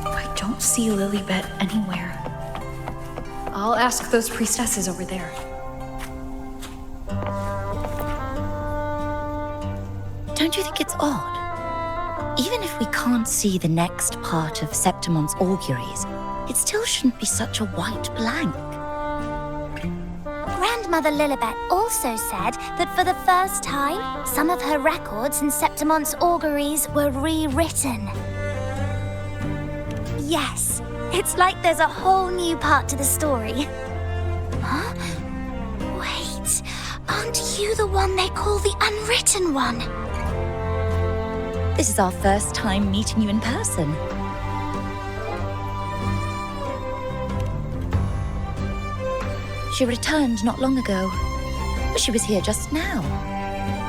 I don't see Lilibet anywhere. I'll ask those priestesses over there. Don't you think it's odd? Even if we can't see the next part of Septimon's auguries, it still shouldn't be such a white blank. Grandmother Lilibet also said that for the first time, some of her records in Septimon's auguries were rewritten. Yes, it's like there's a whole new part to the story. Huh? Wait, aren't you the one they call the unwritten one? This is our first time meeting you in person. She returned not long ago, but she was here just now.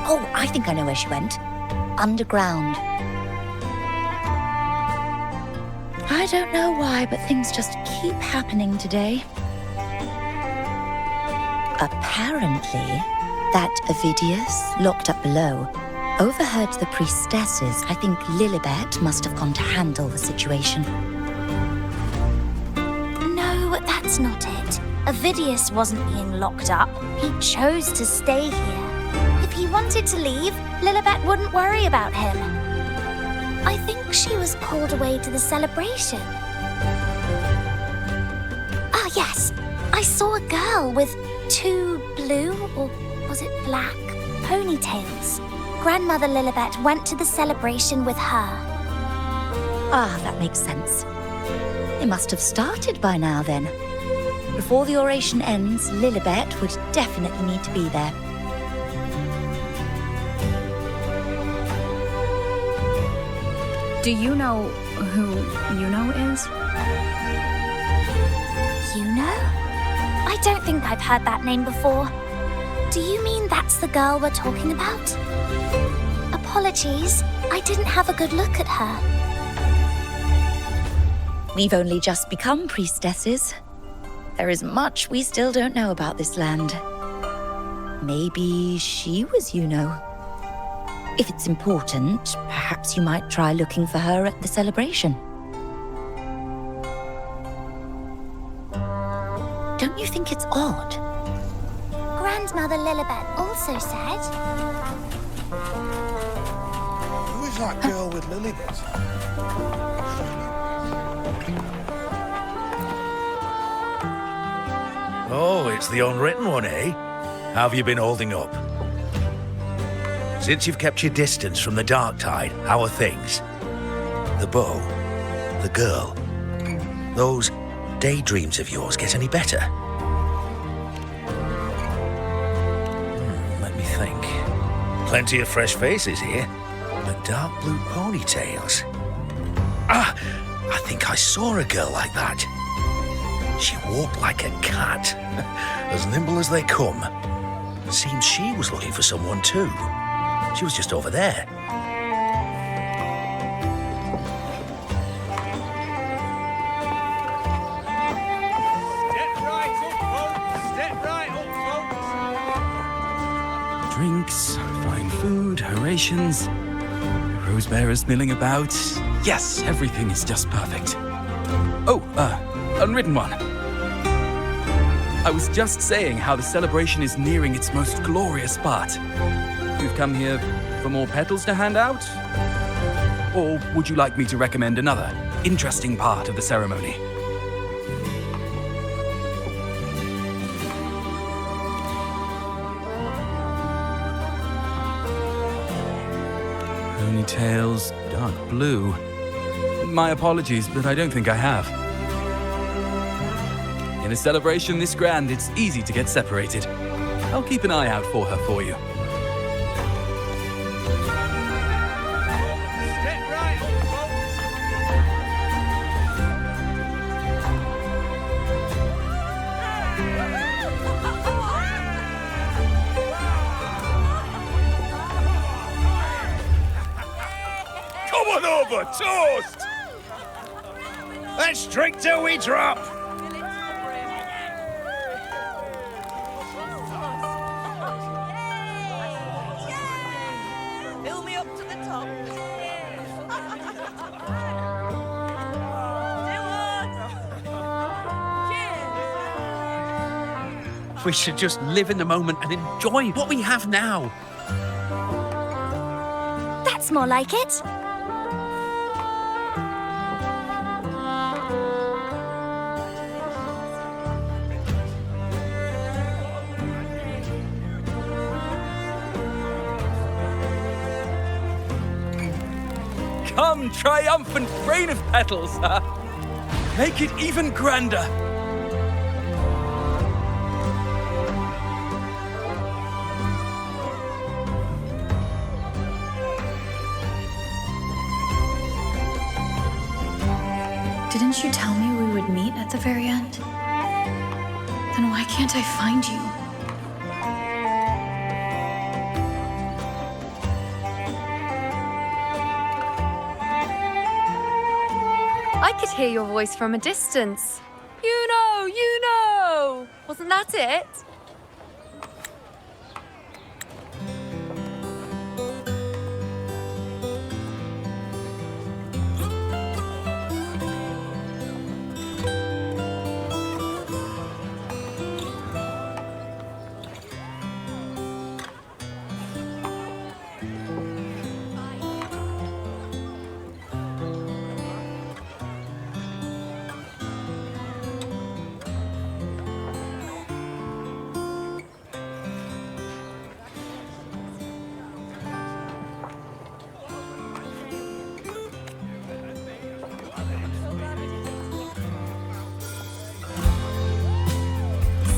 Oh, I think I know where she went. Underground. I don't know why, but things just keep happening today. Apparently, that Avidius, locked up below, overheard the priestesses. I think Lilibet must have gone to handle the situation. No, that's not it. Avidius wasn't being locked up. He chose to stay here. If he wanted to leave, Lilibet wouldn't worry about him. I think she was called away to the celebration. Ah, yes. I saw a girl with 2 blue, or was it black, ponytails. Grandmother Lilibet went to the celebration with her. Ah, that makes sense. It must have started by now, then. Before the oration ends, Lilibet would definitely need to be there. Do you know who Yuno is? Yuno? I don't think I've heard that name before. Do you mean that's the girl we're talking about? Apologies, I didn't have a good look at her. We've only just become priestesses. There is much we still don't know about this land. Maybe she was Yuno. If it's important, perhaps you might try looking for her at the celebration. Don't you think it's odd? Grandmother Lilibet also said... Who is that girl with Lilibet? Oh, it's the unwritten one, eh? How have you been holding up? Since you've kept your distance from the dark tide, how are things? The bow, the girl, those daydreams of yours get any better? Let me think. Plenty of fresh faces here, but dark blue ponytails. Ah, I think I saw a girl like that. She walked like a cat, as nimble as they come. Seems she was looking for someone too. She was just over there. Drinks, fine food, orations, rose bearers milling about. Yes, everything is just perfect. Oh, unwritten one. I was just saying how the celebration is nearing its most glorious part. You've come here for more petals to hand out? Or would you like me to recommend another interesting part of the ceremony? Ponytails, dark blue. My apologies, but I don't think I have. In a celebration this grand, it's easy to get separated. I'll keep an eye out for her for you. Come on over, toast! Let's drink till we drop! Fill me up to the top. We should just live in the moment and enjoy what we have now. That's more like it. Come, triumphant rain of petals! Make it even grander! Didn't you tell me we would meet at the very end? Then why can't I find you? I could hear your voice from a distance. You know! Wasn't that it?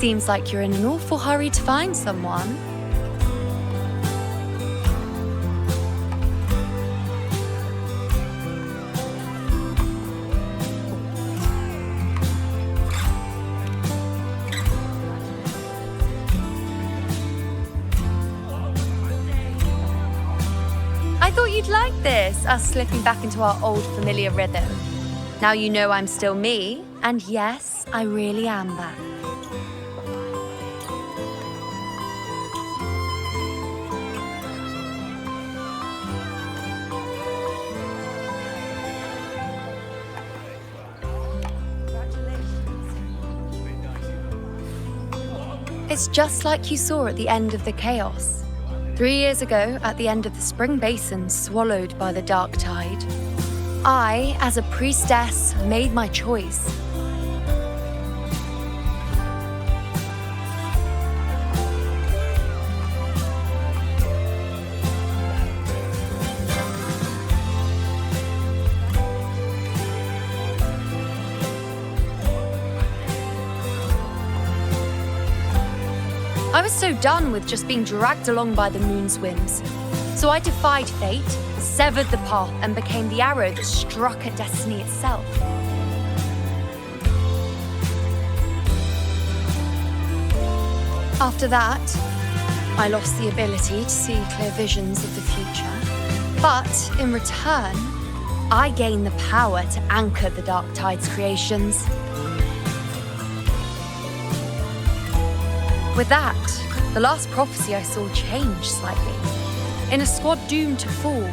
Seems like you're in an awful hurry to find someone. I thought you'd like this, us slipping back into our old familiar rhythm. Now you know I'm still me, and yes, I really am back. It's just like you saw at the end of the chaos. 3 years ago, at the end of the spring basin swallowed by the dark tide, I, as a priestess, made my choice. I was so done with just being dragged along by the moon's whims. So I defied fate, severed the path, and became the arrow that struck at destiny itself. After that, I lost the ability to see clear visions of the future. But in return, I gained the power to anchor the Dark Tide's creations. With that, the last prophecy I saw changed slightly. In a squad doomed to fall,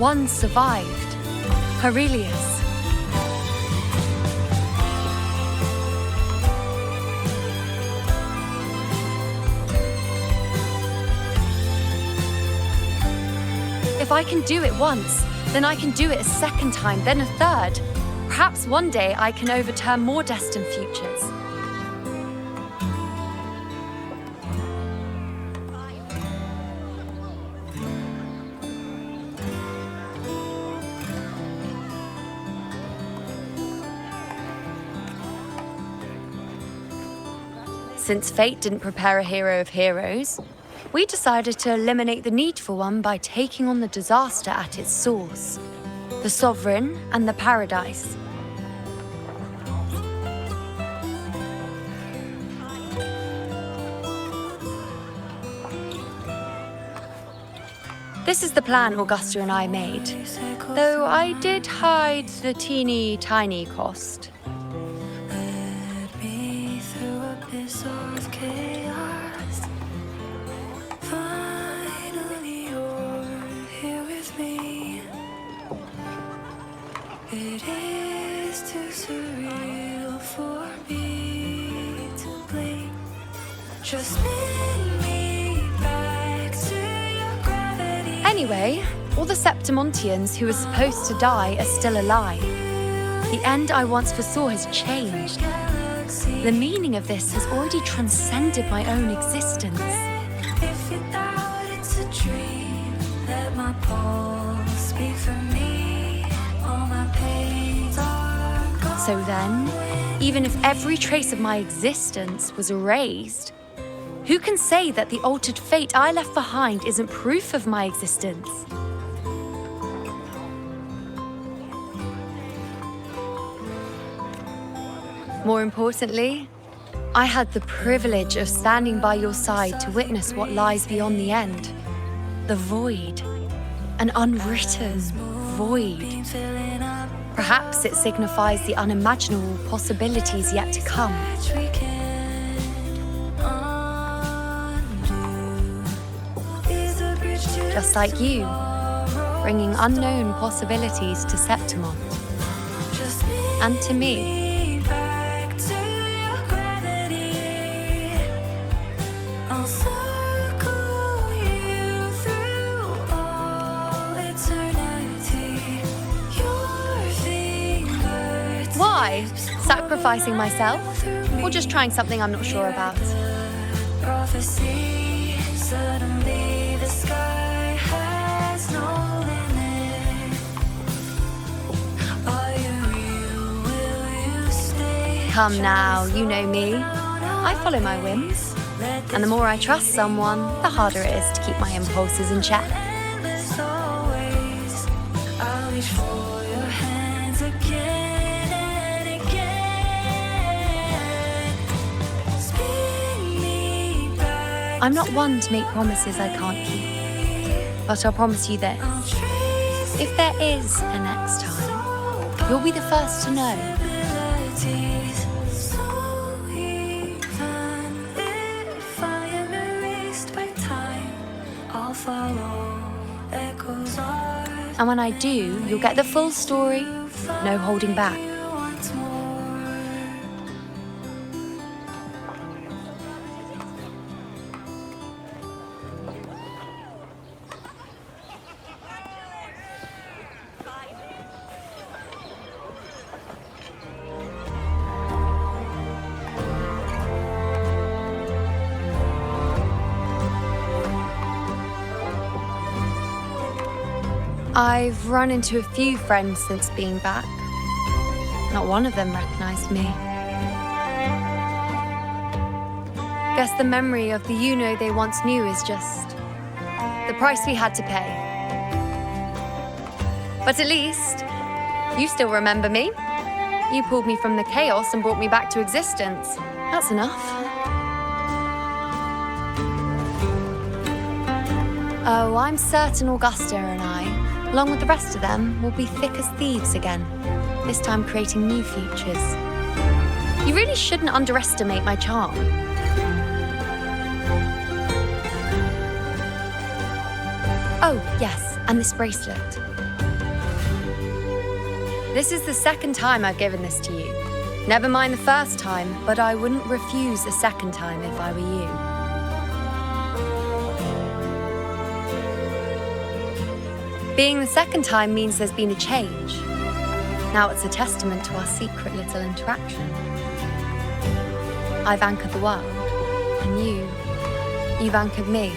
one survived. Aurelius. If I can do it once, then I can do it a second time, then a third. Perhaps one day I can overturn more destined futures. Since fate didn't prepare a hero of heroes, we decided to eliminate the need for one by taking on the disaster at its source, the Sovereign and the Paradise. This is the plan Augusta and I made, though I did hide the teeny tiny cost. It is too surreal for me to blink. Just spin me back to your gravity. Anyway, all the Septimontians who were supposed to die are still alive. The end I once foresaw has changed. The meaning of this has already transcended my own existence. If you doubt it's a dream, let my pulse speak for me. So then, even if every trace of my existence was erased, who can say that the altered fate I left behind isn't proof of my existence? More importantly, I had the privilege of standing by your side to witness what lies beyond the end. The void. An unwritten void. Perhaps it signifies the unimaginable possibilities yet to come. Just like you, bringing unknown possibilities to Septimont. And to me. Why? Sacrificing myself? Or just trying something I'm not sure about? Prophecy, suddenly the sky has no limit. Are you real? Will you stay? Come now, you know me. I follow my whims. And the more I trust someone, the harder it is to keep my impulses in check. I'll reach for your hands again and again. Spin me back. I'm not one to make promises I can't keep. But I'll promise you this. If there is a next time, you'll be the first to know. And when I do, you'll get the full story, no holding back. I've run into a few friends since being back. Not one of them recognized me. Guess the memory of the iuno they once knew is just the price we had to pay. But at least, you still remember me. You pulled me from the chaos and brought me back to existence. That's enough. Oh, I'm certain Augusta and I, along with the rest of them, will be thick as thieves again, this time creating new futures. You really shouldn't underestimate my charm. Oh, yes, and this bracelet. This is the second time I've given this to you. Never mind the first time, but I wouldn't refuse a second time if I were you. Being the second time means there's been a change. Now it's a testament to our secret little interaction. I've anchored the world, and you've anchored me.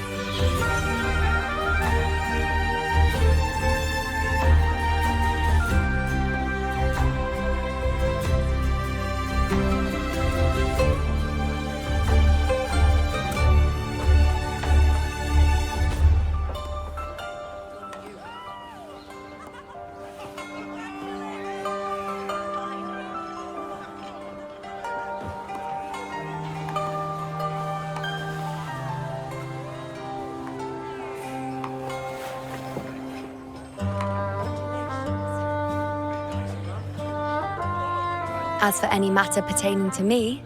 As for any matter pertaining to me,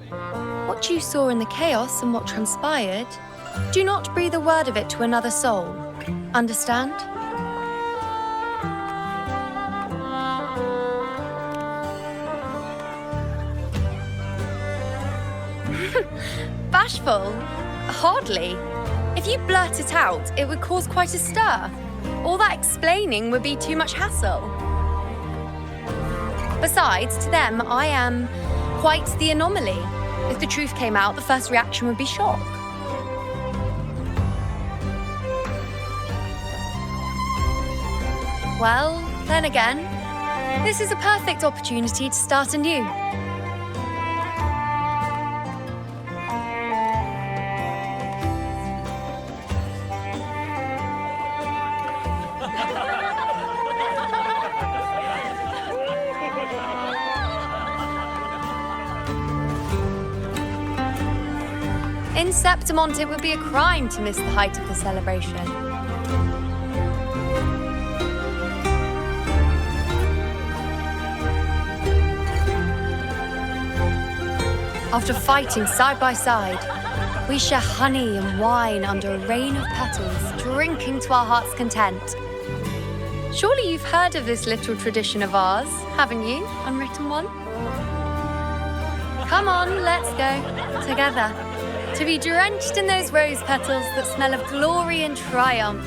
what you saw in the chaos and what transpired, do not breathe a word of it to another soul. Understand? Bashful? Hardly. If you blurt it out, it would cause quite a stir. All that explaining would be too much hassle. Besides, to them, I am quite the anomaly. If the truth came out, the first reaction would be shock. Well, then again, this is a perfect opportunity to start anew. In Septimont, it would be a crime to miss the height of the celebration. After fighting side by side, we share honey and wine under a rain of petals, drinking to our heart's content. Surely you've heard of this little tradition of ours, haven't you, unwritten one? Come on, let's go, together. To be drenched in those rose petals that smell of glory and triumph.